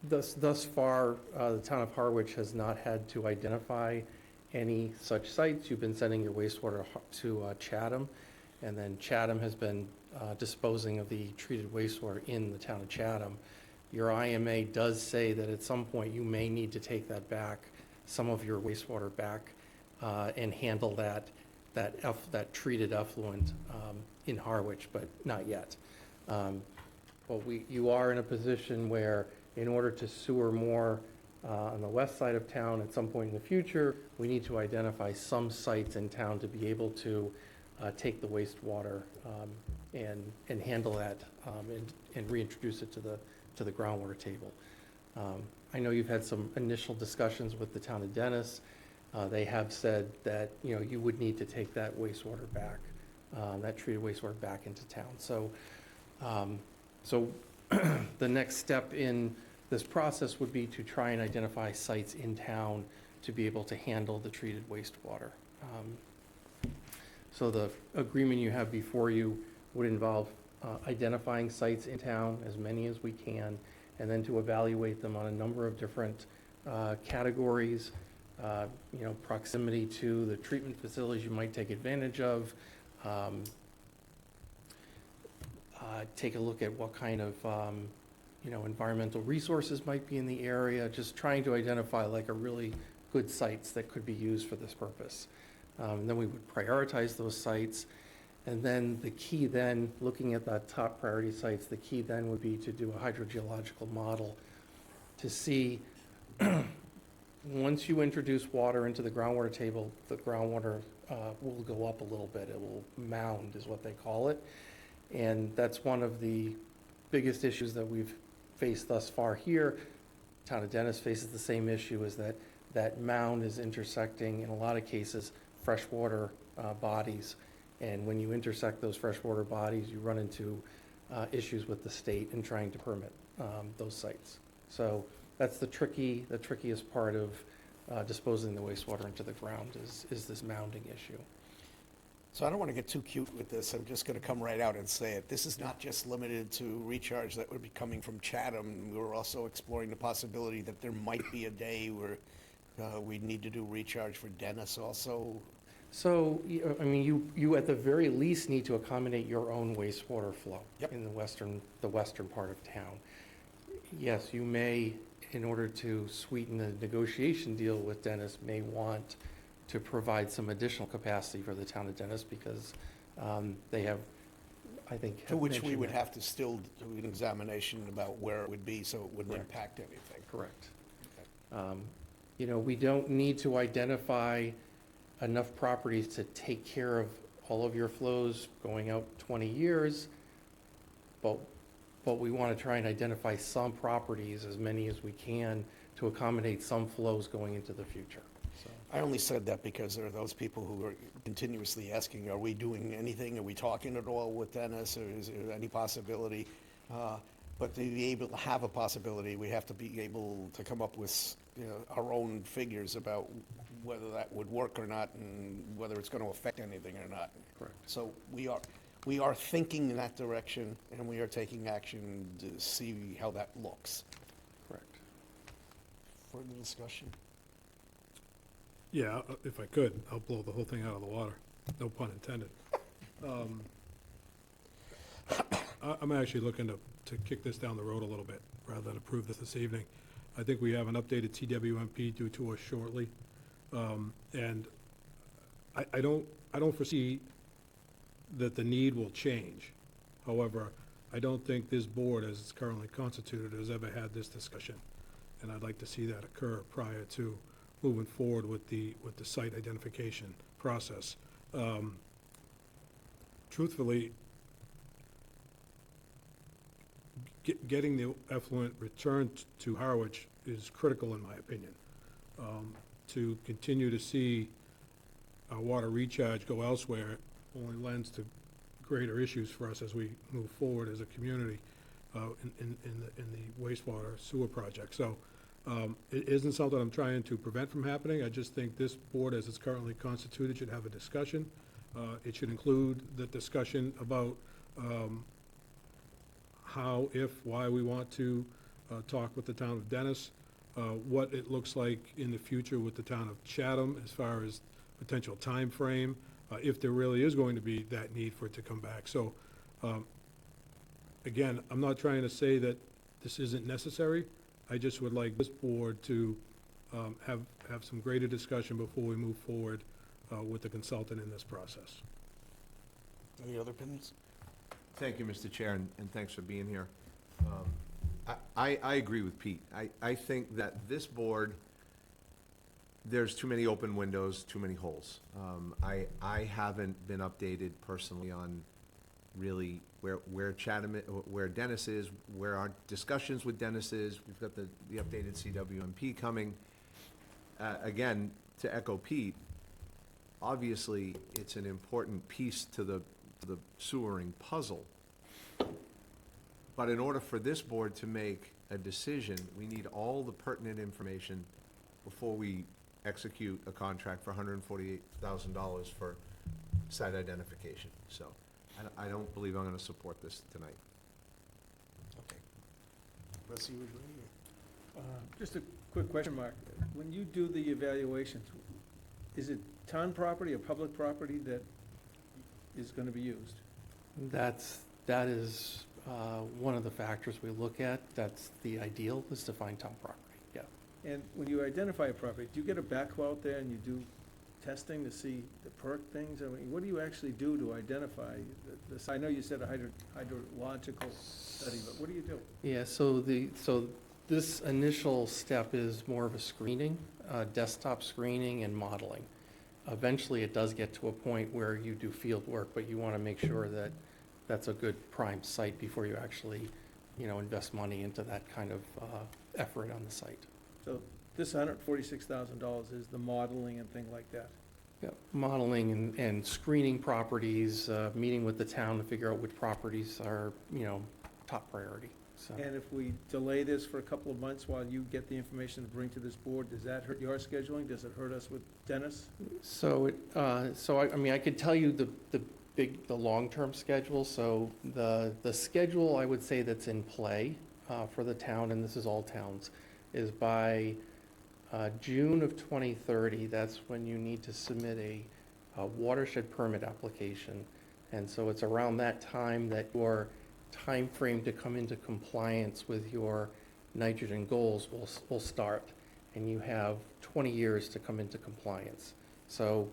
thus far, the town of Harwich has not had to identify any such sites. You've been sending your wastewater to Chatham, and then Chatham has been disposing of the treated wastewater in the town of Chatham. Your IMA does say that at some point you may need to take that back, some of your wastewater back, and handle that treated effluent in Harwich, but not yet. Well, you are in a position where, in order to sewer more on the west side of town at some point in the future, we need to identify some sites in town to be able to take the wastewater and handle that and reintroduce it to the groundwater table. I know you've had some initial discussions with the town of Dennis. They have said that you would need to take that wastewater back, that treated wastewater back into town. So the next step in this process would be to try and identify sites in town to be able to handle the treated wastewater. So the agreement you have before you would involve identifying sites in town, as many as we can, and then to evaluate them on a number of different categories, proximity to the treatment facilities you might take advantage of, take a look at what kind of, environmental resources might be in the area, just trying to identify like a really good sites that could be used for this purpose. And then we would prioritize those sites. And then the key then, looking at the top priority sites, the key then would be to do a hydrogeological model to see, once you introduce water into the groundwater table, the groundwater will go up a little bit. It will mound, is what they call it. And that's one of the biggest issues that we've faced thus far here. Town of Dennis faces the same issue, is that mound is intersecting, in a lot of cases, freshwater bodies. And when you intersect those freshwater bodies, you run into issues with the state in trying to permit those sites. So that's the trickiest part of disposing the wastewater into the ground is this mounding issue. So I don't want to get too cute with this. I'm just going to come right out and say it. This is not just limited to recharge that would be coming from Chatham. We were also exploring the possibility that there might be a day where we need to do recharge for Dennis also. So, you at the very least need to accommodate your own wastewater flow in the western part of town. Yes, you may, in order to sweeten the negotiation deal with Dennis, may want to provide some additional capacity for the town of Dennis because they have, I think, To which we mentioned would that. have to still do an examination about where it would be so it wouldn't Correct. impact anything. Correct. We don't need to identify enough properties to take care of all of your flows going out 20 years, but we want to try and identify some properties, as many as we can, to accommodate some flows going into the future. So, I only said that because there are those people who are continuously asking, are we doing anything? Are we talking at all with Dennis? Or is there any possibility? But to be able to have a possibility, we have to be able to come up with our own figures about whether that would work or not and whether it's going to affect anything or not. Correct. So we are thinking in that direction, and we are taking action to see how that looks. correct. Further discussion? Yeah, if I could, I'll blow the whole thing out of the water. No pun intended. I'm actually looking to kick this down the road a little bit, rather than approve this evening. I think we have an updated TWMP due to us shortly. And I don't foresee that the need will change. However, I don't think this board, as it's currently constituted, has ever had this discussion. And I'd like to see that occur prior to moving forward with the site identification process. Truthfully, getting the effluent returned to Harwich is critical, in my opinion. To continue to see our water recharge go elsewhere only lends to greater issues for us as we move forward as a community in the wastewater sewer project. So it isn't something I'm trying to prevent from happening. I just think this board, as it's currently constituted, should have a discussion. It should include the discussion about how, if, why we want to talk with the town of Dennis, what it looks like in the future with the town of Chatham as far as potential time frame, if there really is going to be that need for it to come back. So, again, I'm not trying to say that this isn't necessary. I just would like this board to have some greater discussion before we move forward with the consultant in this process. Any other opinions? Thank you, Mr. Chair, and thanks for being here. I agree with Pete. I think that this board, there's too many open windows, too many holes. I haven't been updated personally on really where Chatham, where Dennis is, where our discussions with Dennis is. We've got the updated CWMP coming. Again, to echo Pete, obviously, it's an important piece to the sewering puzzle. But in order for this board to make a decision, we need all the pertinent information before we execute a contract for $148,000 for site identification. So I don't believe I'm gonna support this tonight. Okay. Let's see, would you? Just a quick question, Mark. When you do the evaluations, is it town property or public property that is gonna be used? That is one of the factors we look at. That's the ideal, is to find town property, yeah. And when you identify a property, do you get a backhoe out there and you do testing to see the perk things? I mean, what do you actually do to identify this? I know you said a hydrological study, but what do you do? Yeah, so this initial step is more of a screening, desktop screening and modeling. Eventually, it does get to a point where you do field work, but you want to make sure that that's a good prime site before you actually, invest money into that kind of effort on the site. So this $146,000 is the modeling and thing like that? Yeah, modeling and screening properties, meeting with the town to figure out which properties are, top priority, so. And if we delay this for a couple of months while you get the information to bring to this board, does that hurt your scheduling? Does it hurt us with Dennis? So I could tell you the long-term schedule. So the schedule, I would say, that's in play for the town, and this is all towns, is by June of 2030, that's when you need to submit a watershed permit application. And so it's around that time that your time frame to come into compliance with your nitrogen goals will start. And you have 20 years to come into compliance. So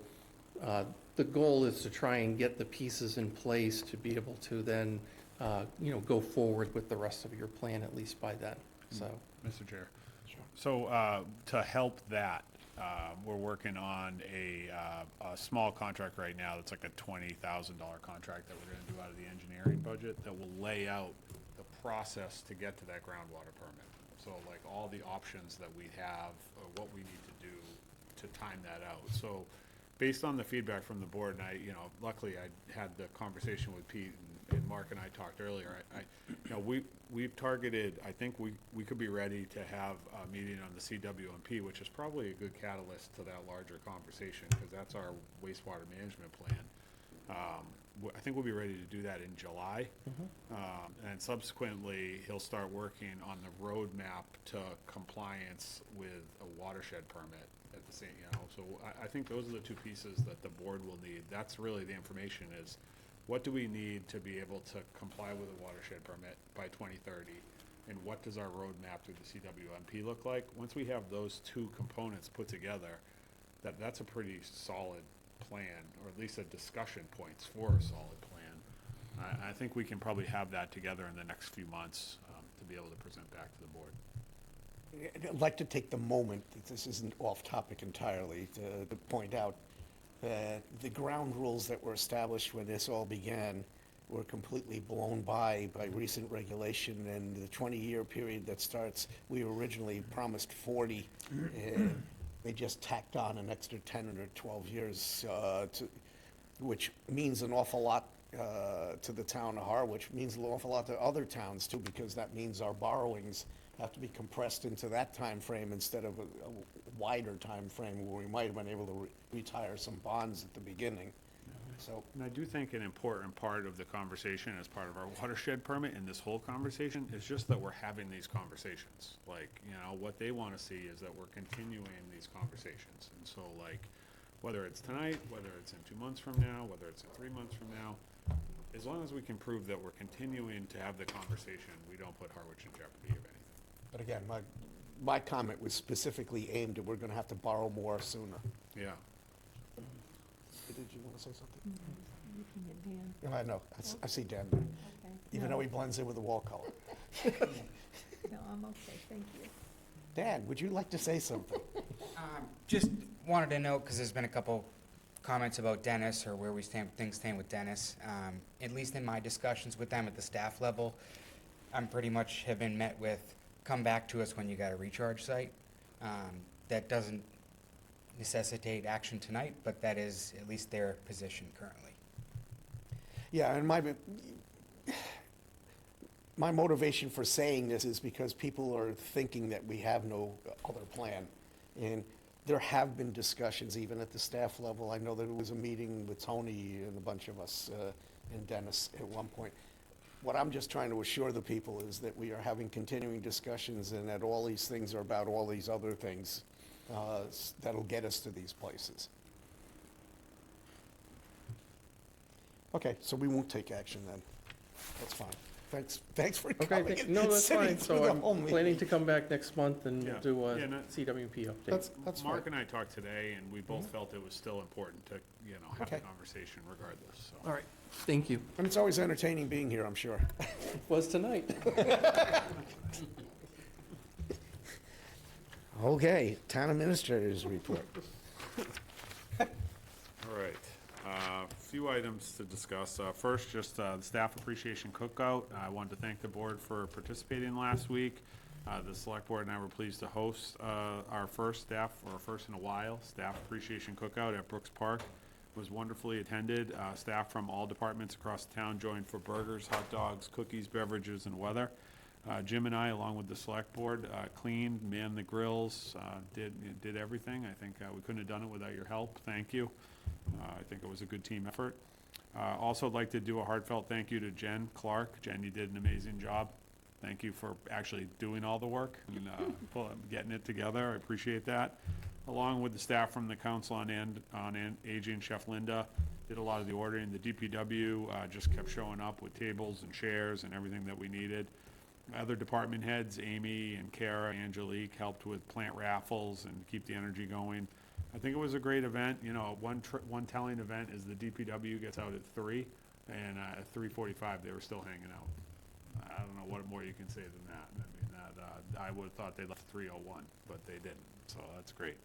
the goal is to try and get the pieces in place to be able to then, go forward with the rest of your plan, at least by then, so. Mr. Chair. So to help that, we're working on a small contract right now that's like a $20,000 contract that we're going to do out of the engineering budget that will lay out the process to get to that groundwater permit. So like all the options that we have, or what we need to do to time that out. So based on the feedback from the board, and luckily I had the conversation with Pete and Mark and I talked earlier. We've targeted, I think we could be ready to have a meeting on the CWMP, which is probably a good catalyst to that larger conversation, because that's our wastewater management plan. I think we'll be ready to do that in July. And subsequently, he'll start working on the roadmap to compliance with a watershed permit at the same, so I think those are the two pieces that the board will need. That's really the information is, what do we need to be able to comply with a watershed permit by 2030? And what does our roadmap through the CWMP look like? Once we have those two components put together, that's a pretty solid plan, or at least a discussion points for a solid plan. I think we can probably have that together in the next few months to be able to present back to the board. I'd like to take the moment, that this isn't off topic entirely, to point out that the ground rules that were established when this all began were completely blown by recent regulation, and the 20-year period that starts, we were originally promised 40, and they just tacked on an extra 10 or 12 years, which means an awful lot to the town of Harwich, means an awful lot to other towns too, because that means our borrowings have to be compressed into that time frame instead of a wider time frame where we might have been able to retire some bonds at the beginning. So, and I do think an important part of the conversation as part of our watershed permit in this whole conversation is just that we're having these conversations. Like, what they want to see is that we're continuing these conversations. And so, like, whether it's tonight, whether it's in 2 months from now, whether it's in 3 months from now, as long as we can prove that we're continuing to have the conversation, we don't put Harwich in jeopardy of anything. but again, my comment was specifically aimed at, we're gonna have to borrow more sooner. Yeah. Did you want to say something? Looking at Dan. No, I know, I see Dan there, Okay. even though he blends in with the wall color. No, I'm okay, thank you. Dan, would you like to say something? Just wanted to note, because there's been a couple comments about Dennis, or where things stand with Dennis. At least in my discussions with them at the staff level, I'm pretty much have been met with, come back to us when you got a recharge site. That doesn't necessitate action tonight, but that is at least their position currently. Yeah, and my motivation for saying this is because people are thinking that we have no other plan. And there have been discussions even at the staff level. I know there was a meeting with Tony and a bunch of us and Dennis at one point. What I'm just trying to assure the people is that we are having continuing discussions and that all these things are about all these other things that'll get us to these places. Okay, so we won't take action then. That's fine. Thanks for Okay, coming and no, that's sitting fine. through So the whole I'm meeting. planning to come back next month and Yeah. do a Yeah, no- CWP update. That's fine. Mark and I talked today, and we both felt it was still important to, have Okay. a conversation regardless, so. All right, thank you. And it's always entertaining being here, I'm sure. Was tonight. Okay, town administrators report. All right, a few items to discuss. First, just the staff appreciation cookout. I wanted to thank the board for participating last week. The select board and I were pleased to host our first in a while, staff appreciation cookout at Brooks Park. It was wonderfully attended. Staff from all departments across the town joined for burgers, hot dogs, cookies, beverages, and weather. Jim and I, along with the select board, cleaned, manned the grills, did everything. I think we couldn't have done it without your help. Thank you. I think it was a good team effort. Also, I'd like to do a heartfelt thank you to Jen Clark. Jen, you did an amazing job. Thank you for actually doing all the work and getting it together. I appreciate that. Along with the staff from the Council on Aging, Chef Linda, did a lot of the ordering. The DPW just kept showing up with tables and chairs and everything that we needed. Other department heads, Amy and Kara, Angelique, helped with plant raffles and keep the energy going. I think it was a great event. One telling event is the DPW gets out at 3, and at 3:45 they were still hanging out. I don't know what more you can say than that. I mean, I would have thought they left 3:01, but they didn't, so that's great.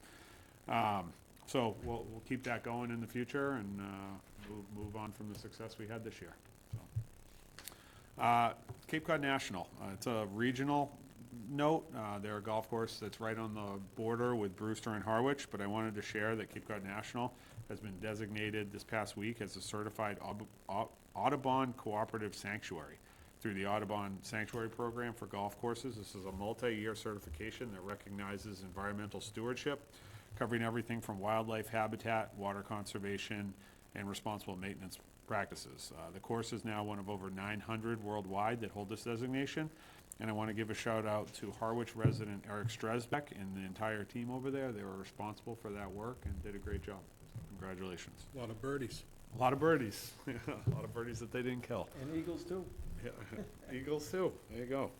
So we'll keep that going in the future and move on from the success we had this year. So. Cape Cod National, it's a regional note. They're a golf course that's right on the border with Brewster and Harwich, but I wanted to share that Cape Cod National has been designated this past week as a certified Audubon Cooperative Sanctuary through the Audubon Sanctuary Program for golf courses. This is a multi-year certification that recognizes environmental stewardship, covering everything from wildlife habitat, water conservation, and responsible maintenance practices. The course is now one of over 900 worldwide that hold this designation, and I want to give a shout out to Harwich resident Eric Stresbeck and the entire team over there. They were responsible for that work and did a great job. So congratulations. A lot of birdies. A lot of birdies. A lot of birdies that they didn't kill. And eagles too. Yeah, Eagles too. There you go.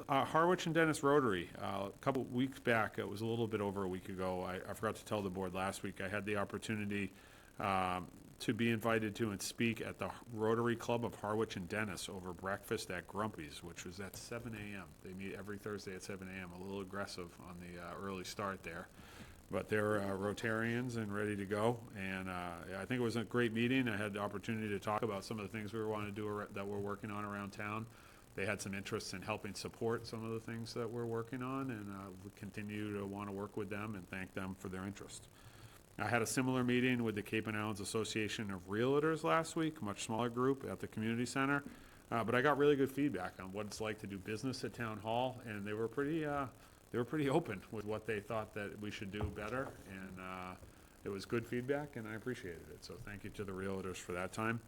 Harwich and Dennis Rotary, a couple weeks back, it was a little bit over a week ago, I forgot to tell the board last week, I had the opportunity to be invited to and speak at the Rotary Club of Harwich and Dennis over breakfast at Grumpy's, which was at 7 a.m. They meet every Thursday at 7 a.m., a little aggressive on the early start there. But they're Rotarians and ready to go, and I think it was a great meeting. I had the opportunity to talk about some of the things we were wanting to do that we're working on around town. They had some interest in helping support some of the things that we're working on, and we continue to want to work with them and thank them for their interest. I had a similar meeting with the Cape and Islands Association of Realtors last week, much smaller group at the community center, but I got really good feedback on what it's like to do business at Town Hall, and they were pretty open with what they thought that we should do better, and it was good feedback, and I appreciated it. So thank you to the Realtors for that time.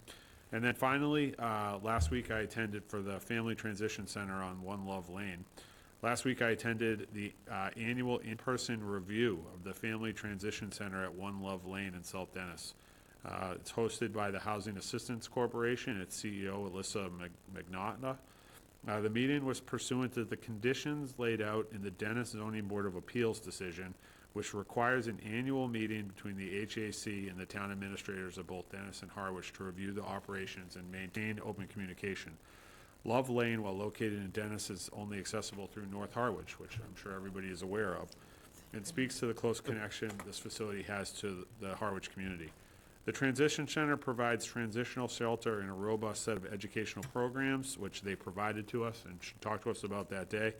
And then finally, last week I attended for the Family Transition Center on One Love Lane. Last week I attended the annual in-person review of the Family Transition Center at One Love Lane in South Dennis. It's hosted by the Housing Assistance Corporation. Its CEO, Alyssa Magnotta. The meeting was pursuant to the conditions laid out in the Dennis Zoning Board of Appeals decision, which requires an annual meeting between the HAC and the town administrators of both Dennis and Harwich to review the operations and maintain open communication. Love Lane, while located in Dennis, is only accessible through North Harwich, which I'm sure everybody is aware of. It speaks to the close connection this facility has to the Harwich community. The Transition Center provides transitional shelter and a robust set of educational programs, which they provided to us and talked to us about that day,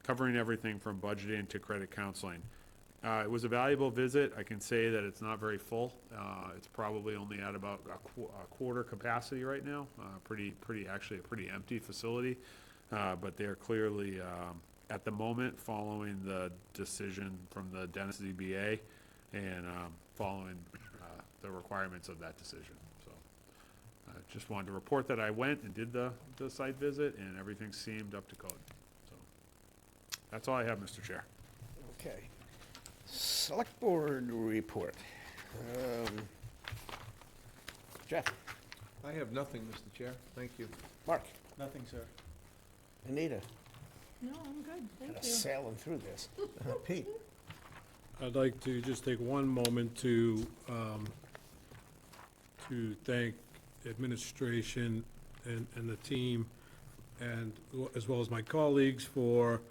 covering everything from budgeting to credit counseling. It was a valuable visit. I can say that it's not very full. It's probably only at about a quarter capacity right now. Actually a pretty empty facility, but they're clearly at the moment, following the decision from the Dennis ZBA and following the requirements of that decision. So I just wanted to report that I went and did the site visit, and everything seemed up to code. So that's all I have, Mr. Chair. Okay. Select Board report. Jeff, I have nothing, Mr. Chair. Thank you. Mark, Nothing, sir. Anita, No, I'm good, thank kinda you. sailing through this. Pete? I'd like to just take one moment to thank administration and the team, and as well as my colleagues for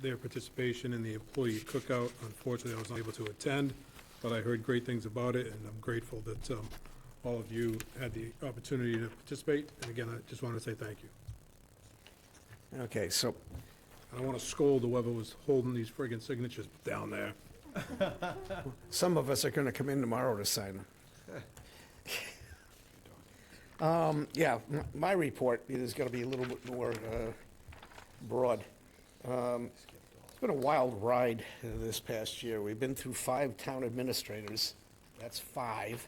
their participation in the employee cookout. Unfortunately, I was not able to attend, but I heard great things about it, and I'm grateful that all of you had the opportunity to participate. And again, I just want to say thank you. Okay, so, I don't want to scold whoever was holding these friggin' signatures down there. some of us are gonna come in tomorrow to sign them. Yeah, my report is gonna be a little bit more broad. It's been a wild ride this past year. We've been through 5 town administrators. That's 5.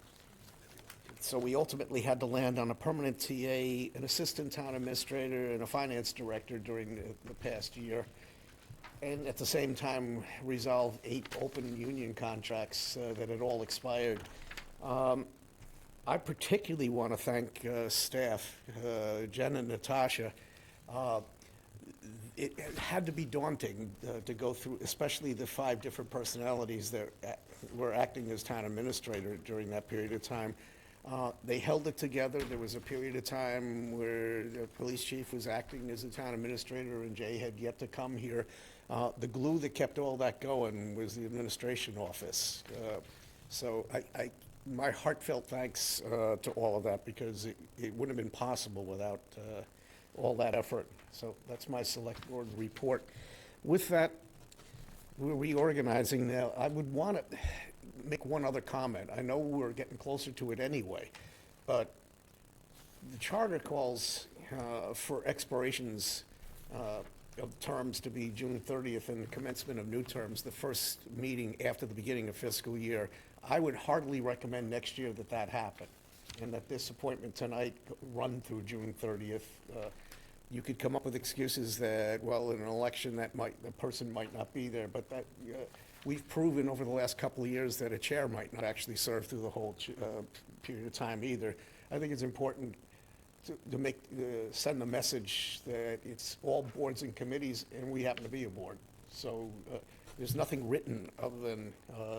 So we ultimately had to land on a permanent TA, an assistant town administrator, and a finance director during the past year. And at the same time, resolve 8 open union contracts that had all expired. I particularly want to thank staff, Jen and Natasha. It had to be daunting to go through, especially the 5 different personalities that were acting as town administrator during that period of time. They held it together. There was a period of time where the police chief was acting as a town administrator and Jay had yet to come here. The glue that kept all that going was the administration office. So my heartfelt thanks to all of that, because it wouldn't have been possible without all that effort. So that's my select board report. With that, we're reorganizing now. I would want to make one other comment. I know we're getting closer to it anyway, but the charter calls for expirations of terms to be June 30th and the commencement of new terms, the first meeting after the beginning of fiscal year. I would heartily recommend next year that that happen, and that this appointment tonight run through June 30th. You could come up with excuses that, well, in an election, the person might not be there, but that, we've proven over the last couple of years that a chair might not actually serve through the whole period of time either. I think it's important to send the message that it's all boards and committees, and we happen to be a board. So there's nothing written other than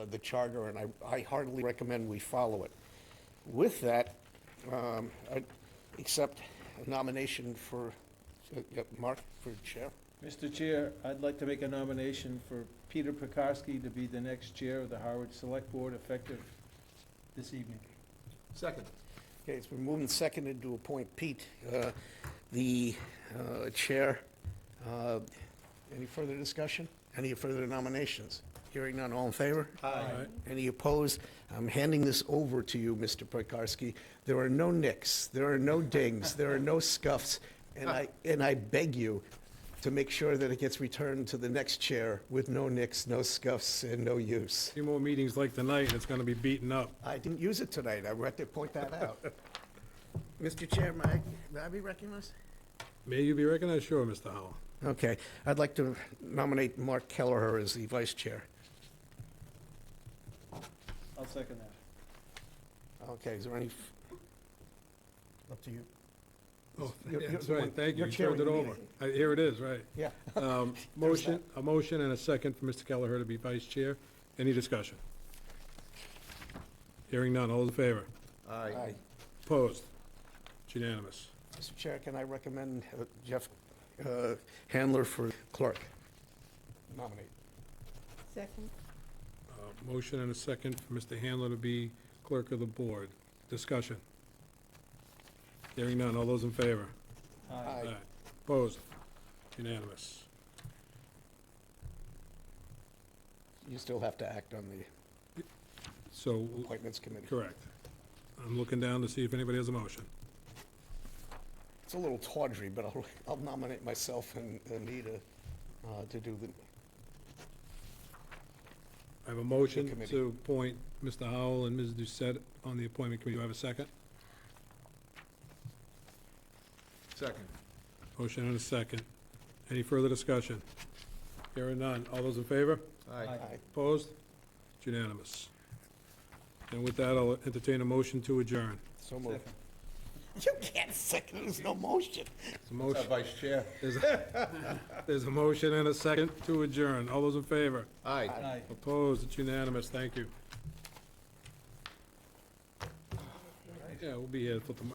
the charter, and I heartily recommend we follow it. With that, I accept a nomination for Mark for chair. Mr. Chair, I'd like to make a nomination for Peter Pekarski to be the next chair of the Harwich Select Board, effective this evening. Second. Okay, it's been moved and seconded to appoint Pete the chair. Any further discussion? Any further nominations? Hearing none, all in favor? Aye. Any opposed? I'm handing this over to you, Mr. Pekarski. There are no nicks, there are no dings, there are no scuffs, and I beg you to make sure that it gets returned to the next chair with no nicks, no scuffs, and no use. 3 more meetings like tonight, and it's going to be beaten up. I didn't use it tonight, I meant to point that out. Mr. Chair, may I be recognized? May you be recognized? Sure, Mr. Howell. Okay, I'd like to nominate Mark Kelleher as the vice chair. I'll second that. Okay, is there any, up to you. Oh, You're- that's you're- right, thank you, you're you turned it chairing the over. meeting. Here it is, right. Yeah. A motion and a second for Mr. Kelleher to be vice chair. Any discussion? Hearing none, all those in favor? Aye. Opposed? It's unanimous. Mr. Chair, can I recommend Jeff Handler for clerk? Nominate. Second? Motion and a second for Mr. Handler to be clerk of the board. Discussion? Hearing none, all those in favor? Aye. Opposed? Unanimous. You still have to act on the So, appointments committee. correct. I'm looking down to see if anybody has a motion. It's a little tawdry, but I'll nominate myself and Anita to do the, I have a motion committee. to appoint Mr. Howell and Ms. Doucette on the appointment committee. Do I have a second? Second. Motion and a second. Any further discussion? Hearing none. All those in favor? Aye. Opposed? It's unanimous. And with that, I'll entertain a motion to adjourn. so moved. You can't second, there's no motion. There's a motion. Vice Chair. There's a motion and a second to adjourn. All those in favor? Aye. Opposed? It's unanimous. Thank you. Yeah, we'll be here till tomorrow.